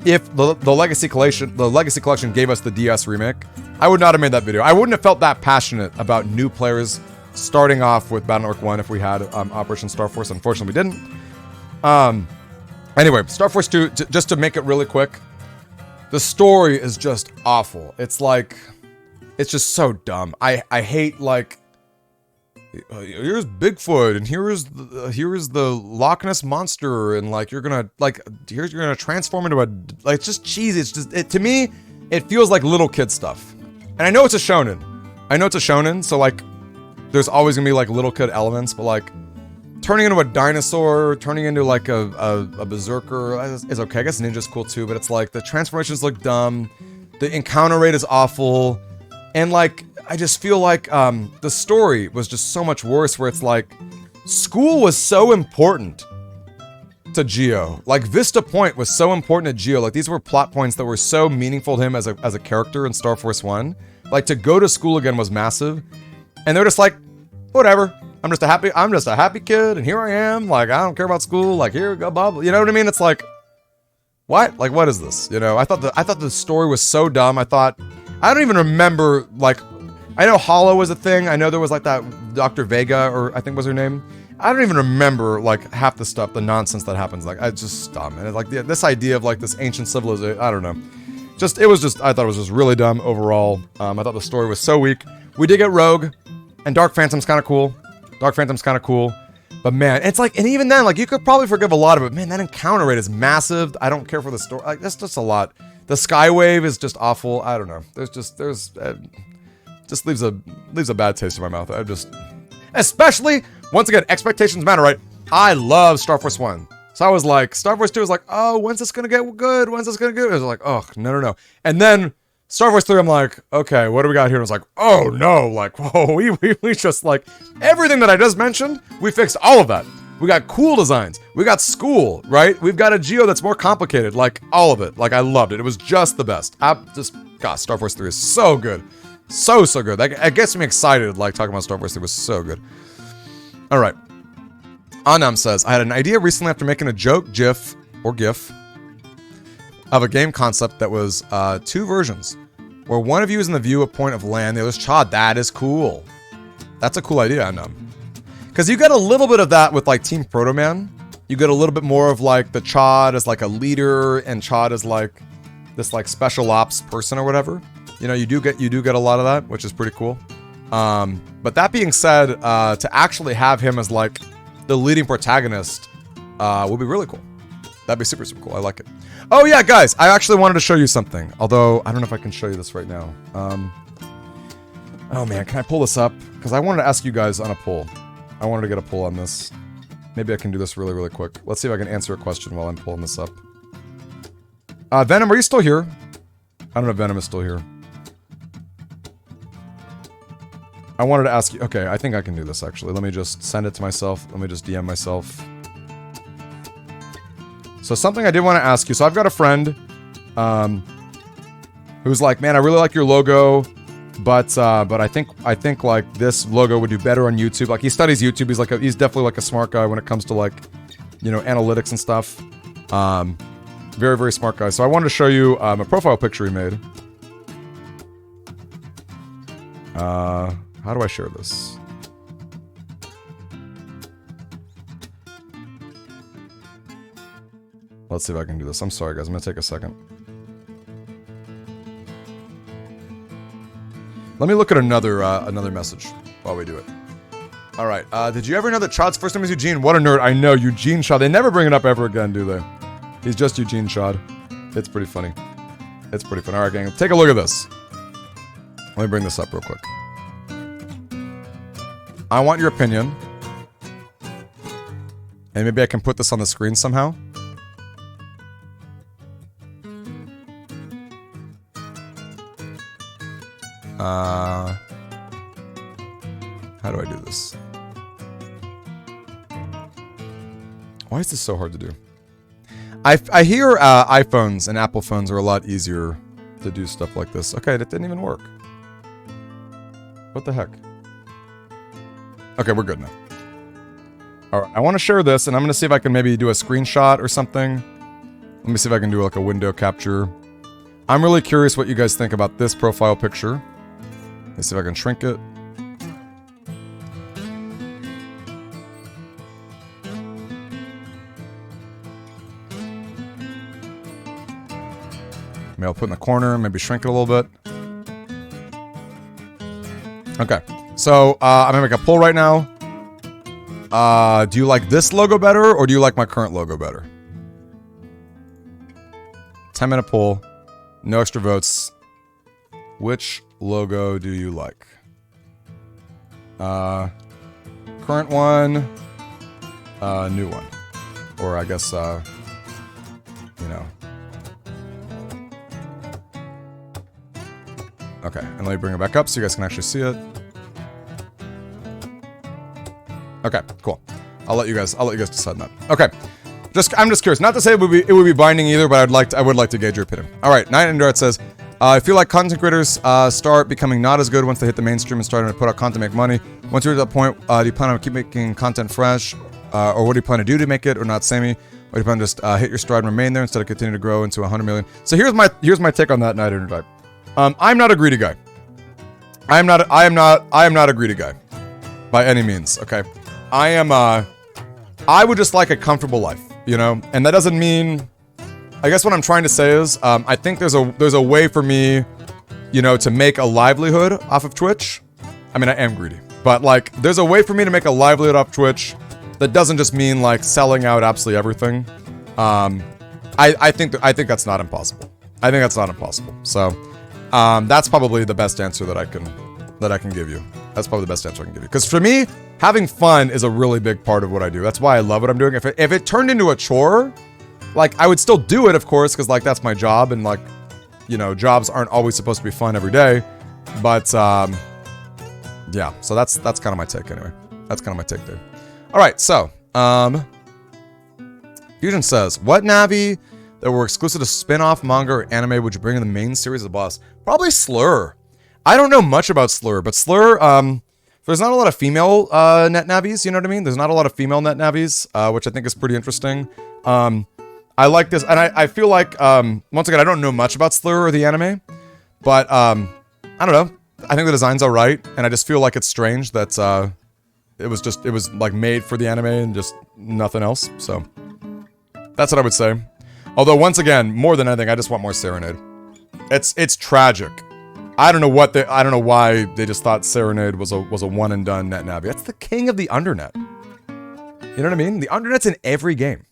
if the Legacy Collection gave us the DS remake. I would not have made that video. I wouldn't have felt that passionate about new players starting off with Battle Network 1 if we had Operation Star Force. Unfortunately, we didn't. Anyway, Star Force 2, just to make it really quick, the story is just awful. It's like, it's just so dumb. I hate, like, here's Bigfoot, and here is the Loch Ness Monster, and, like, you're gonna transform into a, like, it's just cheesy. It's just, to me, it feels like little kid stuff. And I know it's a shonen. So, like, there's always gonna be, like, little kid elements, but, like, turning into a dinosaur, turning into, like, a berserker is okay. I guess ninja's cool too, but it's like, the transformations look dumb, the encounter rate is awful, and, like, I just feel like, the story was just so much worse, where it's like, school was so important to Geo. Like, Vista Point was so important to Geo. Like, these were plot points that were so meaningful to him as a character in Star Force 1. Like, to go to school again was massive. And they're just like, whatever. I'm just a happy kid, and here I am. Like, I don't care about school. Like, here, go, blah, blah. You know what I mean? It's like, what? Like, what is this? You know, I thought the story was so dumb. I don't even remember, like, I know Hollow was a thing. I know there was, like, that Dr. Vega, or I think was her name. I don't even remember, like, half the stuff, the nonsense that happens. Like, it's just dumb. And, like, this idea of, like, this ancient civilization, I don't know. I thought it was just really dumb overall. I thought the story was so weak. We did get Rogue, and Dark Phantom's kind of cool. But man, it's like, and even then, like, you could probably forgive a lot of it. Man, that encounter rate is massive. I don't care for the story. Like, that's just a lot. The Skywave is just awful. I don't know. Just leaves a bad taste in my mouth. Especially, once again, expectations matter, right? I love Star Force 1. So I was like, Star Force 2 was like, oh, when's this gonna get good? When's this gonna get good? I was like, oh, no. And then Star Force 3, I'm like, okay, what do we got here? And I was like, oh no, like, whoa, we just, like, everything that I just mentioned, we fixed all of that. We got cool designs. We got school, right? We've got a Geo that's more complicated, like, all of it. Like, I loved it. It was just the best. Gosh, Star Force 3 is so good. So good. That gets me excited, like, talking about Star Force 3 was so good. All right. Anam says, I had an idea recently after making a joke, GIF, of a game concept that was 2 versions, where one of you is in the view of point of land, the other's Chad. That is cool. That's a cool idea, Anam. Because you get a little bit of that with, like, Team Proto Man. You get a little bit more of, like, the Chad as, like, a leader, and Chad is, like, this, like, special ops person or whatever. You know, you do get a lot of that, which is pretty cool. But that being said, to actually have him as, like, the leading protagonist would be really cool. That'd be super cool. I like it. Oh yeah, guys, I actually wanted to show you something. Although, I don't know if I can show you this right now. Oh man, can I pull this up? Because I wanted to ask you guys on a poll. I wanted to get a poll on this. Maybe I can do this really quick. Let's see if I can answer a question while I'm pulling this up. Venom, are you still here? I don't know if Venom is still here. I wanted to ask you... Okay, I think I can do this, actually. Let me just send it to myself. Let me just DM myself. So something I did want to ask you. So I've got a friend who's like, man, I really like your logo. But I think like this logo would do better on YouTube. Like he studies YouTube. He's definitely like a smart guy when it comes to like, you know, analytics and stuff. Very, very smart guy. So I wanted to show you a profile picture he made. How do I share this? Let's see if I can do this. I'm sorry, guys. I'm going to take a second. Let me look at another message while we do it. All right. Did you ever know that Chod's first name is Eugene? What a nerd. I know. Eugene Chod. They never bring it up ever again, do they? He's just Eugene Chod. It's pretty funny. It's pretty fun. All right, gang. Take a look at this. Let me bring this up real quick. I want your opinion. And maybe I can put this on the screen somehow. How do I do this? Why is this so hard to do? I hear iPhones and Apple phones are a lot easier to do stuff like this. Okay, that didn't even work. What the heck? Okay, we're good now. Alright, I want to share this, and I'm going to see if I can maybe do a screenshot or something. Let me see if I can do like a window capture. I'm really curious what you guys think about this profile picture. Let's see if I can shrink it. Maybe I'll put in the corner, maybe shrink it a little bit. Okay, so I'm gonna make a poll right now. Do you like this logo better, or do you like my current logo better? 10-minute poll, no extra votes. Which logo do you like? Current one, new one, or I guess you know. Okay, and let me bring it back up so you guys can actually see it. Okay, cool. I'll let you guys decide that. Okay. I'm just curious. Not to say it would be binding either, but I would like to gauge your opinion. All right, Night Indirect says, I feel like content creators start becoming not as good once they hit the mainstream and starting to put out content to make money. Once you're at that point, do you plan on keep making content fresh, or what do you plan to do to make it, or not samey? Or do you plan to just hit your stride and remain there instead of continue to grow into 100 million? So here's my take on that, Night Indirect. I'm not a greedy guy. I am not a greedy guy, by any means. Okay, I would just like a comfortable life, you know, and that doesn't mean. I guess what I'm trying to say is, I think there's a way for me, you know, to make a livelihood off of Twitch. I mean, I am greedy, but like, there's a way for me to make a livelihood off Twitch that doesn't just mean like selling out absolutely everything. I think that's not impossible. I think that's not impossible. So. That's probably the best answer that I can give you. That's probably the best answer I can give you. Because for me, having fun is a really big part of what I do. That's why I love what I'm doing. If it turned into a chore, like I would still do it, of course, because like that's my job, and like, you know, jobs aren't always supposed to be fun every day. But yeah. So that's kind of my take anyway. That's kind of my take there. All right. So Fusion says, what Navi that were exclusive to spin-off manga or anime would you bring in the main series of the boss? Probably Slur. I don't know much about Slur, but Slur, there's not a lot of female net navis, you know what I mean? There's not a lot of female net navis, which I think is pretty interesting. I like this, and I feel like, once again, I don't know much about Slur or the anime, but I don't know. I think the design's alright, and I just feel like it's strange that it was like made for the anime and just nothing else, so that's what I would say. Although, once again, more than anything, I just want more Serenade. It's tragic. I don't know why they just thought Serenade was a one and done net navi. That's the king of the undernet. You know what I mean? The undernet's in every game.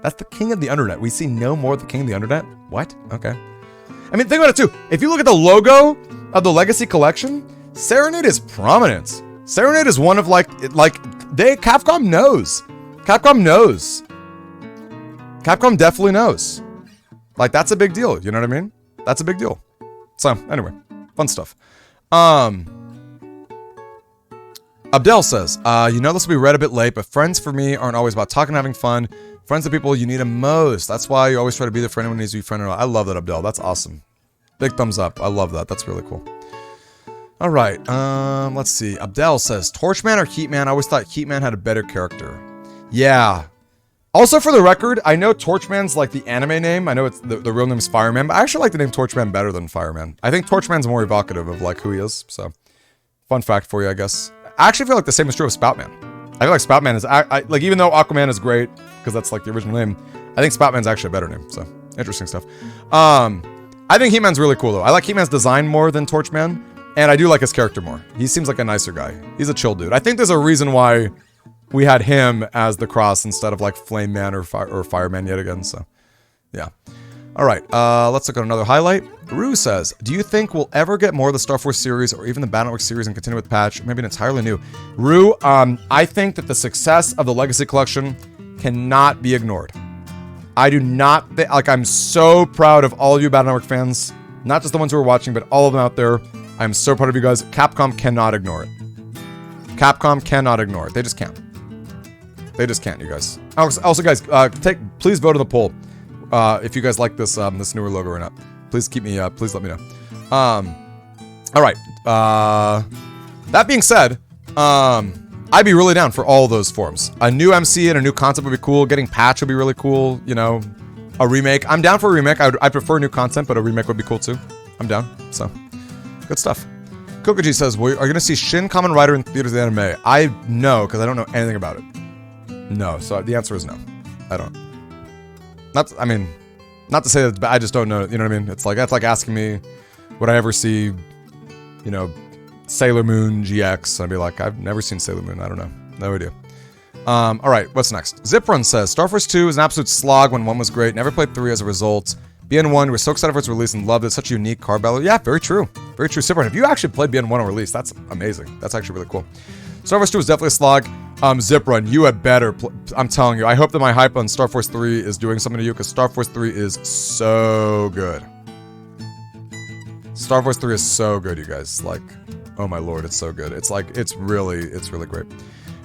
That's the king of the undernet. We see no more of the king of the undernet? What? Okay. I mean, think about it too. If you look at the logo of the Legacy Collection, Serenade is prominent. Serenade is one of Capcom knows. Capcom knows. Capcom definitely knows. Like, that's a big deal, you know what I mean? That's a big deal. So, anyway, fun stuff. Abdel says, you know this will be read a bit late, but friends for me aren't always about talking and having fun. Friends are people you need the most. That's why you always try to be there for anyone who needs to be friendly. I love that, Abdel. That's awesome. Big thumbs up. I love that. That's really cool. All right. Let's see. Abdel says Torchman or Heatman. I always thought Heatman had a better character. Yeah. Also, for the record, I know Torchman's like the anime name. I know it's the real name is Fireman, but I actually like the name Torchman better than Fireman. I think Torchman's more evocative of like who he is. So, fun fact for you, I guess. I actually feel like the same is true of Spoutman. I feel like Spoutman is like, even though Aquaman is great because that's like the original name, I think Spoutman's actually a better name. So, interesting stuff. I think He-Man's really cool though. I like He-Man's design more than Torchman, and I do like his character more. He seems like a nicer guy. He's a chill dude. I think there's a reason why we had him as the cross instead of like Flame Man or Fireman yet again. So, yeah. All right. Let's look at another highlight. Rue says, "Do you think we'll ever get more of the Star Force series or even the Battle Network series and continue with patch? Maybe an entirely new." Rue, I think that the success of the Legacy Collection cannot be ignored. I do not like. I'm so proud of all of you Battle Network fans, not just the ones who are watching, but all of them out there. I'm so proud of you guys. Capcom cannot ignore it. Capcom cannot ignore it. They just can't. They just can't, you guys. Also, guys, please vote in the poll if you guys like this this newer logo or not. Please keep me. Please let me know. All right. That being said, I'd be really down for all those forms. A new MC and a new concept would be cool. Getting patch would be really cool. You know, a remake. I'm down for a remake. I prefer new content, but a remake would be cool too. I'm down. So, good stuff. Kokoji says, "Are you going to see Shin Kamen Rider in theaters the anime?" I know, because I don't know anything about it. No, so the answer is no. I don't. Not to say that I just don't know. You know what I mean? It's like, that's like asking me, would I ever see, you know, Sailor Moon GX? I'd be like, I've never seen Sailor Moon. I don't know. No idea. All right, what's next? Ziprun says, Star Force 2 is an absolute slog when 1 was great. Never played 3 as a result. BN1, we're so excited for its release and loved it. Such a unique car battle. Yeah, very true. Very true. Ziprun, if you actually played BN1 on release, that's amazing. That's actually really cool. Star Force 2 is definitely a slog. Ziprun, you had better. I'm telling you, I hope that my hype on Star Force 3 is doing something to you, because Star Force 3 is so good. Star Force 3 is so good, you guys. Like, oh my lord, it's so good. It's like, it's really great.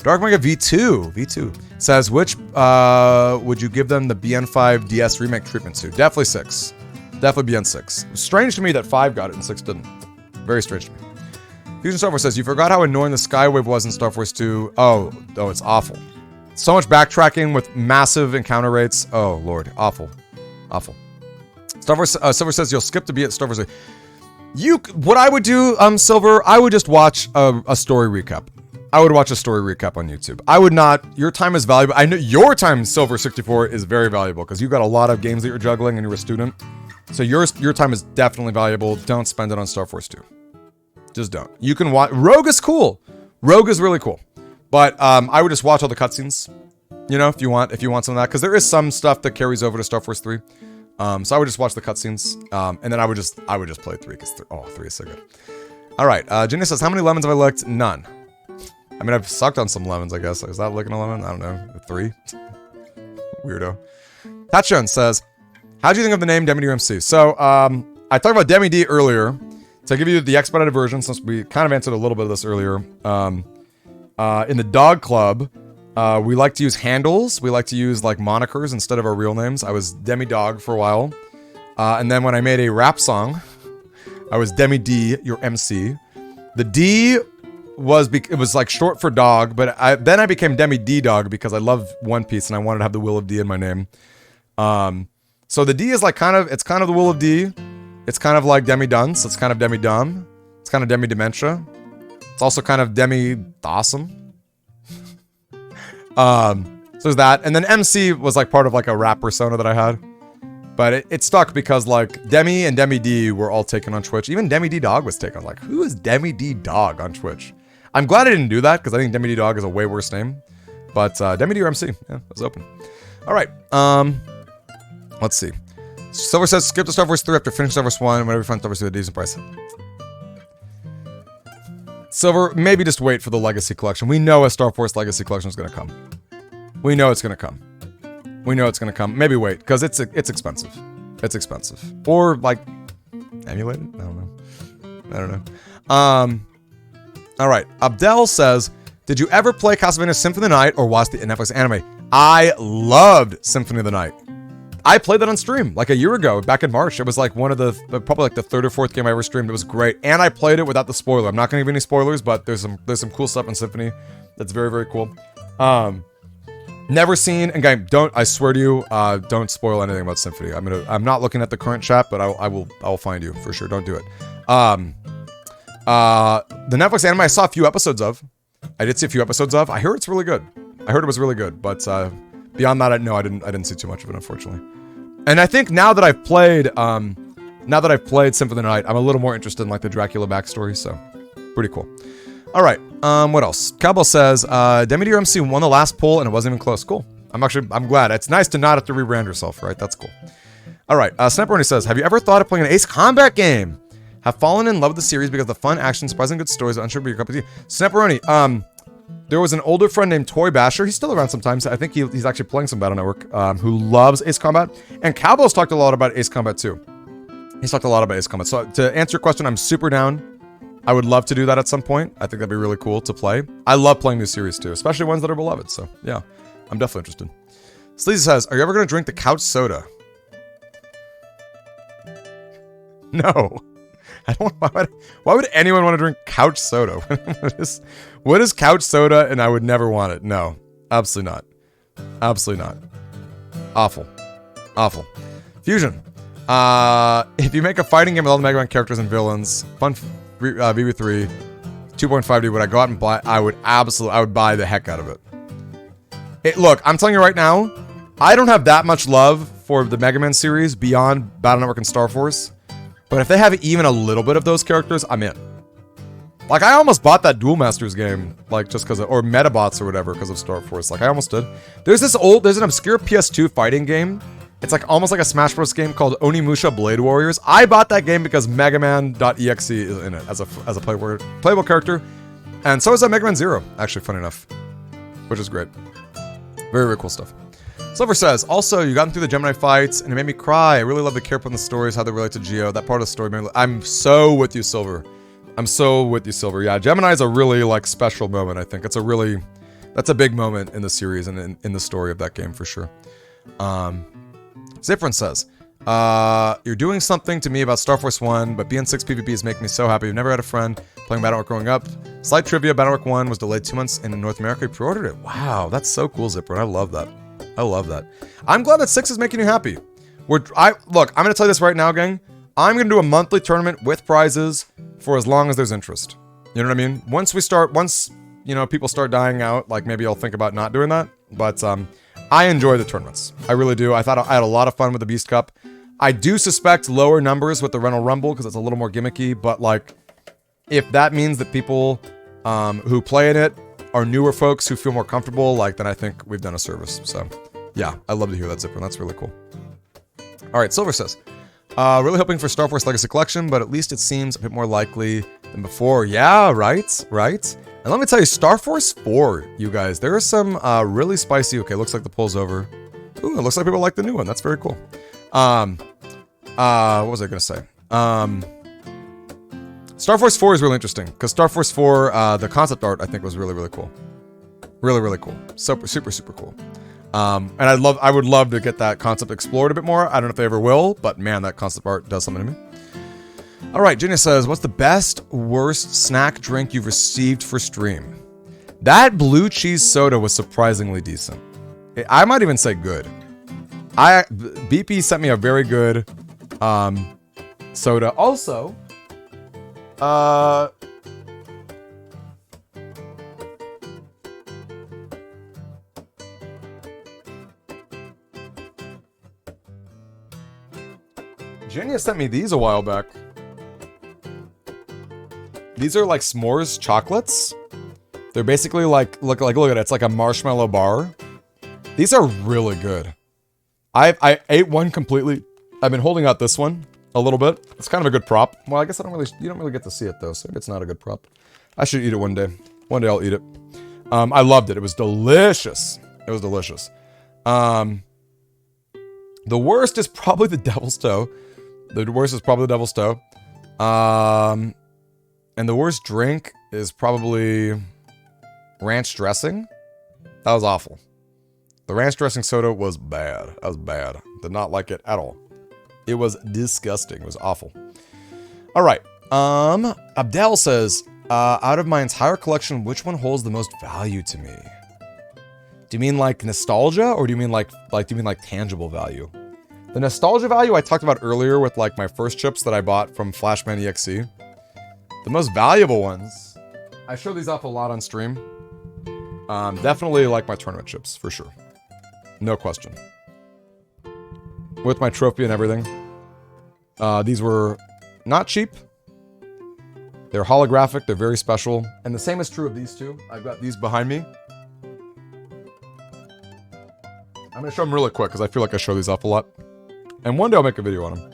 Dark Mega V2 says, which would you give them the BN5 DS remake treatment to? Definitely 6. Definitely BN6. Strange to me that 5 got it and 6 didn't. Very strange to me. Fusion Star Force says, you forgot how annoying the Skywave was in Star Force 2. Oh, it's awful. So much backtracking with massive encounter rates. Oh, lord. Awful. Awful. Star Force, Silver says, you'll skip to be at Star Force. What I would do, Silver, I would just watch a story recap. I would watch a story recap on YouTube. I would not, your time is valuable. I know your time, Silver64, is very valuable, because you've got a lot of games that you're juggling and you're a student. So your time is definitely valuable. Don't spend it on Star Force 2. Just don't. You can watch. Rogue is cool. Rogue is really cool. But I would just watch all the cutscenes. You know, if you want some of that, because there is some stuff that carries over to Star Force 3. So I would just watch the cutscenes, and then I would just play 3, because 3 is so good. All right. Jenny says, how many lemons have I licked? None. I mean, I've sucked on some lemons, I guess. Is that licking a lemon? I don't know. 3. Weirdo. Patchon says, how do you think of the name DemiD MC? So I talked about DemiD earlier. To give you the expedited version, since we kind of answered a little bit of this earlier, in the dog club, we like to use handles. We like to use like monikers instead of our real names. I was DemiDog for a while, and then when I made a rap song, I was DemiD, your MC. The D was like short for dog, but then I became DemiD Dog because I love One Piece and I wanted to have the Will of D in my name. So the D is like it's kind of the Will of D. It's kind of like Demi Dunce. It's kind of Demi Dumb. It's kind of Demi Dementia. It's also kind of Demi Awesome. So there's that. And then MC was like part of like a rap persona that I had. But it stuck because like Demi and Demi D were all taken on Twitch. Even Demi D Dog was taken. Like, who is Demi D Dog on Twitch? I'm glad I didn't do that because I think Demi D Dog is a way worse name. But Demi D or MC, yeah, it was open. All right. Let's see. Silver says, skip to Star Force 3 after finishing Star Force 1. Whenever you find Star Force 2 at a decent price. Silver, maybe just wait for the Legacy Collection. We know a Star Force Legacy Collection is going to come. We know it's going to come. We know it's going to come. Maybe wait, because it's expensive. It's expensive. Or, like, emulated? I don't know. All right. Abdel says, did you ever play Castlevania Symphony of the Night or watch the Netflix anime? I loved Symphony of the Night. I played that on stream like a year ago, back in March. It was like one of the probably like the third or fourth game I ever streamed. It was great, and I played it without the spoiler. I'm not gonna give any spoilers, but there's some cool stuff in Symphony that's very, very cool. Never seen, and guys, I swear to you, don't spoil anything about Symphony. I'm not looking at the current chat, but I'll find you for sure. Don't do it. The Netflix anime I saw a few episodes of. I did see a few episodes of. I heard it's really good. I heard it was really good, but beyond that, no, I didn't see too much of it, unfortunately. And I think now that I've played Symphony of the Night, I'm a little more interested in like the Dracula backstory. So, pretty cool. All right, what else? Cowbell says, DemiD or MC won the last poll and it wasn't even close. Cool. I'm glad. It's nice to not have to rebrand yourself, right? That's cool. All right, Snapperoni says, have you ever thought of playing an Ace Combat game? Have fallen in love with the series because the fun action, surprising good stories, unsure about your cup of tea. Snapperoni, there was an older friend named Toy Basher. He's still around sometimes. I think he's actually playing some Battle Network, who loves Ace Combat. And Cowbell's talked a lot about Ace Combat too. He's talked a lot about Ace Combat. So to answer your question, I'm super down. I would love to do that at some point. I think that'd be really cool to play. I love playing new series too, especially ones that are beloved. So yeah, I'm definitely interested. Sleazy says, are you ever going to drink the couch soda? No. I don't. Why would anyone want to drink couch soda? What is couch soda? And I would never want it. No, absolutely not. Absolutely not. Awful. Awful. Fusion. If you make a fighting game with all the Megaman characters and villains, fun VV3, 2.5D, would I go out and buy? I would buy the heck out of it. Look, I'm telling you right now, I don't have that much love for the Mega Man series beyond Battle Network and Star Force. But if they have even a little bit of those characters, I'm in. Like, I almost bought that Duel Masters game, like, just because of, or Metabots or whatever, because of Star Force. Like, I almost did. There's an obscure PS2 fighting game. It's like almost like a Smash Bros. Game called Onimusha Blade Warriors. I bought that game because Megaman.exe is in it as a playable character. And so is that Mega Man Zero, actually, funny enough. Which is great. Very, very cool stuff. Silver says, also, you got through the Gemini fights, and it made me cry. I really love the character in the stories, how they relate to Geo. That part of the story made me... I'm so with you, Silver. I'm so with you, Silver. Yeah, Gemini is a really, like, special moment, I think. It's a really... That's a big moment in the series and in the story of that game, for sure. Zifrin says, you're doing something to me about Star Force 1, but BN6 PvPs make me so happy. I've never had a friend playing Battle Network growing up. Slight trivia, Battle Network 1 was delayed 2 months in North America. We pre-ordered it. Wow, that's so cool, Zifrin. I love that. I love that. I'm glad that 6 is making you happy. Look, I'm going to tell you this right now, gang. I'm going to do a monthly tournament with prizes for as long as there's interest. You know what I mean? Once, you know, people start dying out, like, maybe I'll think about not doing that. But, I enjoy the tournaments. I really do. I thought I had a lot of fun with the Beast Cup. I do suspect lower numbers with the Rental Rumble, because it's a little more gimmicky. But, like, if that means that people who play in it are newer folks who feel more comfortable, like, then I think we've done a service. So, yeah, I love to hear that, Zipper. That's really cool. All right, Silver says, really hoping for Star Force Legacy Collection, but at least it seems a bit more likely than before. Yeah, right. And let me tell you, Star Force 4, you guys, there are some really spicy... Okay, looks like the poll's over. Ooh, it looks like people like the new one. That's very cool. What was I going to say? Star Force 4 is really interesting, because Star Force 4, the concept art, I think, was really, really cool. Really, really cool. Super, super, super cool. And I would love to get that concept explored a bit more. I don't know if they ever will, but man, that concept art does something to me. All right, Genius says, what's the best, worst snack drink you've received for stream? That blue cheese soda was surprisingly decent. I might even say good. BP sent me a very good soda. Also, Genius sent me these a while back. These are like s'mores chocolates. They're basically like, look at it. It's like a marshmallow bar. These are really good. I ate one completely. I've been holding out this one a little bit. It's kind of a good prop. Well, I guess you don't really get to see it though, so maybe it's not a good prop. I should eat it one day. One day I'll eat it. I loved it. It was delicious. It was delicious. The worst is probably the Devil's Toe. The worst is probably the Devil's Toe. And the worst drink is probably ranch dressing. That was awful. The ranch dressing soda was bad. That was bad. Did not like it at all. It was disgusting. It was awful. All right. Abdel says, out of my entire collection, which one holds the most value to me? Do you mean like nostalgia, or do you mean like tangible value? The nostalgia value I talked about earlier with like my first chips that I bought from Flashman EXE. The most valuable ones, I show these off a lot on stream. Definitely like my tournament chips, for sure. No question. With my trophy and everything. These were not cheap. They're holographic, they're very special. And the same is true of these two. I've got these behind me. I'm gonna show them really quick because I feel like I show these off a lot. And one day I'll make a video on them.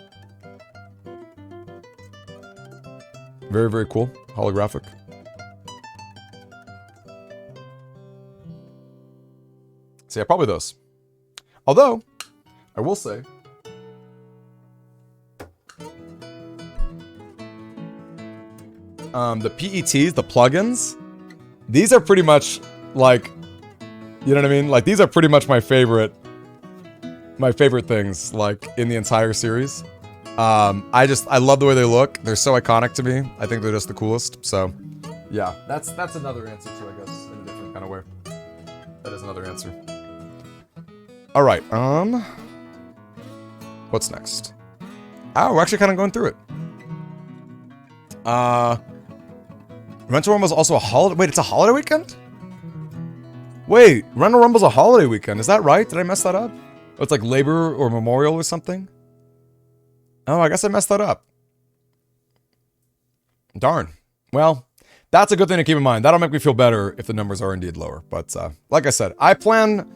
Very, very cool. Holographic. So yeah, probably those. Although, I will say, the PETs, the plugins, these are pretty much like, you know what I mean? Like, these are pretty much my favorite things, like, in the entire series. I love the way they look. They're so iconic to me. I think they're just the coolest. So, yeah, that's another answer too, I guess, in a different kind of way. That is another answer. All right, what's next? Oh, we're actually kind of going through it. Rental Rumble's also a holiday. Wait, it's a holiday weekend? Wait, Rental Rumble's a holiday weekend. Is that right? Did I mess that up? Oh, it's like Labor or Memorial or something? Oh, I guess I messed that up. Darn. Well, that's a good thing to keep in mind. That'll make me feel better if the numbers are indeed lower. But like I said, I plan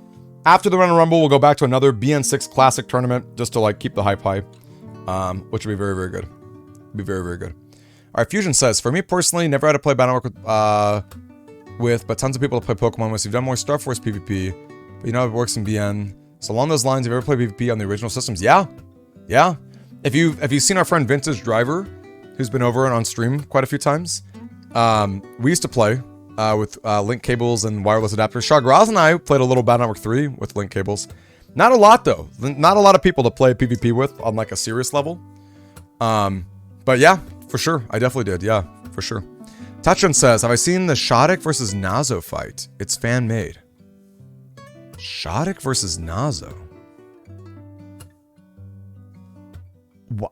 after the Rental Rumble, we'll go back to another BN6 Classic tournament just to like keep the hype high, which would be very, very good. Be very, very good. All right, Fusion says, for me personally, never had to play Battle with, but tons of people to play Pokemon with. So you've done more Star Force PvP, but you know it works in BN. So along those lines, have you ever played PvP on the original systems? Yeah, yeah. If you've seen our friend Vintage Driver, who's been over and on stream quite a few times, we used to play with link cables and wireless adapters. Shagraz and I played a little Battle Network 3 with link cables. Not a lot though. Not a lot of people to play PvP with on like a serious level. But yeah, for sure. I definitely did. Yeah, for sure. Touchdown says, have I seen the Shodok versus Nazo fight? It's fan-made. Shodok versus Nazo.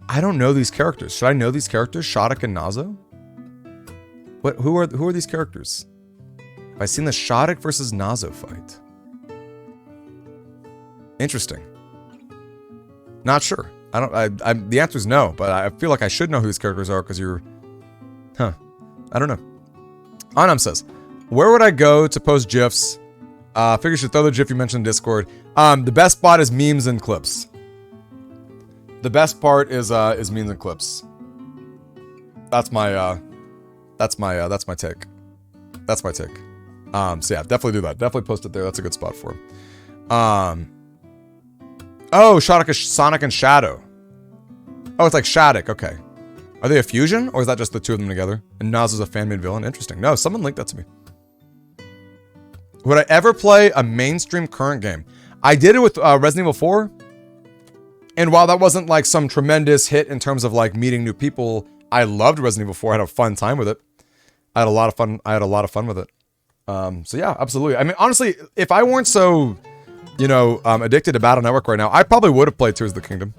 I don't know these characters. Should I know these characters? Shodok and Nazo? What? Who are these characters? Have I seen the Shodok versus Nazo fight? Interesting. Not sure. The answer is no, but I feel like I should know who these characters are because you're... Huh. I don't know. Anam says, where would I go to post GIFs? Figure you should throw the GIF you mentioned in Discord. The best spot is memes and clips. The best part is memes and clips. That's my take. That's my take. So yeah, definitely do that. Definitely post it there. That's a good spot for him. Oh, Sonic and Shadow. Oh, it's like Shodok. Okay. Are they a fusion, or is that just the two of them together? And Nazo's a fan-made villain? Interesting. No, someone linked that to me. Would I ever play a mainstream current game? I did it with Resident Evil 4. And while that wasn't like some tremendous hit in terms of like meeting new people, I loved Resident Evil 4. I had a fun time with it. I had a lot of fun with it. So yeah, absolutely. I mean, honestly, if I weren't so, addicted to Battle Network right now, I probably would have played Tears of the Kingdom.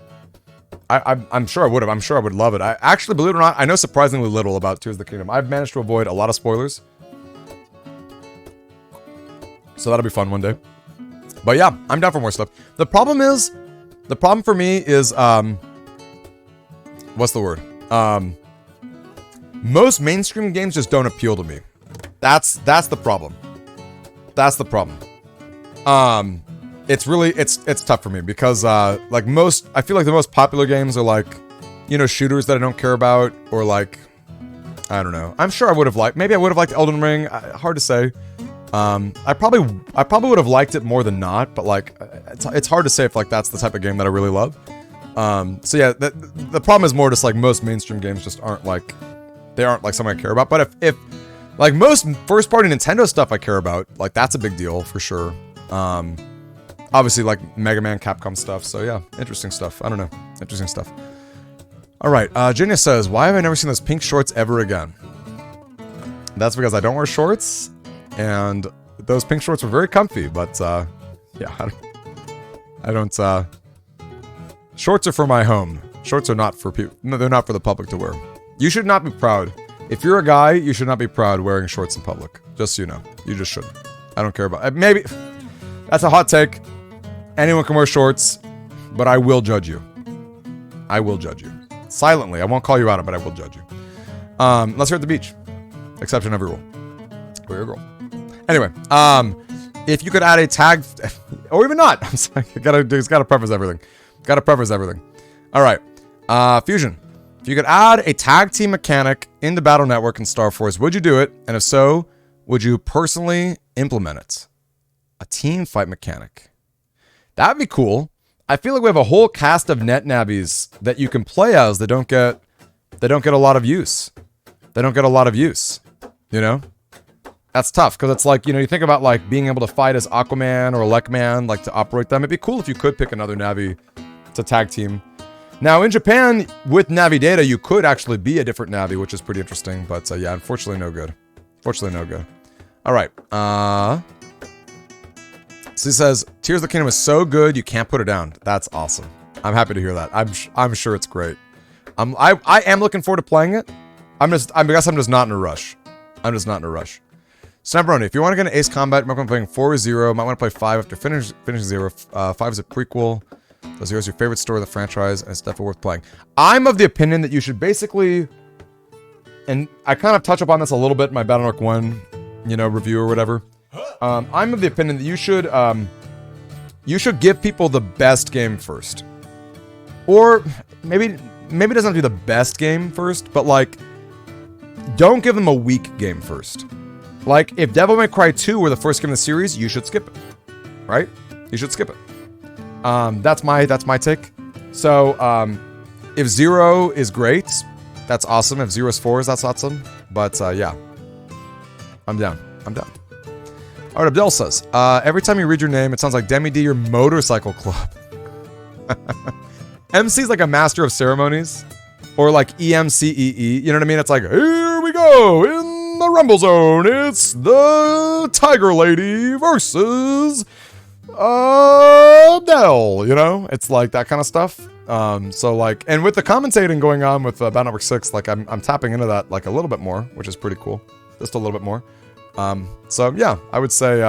I'm sure I would have. I'm sure I would love it. I actually, believe it or not, I know surprisingly little about Tears of the Kingdom. I've managed to avoid a lot of spoilers. So that'll be fun one day. But yeah, I'm down for more stuff. The problem for me is, what's the word? Most mainstream games just don't appeal to me. That's the problem. That's the problem. It's really, it's tough for me because, I feel like the most popular games are like, shooters that I don't care about, or like, I don't know. I'm sure I would have liked, maybe I would have liked Elden Ring. Hard to say. I probably would have liked it more than not, but like, it's hard to say if like that's the type of game that I really love. So yeah, the problem is more just like most mainstream games just aren't like, they aren't like something I care about. But if like most first party Nintendo stuff I care about, like that's a big deal for sure. Obviously, like Megaman, Capcom stuff. So yeah, interesting stuff. I don't know. Interesting stuff. All right. Jinya says, why have I never seen those pink shorts ever again? That's because I don't wear shorts, and those pink shorts were very comfy. But yeah, I don't. Shorts are for my home. Shorts are not for people. No, they're not for the public to wear. You should not be proud. If you're a guy, you should not be proud wearing shorts in public. Just so you know. You just shouldn't. I don't care about... Maybe... That's a hot take. Anyone can wear shorts, but I will judge you. I will judge you. Silently. I won't call you out, but I will judge you. Unless you're at the beach. Exception every rule. We're a girl. Anyway, if you could add a tag... Or even not. I'm sorry. It's gotta preface everything. Gotta preface everything. Alright. Fusion. If you could add a tag team mechanic into Battle Network in Star Force, would you do it? And if so, would you personally implement it? A team fight mechanic. That'd be cool. I feel like we have a whole cast of net nabbies that you can play as that don't get a lot of use. They don't get a lot of use. You know? That's tough, because it's like, you know, you think about like being able to fight as Aquaman or Lekman, like to operate them. It'd be cool if you could pick another Navi to tag team. Now, in Japan, with Navi data, you could actually be a different Navi, which is pretty interesting. But yeah, unfortunately, no good. Unfortunately, no good. All right. So he says, Tears of the Kingdom is so good, you can't put it down. That's awesome. I'm happy to hear that. I'm sure it's great. I am looking forward to playing it. I guess I'm just not in a rush. I'm just not in a rush. Snapperoni, if you want to get an Ace Combat, you might want to play 4 or 0. Might want to play 5 after finishing 0. 5 is a prequel. So 0 is your favorite story of the franchise, and it's definitely worth playing. I'm of the opinion that you should basically, and I kind of touch upon this a little bit in my Battle Network 1, you know, review or whatever. I'm of the opinion that you should give people the best game first. Or maybe it doesn't have to be the best game first, but like, don't give them a weak game first. Like, if Devil May Cry 2 were the first game in the series, you should skip it. Right? You should skip it. That's my take. So, if 0 is great, that's awesome. If 0 is 4, that's awesome. But, yeah. I'm down. Alright, Abdel says, every time you read your name, it sounds like DemiD, your motorcycle club. MC is like a master of ceremonies. Or like EMCEE. You know what I mean? It's like, here we go! In the Rumble Zone, it's the Tiger Lady versus... Abdel, you know? It's like that kind of stuff. So like, and with the commentating going on with Battle Network 6, like I'm tapping into that like a little bit more, which is pretty cool. Just a little bit more. So yeah, I would say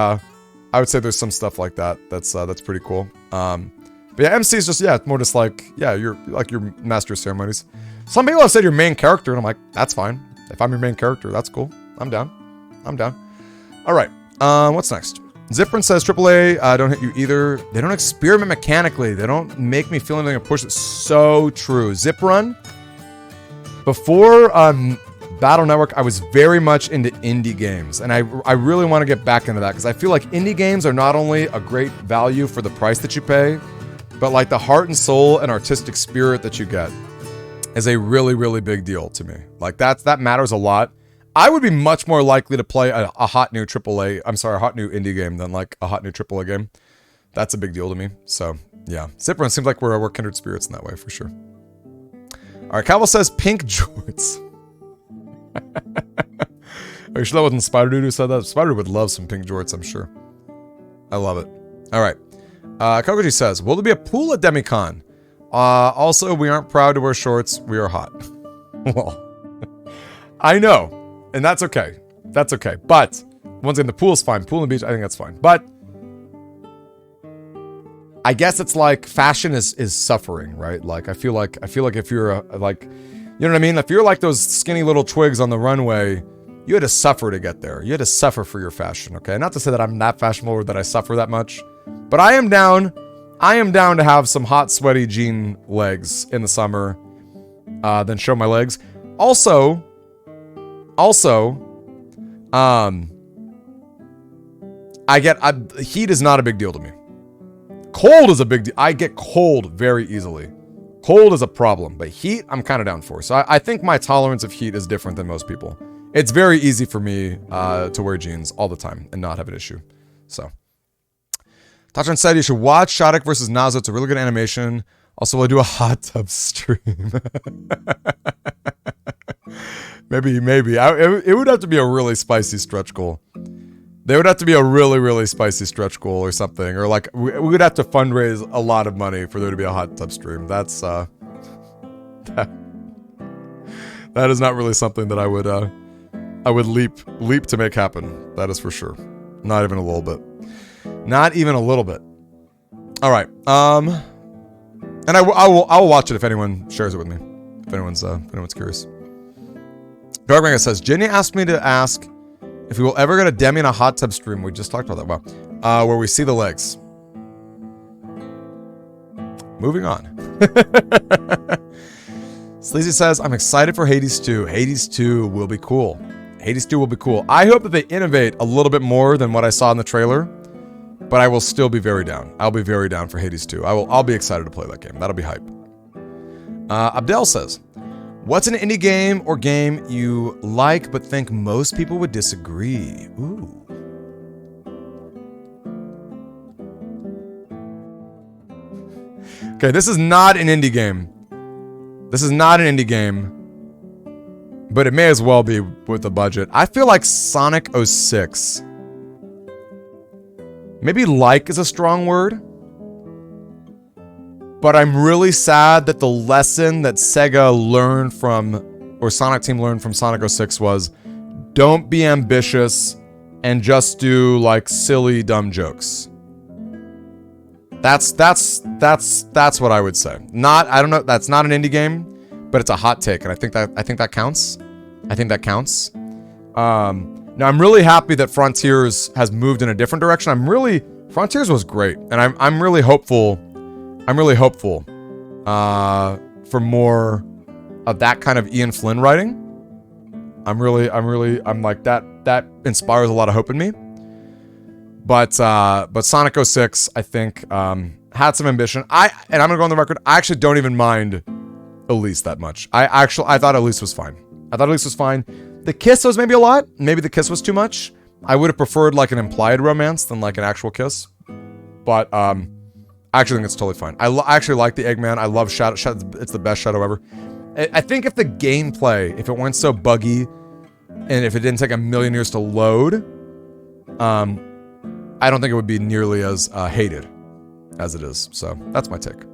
there's some stuff like that that's pretty cool. But yeah, MC is just, yeah, it's more just like, yeah, you're like your master of ceremonies. Some people have said your main character, and I'm like, that's fine. If I'm your main character, that's cool. I'm down. All right. What's next? Ziprin says, AAA, don't hit you either. They don't experiment mechanically. They don't make me feel anything to push it. So true. Ziprun. Before Battle Network, I was very much into indie games. And I really want to get back into that, because I feel like indie games are not only a great value for the price that you pay, but like the heart and soul and artistic spirit that you get is a really, really big deal to me. Like that matters a lot. I would be much more likely to play a hot new AAA, a hot new indie game than like a hot new AAA game. That's a big deal to me. So yeah, Zipron seems like we're kindred spirits in that way for sure. All right, Calvo says pink jorts. Are you sure that wasn't Spider Dude who said that? Spider would love some pink jorts, I'm sure. I love it. All right. Kokoji says, will there be a pool at DemiCon? Also, we aren't proud to wear shorts. We are hot. Well, I know. And that's okay. That's okay. But, once again, the pool's fine. Pool and beach, I think that's fine. But, I guess it's like, fashion is suffering, right? Like, I feel like if you're, like, you know what I mean? If you're like those skinny little twigs on the runway, you had to suffer to get there. You had to suffer for your fashion, okay? Not to say that I'm that fashionable or that I suffer that much. But I am down to have some hot, sweaty jean legs in the summer, then show my legs. Also, heat is not a big deal to me. Cold is a big deal. I get cold very easily. Cold is a problem, but heat, I'm kind of down for. So I think my tolerance of heat is different than most people. It's very easy for me to wear jeans all the time and not have an issue. So. Tachan said you should watch Shodok versus Nazo. It's a really good animation. Also, we'll do a hot tub stream. maybe. It would have to be a really spicy stretch goal. There would have to be a really, really spicy stretch goal or something. Or like, we would have to fundraise a lot of money for there to be a hot tub stream. That's, that is not really something that I would leap to make happen. That is for sure. Not even a little bit. Not even a little bit. All right. And I will watch it if anyone shares it with me. If anyone's curious. Dark says, Jenny asked me to ask if we will ever get a Demi in a hot tub stream. We just talked about that. Wow. Where we see the legs. Moving on. Sleazy says, I'm excited for Hades 2. Hades 2 will be cool. Hades 2 will be cool. I hope that they innovate a little bit more than what I saw in the trailer. But I will still be very down. I'll be very down for Hades 2. I'll be excited to play that game. That'll be hype. Abdel says, what's an indie game or game you like but think most people would disagree? Ooh. Okay, this is not an indie game. This is not an indie game. But it may as well be with the budget. I feel like Sonic 06. Maybe like is a strong word. But I'm really sad that the lesson that Sega learned from, or Sonic Team learned from Sonic 06 was, don't be ambitious and just do like silly, dumb jokes. That's what I would say. I don't know, that's not an indie game, but it's a hot take, and I think that counts. I think that counts. Now I'm really happy that Frontiers has moved in a different direction. Frontiers was great, and I'm really hopeful. I'm really hopeful for more of that kind of Ian Flynn writing. I'm like that inspires a lot of hope in me. But Sonic 06, I think, had some ambition. And I'm gonna go on the record, I actually don't even mind Elise that much. I thought Elise was fine. The kiss was maybe a lot. Maybe the kiss was too much. I would have preferred like an implied romance than like an actual kiss. But I actually think it's totally fine. I actually like the Eggman. I love Shadow. It's the best Shadow ever. I think if the gameplay, if it weren't so buggy, and if it didn't take a million years to load, I don't think it would be nearly as hated as it is. So that's my take.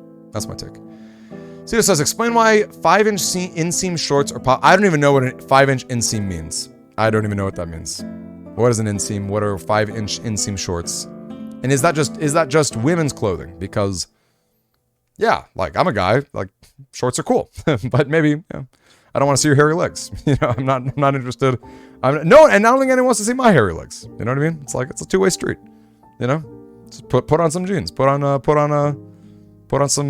Cedar says, explain why 5-inch inseam shorts are pop. I don't even know what a 5-inch inseam means. I don't even know what that means. What is an inseam? What are 5-inch inseam shorts? And is that just women's clothing? Because, yeah, like I'm a guy, like shorts are cool, but maybe I don't want to see your hairy legs. I'm not interested. No, and I don't think anyone wants to see my hairy legs. You know what I mean? It's like it's a two-way street. Just put on some jeans. Put on some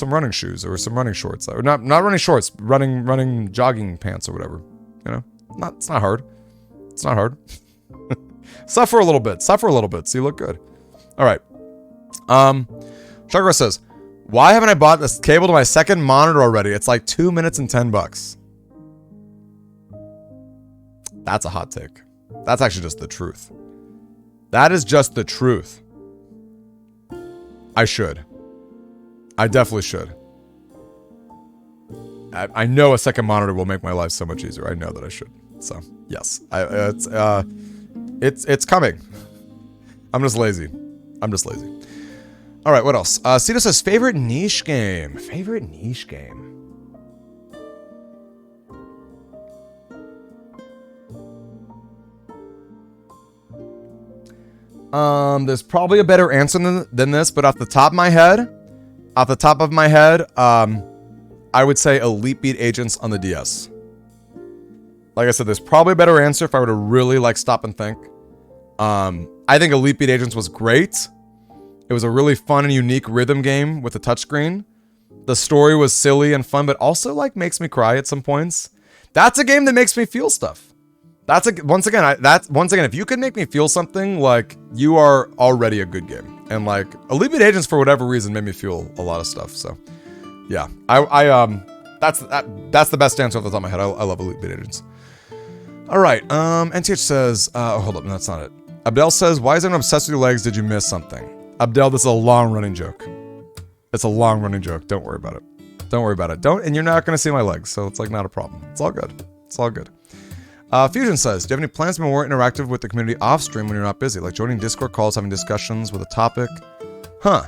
running shoes or some running shorts. Or not running shorts, running jogging pants or whatever. It's not hard. It's not hard. Suffer a little bit so you look good. All right. Chakra says, why haven't I bought this cable to my second monitor already? It's like 2 minutes and $10. That's a hot take. That's actually just the truth. That is just the truth. I should. I definitely should. I know a second monitor will make my life so much easier. I know that I should. So, yes. It's coming. I'm just lazy. All right, what else? Cito says, favorite niche game. There's probably a better answer than this, but off the top of my head, I would say Elite Beat Agents on the DS. Like I said, there's probably a better answer if I were to really like stop and think. I think Elite Beat Agents was great. It was a really fun and unique rhythm game with a touchscreen. The story was silly and fun, but also like makes me cry at some points. That's a game that makes me feel stuff. Once again, if you can make me feel something, like you are already a good game. And like Elite Beat Agents for whatever reason made me feel a lot of stuff. So yeah, that's the best answer off the top of my head. I love Elite Beat Agents. All right. NTH says, hold up, no, that's not it. Abdel says, why is everyone obsessed with your legs? Did you miss something? Abdel, this is a long-running joke. It's a long-running joke. Don't worry about it. Don't worry about it. And you're not going to see my legs, so it's like not a problem. It's all good. It's all good. Fusion says, do you have any plans to be more interactive with the community off-stream when you're not busy? Like joining Discord calls, having discussions with a topic? Huh.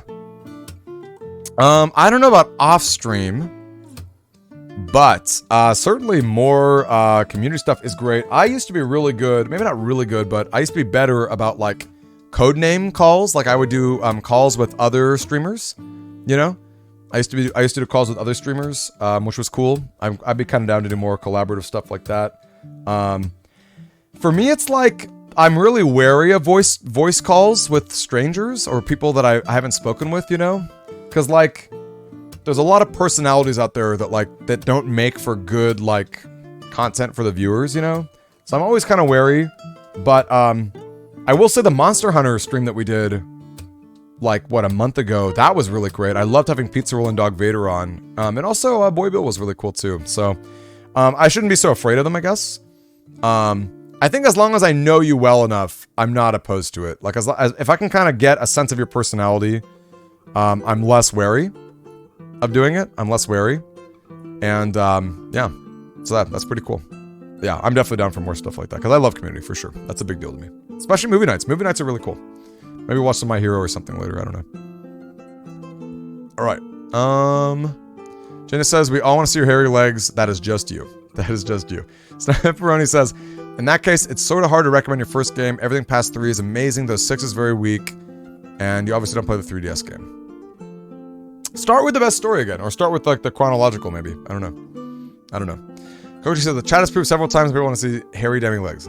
I don't know about off-stream, but certainly more community stuff is great. I used to be really good, maybe not really good, but I used to be better about like codename calls. Like I would do calls with other streamers, you know? I used to do calls with other streamers, which was cool. I'd be kind of down to do more collaborative stuff like that. For me, it's like I'm really wary of voice calls with strangers or people that I haven't spoken with, you know? Because like there's a lot of personalities out there that don't make for good like content for the viewers, you know? So I'm always kind of wary. But I will say the Monster Hunter stream that we did like what, a month ago, that was really great. I loved having Pizza Roll and Dog Vader on. And also Boy Bill was really cool too. So I shouldn't be so afraid of them, I guess. I think as long as I know you well enough, I'm not opposed to it. Like as if I can kind of get a sense of your personality, I'm less wary of doing it. I'm less wary. And yeah, so that's pretty cool. Yeah, I'm definitely down for more stuff like that because I love community for sure. That's a big deal to me. Especially movie nights. Movie nights are really cool. Maybe watch some My Hero or something later. I don't know. All right. Jenna says, we all want to see your hairy legs. That is just you. That is just you. Snapperoni says, in that case, it's sort of hard to recommend your first game. Everything past 3 is amazing, though 6 is very weak. And you obviously don't play the 3DS game. Start with the best story again. Or start with like the chronological maybe. I don't know. I don't know. Koji says, the chat has proved several times people want to see hairy Demi legs.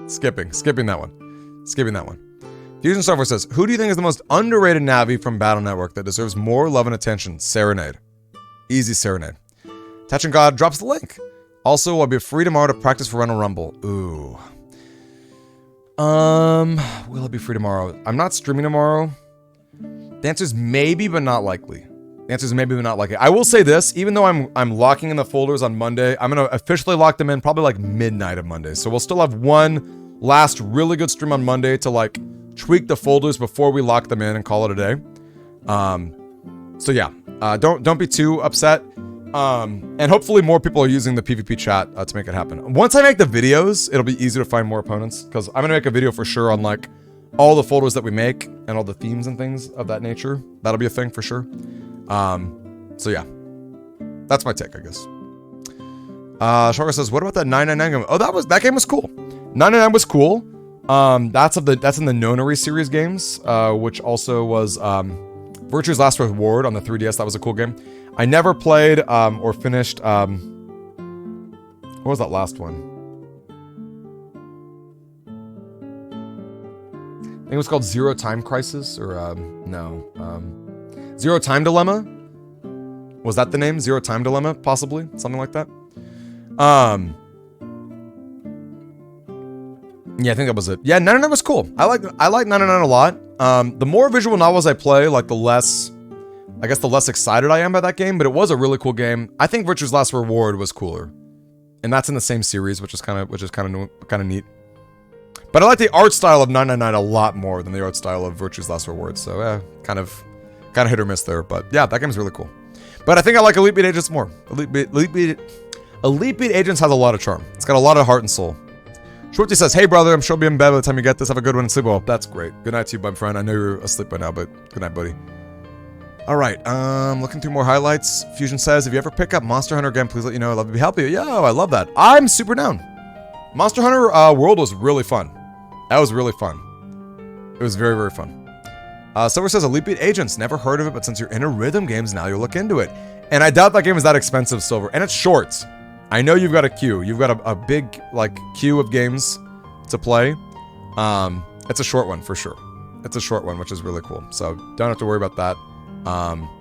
Skipping that one. Skipping that one. Fusion Software says, who do you think is the most underrated Navi from Battle Network that deserves more love and attention? Serenade. Easy Serenade. Touching God drops the link. Also, I'll be free tomorrow to practice for Run and Rumble. Ooh. Will I be free tomorrow? I'm not streaming tomorrow. The answer is maybe, but not likely. The answer is maybe, but not likely. I will say this, even though I'm locking in the folders on Monday, I'm going to officially lock them in probably like midnight of Monday. So we'll still have one last really good stream on Monday to like tweak the folders before we lock them in and call it a day. So yeah, don't be too upset. And hopefully more people are using the PvP chat to make it happen. Once I make the videos, it'll be easier to find more opponents because I'm going to make a video for sure on like all the folders that we make and all the themes and things of that nature. That'll be a thing for sure. So yeah, that's my take, I guess. Shaka says, what about that 999 game? Oh, that game was cool. 999 was cool. That's in the Nonary series games, which also was Virtue's Last Reward on the 3DS. That was a cool game. I never played or finished. What was that last one? I think it was called Zero Time Crisis, or Zero Time Dilemma. Was that the name? Zero Time Dilemma, possibly, something like that. Yeah, I think that was it. Yeah, 999 was cool. I like 999 a lot. The more visual novels I play, like the less excited I am by that game, but it was a really cool game. I think Virtue's Last Reward was cooler. And that's in the same series, which is kind of neat. But I like the art style of 999 a lot more than the art style of Virtue's Last Reward. So, yeah, kind of hit or miss there, but yeah, that game's really cool. But I think I like Elite Beat Agents more. Elite Beat Agents has a lot of charm. It's got a lot of heart and soul. Schwartzy says, hey brother, I'm sure I'll be in bed by the time you get this. Have a good one and sleep well. That's great. Good night to you, my friend. I know you're asleep by now, but good night, buddy. Alright, looking through more highlights. Fusion says, if you ever pick up Monster Hunter again, please let you know. I'd love to be helping you. Yo, I love that. I'm super down. Monster Hunter World was really fun. That was really fun. It was very, very fun. Silver says, Elite Beat Agents. Never heard of it, but since you're into rhythm games, now you'll look into it. And I doubt that game is that expensive, Silver. And it's short. I know you've got a queue. You've got a big, like, queue of games to play. It's a short one, for sure. It's a short one, which is really cool. So, don't have to worry about that.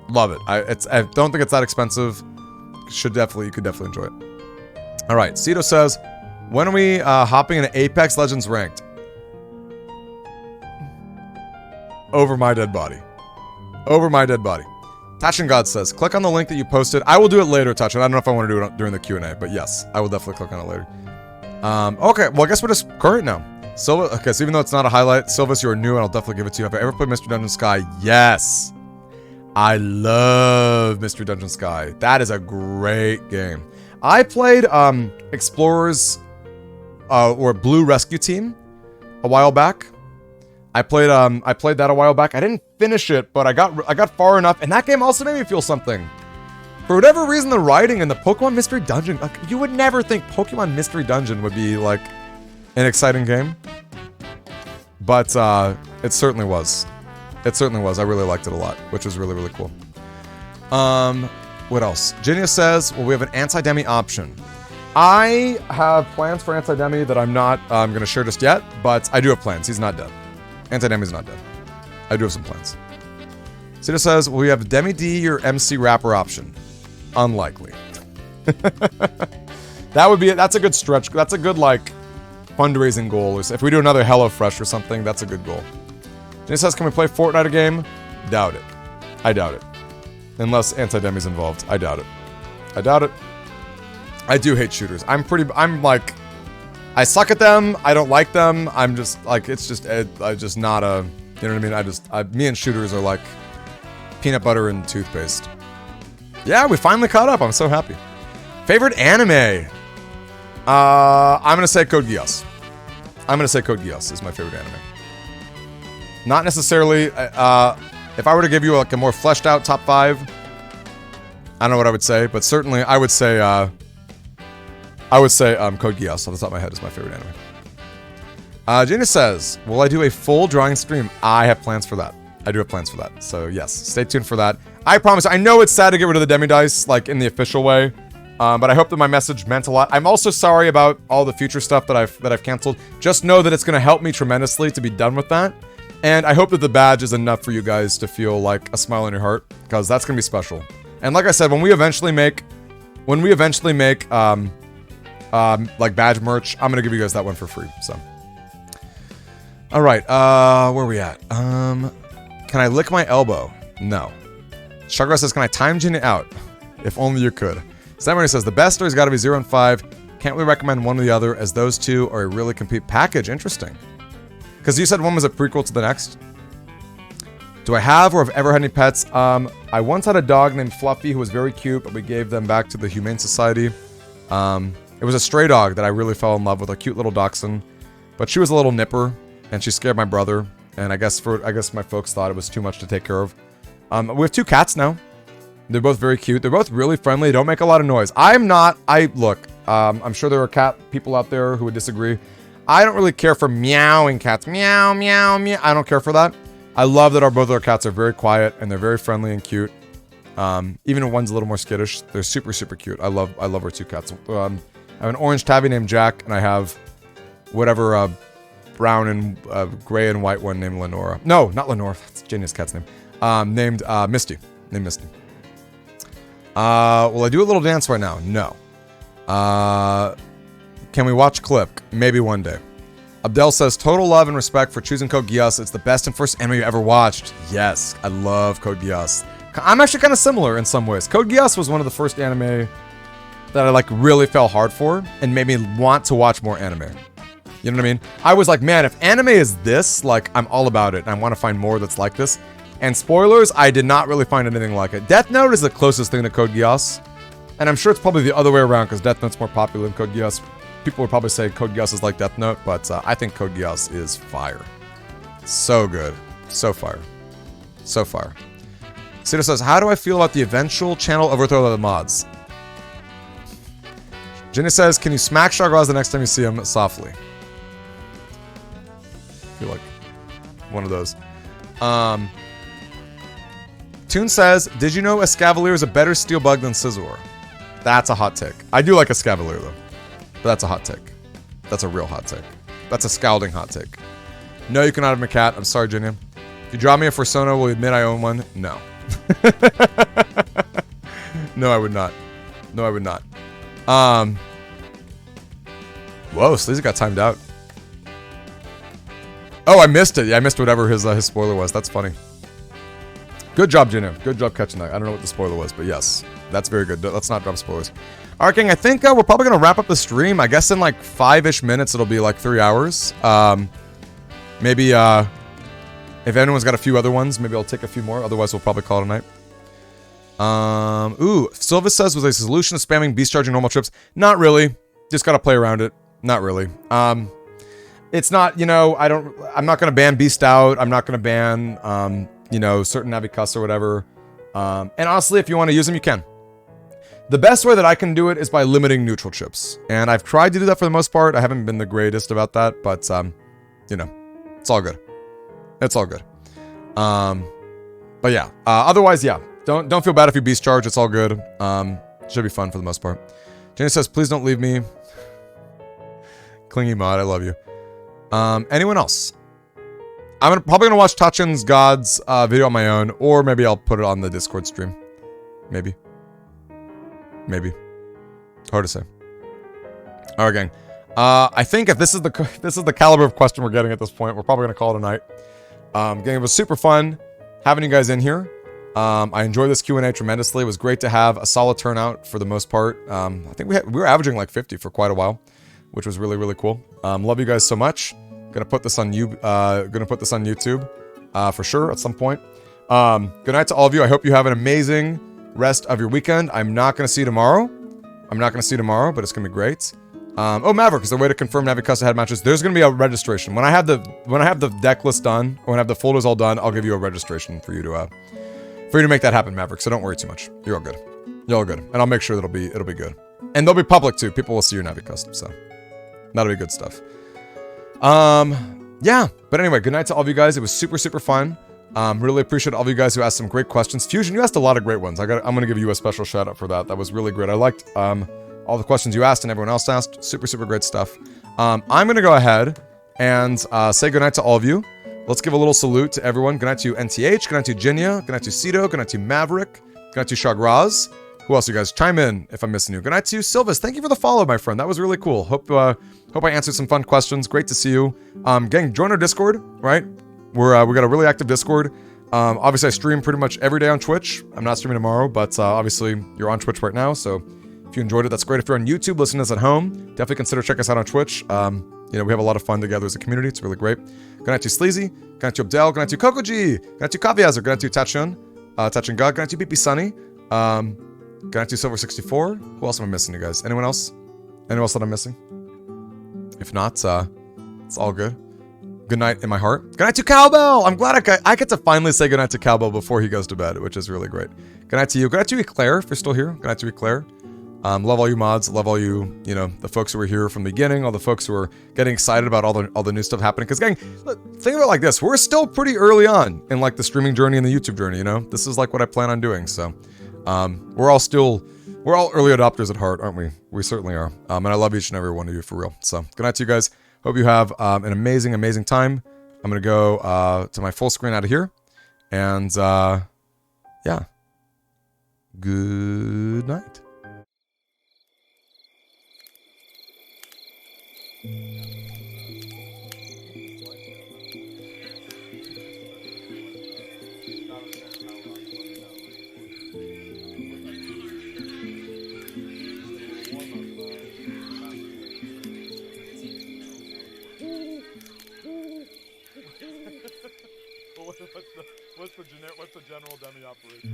Love it. I don't think it's that expensive. You could definitely enjoy it. Alright, Cito says, when are we hopping into Apex Legends Ranked? Over my dead body. Over my dead body. Tachin God says, click on the link that you posted. I will do it later, Tachin. I don't know if I want to do it during the Q&A, but yes, I will definitely click on it later. Okay, well, I guess we're just current now. Silva, okay, so even though it's not a highlight, Silvus, you are new and I'll definitely give it to you. Have I ever played Mystery Dungeon Sky? Yes. I love Mystery Dungeon Sky. That is a great game. I played Explorers or Blue Rescue Team a while back. I played that a while back. I didn't finish it, but I got far enough, and that game also made me feel something. For whatever reason, the writing in the Pokemon Mystery Dungeon, like, you would never think Pokemon Mystery Dungeon would be like an exciting game, but it certainly was. It certainly was. I really liked it a lot, which was really, really cool. What else? Genia says, well, we have an anti-Demi option. I have plans for anti-Demi that I'm not going to share just yet, but I do have plans. He's not dead. Anti-Demi's not dead. I do have some plans. Genia says, well, we have DemiD or MC Wrapper option. Unlikely. That's a good stretch. That's a good, like, fundraising goal. If we do another HelloFresh or something, that's a good goal. Jenny says, can we play Fortnite a game? Doubt it. I doubt it. Unless Anti-Demi's involved. I doubt it. I doubt it. I do hate shooters. I'm like, I suck at them. I don't like them. I'm just, like, it's just not a, you know what I mean? Me and shooters are like peanut butter and toothpaste. Yeah, we finally caught up. I'm so happy. Favorite anime? I'm gonna say Code Geass. I'm gonna say Code Geass is my favorite anime. Not necessarily, if I were to give you like a more fleshed out top 5, I don't know what I would say, but certainly I would say Code Geass off the top of my head is my favorite anime. Gina says, will I do a full drawing stream? I have plans for that. I do have plans for that. So yes, stay tuned for that. I promise, I know it's sad to get rid of the Demi Dice, like in the official way. But I hope that my message meant a lot. I'm also sorry about all the future stuff that I've canceled. Just know that it's going to help me tremendously to be done with that. And I hope that the badge is enough for you guys to feel like a smile on your heart, because that's going to be special. And like I said, when we eventually make like badge merch, I'm going to give you guys that one for free. So, all right, where are we at? Can I lick my elbow? No. Shagura says, can I time Gina out? If only you could. Samurai says, the best story's got to be 0 and 5. Can't we recommend one or the other, as those two are a really complete package? Interesting. Because you said one was a prequel to the next. Do I have or have ever had any pets? I once had a dog named Fluffy who was very cute, but we gave them back to the Humane Society. It was a stray dog that I really fell in love with, a cute little dachshund. But she was a little nipper, and she scared my brother. And I guess my folks thought it was too much to take care of. We have 2 cats now. They're both very cute. They're both really friendly. They don't make a lot of noise. Look, I'm sure there are cat people out there who would disagree. I don't really care for meowing cats. Meow, meow, meow. I don't care for that. I love that both our cats are very quiet and they're very friendly and cute. Even if one's a little more skittish, they're super, super cute. I love our 2 cats. I have an orange tabby named Jack, and I have whatever brown and gray and white one named Lenora. No, not Lenora. That's Jenny's cat's name. Named Misty. Will I do a little dance right now? No. Can we watch clip? Maybe one day. Abdel says, total love and respect for choosing Code Geass. It's the best and first anime you ever watched. Yes, I love Code Geass. I'm actually kind of similar in some ways. Code Geass was one of the first anime that I like really fell hard for and made me want to watch more anime. You know what I mean? I was like, man, if anime is this, like, I'm all about it, and I want to find more that's like this. And spoilers, I did not really find anything like it. Death Note is the closest thing to Code Geass. And I'm sure it's probably the other way around, because Death Note's more popular than Code Geass. People would probably say Code Geass is like Death Note, but I think Code Geass is fire. So good. So fire. So fire. Cito says, how do I feel about the eventual channel overthrow of the mods? Jenny says, can you smack Shagraz the next time you see him softly? I feel like one of those. Toon says, did you know Escavalier is a better steel bug than Scizor? That's a hot take. I do like Escavalier though. But that's a hot take. That's a real hot take. That's a scalding hot take. No, you cannot have a cat. I'm sorry, Junior. If you draw me a Fursona, will you admit I own one? No. No, I would not. No, I would not. Whoa, Sleazy got timed out. Oh, I missed it. Yeah, I missed whatever his spoiler was. That's funny. Good job, Gino. Good job catching that. I don't know what the spoiler was, but yes, that's very good. Let's not drop spoilers. All right, gang, I think we're probably going to wrap up the stream. I guess in like 5-ish minutes, it'll be like 3 hours. Maybe if anyone's got a few other ones, maybe I'll take a few more. Otherwise, we'll probably call it a night. Silva says, was a solution to spamming beast charging normal trips? Not really. Just got to play around it. Not really. It's not, you know, I'm not going to ban beast out. I'm not going to ban, you know, certain Navicusts or whatever. And honestly, if you want to use them, you can. The best way that I can do it is by limiting neutral chips. And I've tried to do that for the most part. I haven't been the greatest about that, but, you know, it's all good. It's all good. But yeah, otherwise, yeah. Don't feel bad if you beast charge. It's all good. Should be fun for the most part. Jenny says, please don't leave me. Clingy mod, I love you. Anyone else? I'm probably gonna watch Tachin's God's video on my own, or maybe I'll put it on the Discord stream. Maybe. Maybe. Hard to say. All right, gang. I think if this is the caliber of question we're getting at this point, we're probably gonna call it a night. Gang, it was super fun having you guys in here. I enjoyed this Q&A tremendously. It was great to have a solid turnout for the most part. I think we were averaging like 50 for quite a while, which was really, really cool. Love you guys so much. Gonna put this on YouTube for sure at some point. Good night to all of you. I hope you have an amazing rest of your weekend. I'm not gonna see you tomorrow. But it's gonna be great. Oh, Maverick is the way to confirm Navicusta head matches. There's gonna be a registration when I have the deck list done, or when I have the folders all done. I'll give you a registration for you to make that happen, Maverick. So don't worry too much. You're all good. You're all good, and I'll make sure that it'll be good. And they'll be public too. People will see your Navicusta, so that'll be good stuff. Yeah. But anyway, good night to all of you guys. It was super, super fun. Really appreciate all of you guys who asked some great questions. Fusion, you asked a lot of great ones. I'm gonna give you a special shout out for that. That was really great. I liked all the questions you asked and everyone else asked. Super, super great stuff. I'm gonna go ahead and say good night to all of you. Let's give a little salute to everyone. Good night to you, NTH. Good night to you, Jinya. Good night to you, Cito. Good night to you, Maverick. Good night to you, Shagraz. Who else, you guys? Chime in if I'm missing you. Good night to you, Silvis. Thank you for the follow, my friend. That was really cool. Hope I answered some fun questions. Great to see you. Gang, join our Discord, right? We got a really active Discord. Obviously, I stream pretty much every day on Twitch. I'm not streaming tomorrow, but obviously, you're on Twitch right now, so if you enjoyed it, that's great. If you're on YouTube, listening to us at home, definitely consider checking us out on Twitch. You know, we have a lot of fun together as a community. It's really great. Good night to you, Sleazy. Good night to you, Abdel. Good night to you, Kokoji. Good night to you, Kaviazer. Good night to you, Tachun. Tachun God. Good night to you, BP Sunny. Good night to you, Silver64. Who else am I missing, you guys? Anyone else? Anyone else that I'm missing? If not, it's all good. Good night in my heart. Good night to Cowbell. I'm glad I get to finally say good night to Cowbell before he goes to bed, which is really great. Good night to you. Good night to you, Eclair, if you're still here. Good night to you, Eclair. Love all you mods. Love all you know, the folks who were here from the beginning, all the folks who are getting excited about all the new stuff happening. Because, gang, look, think of it like this. We're still pretty early on in, like, the streaming journey and the YouTube journey, you know? This is, like, what I plan on doing, so. We're all early adopters at heart, aren't we? We certainly are. And I love each and every one of you for real. So, good night to you guys. Hope you have an amazing, amazing time. I'm going to go to my full screen out of here. And, yeah. Good night. What's the general Demi operation?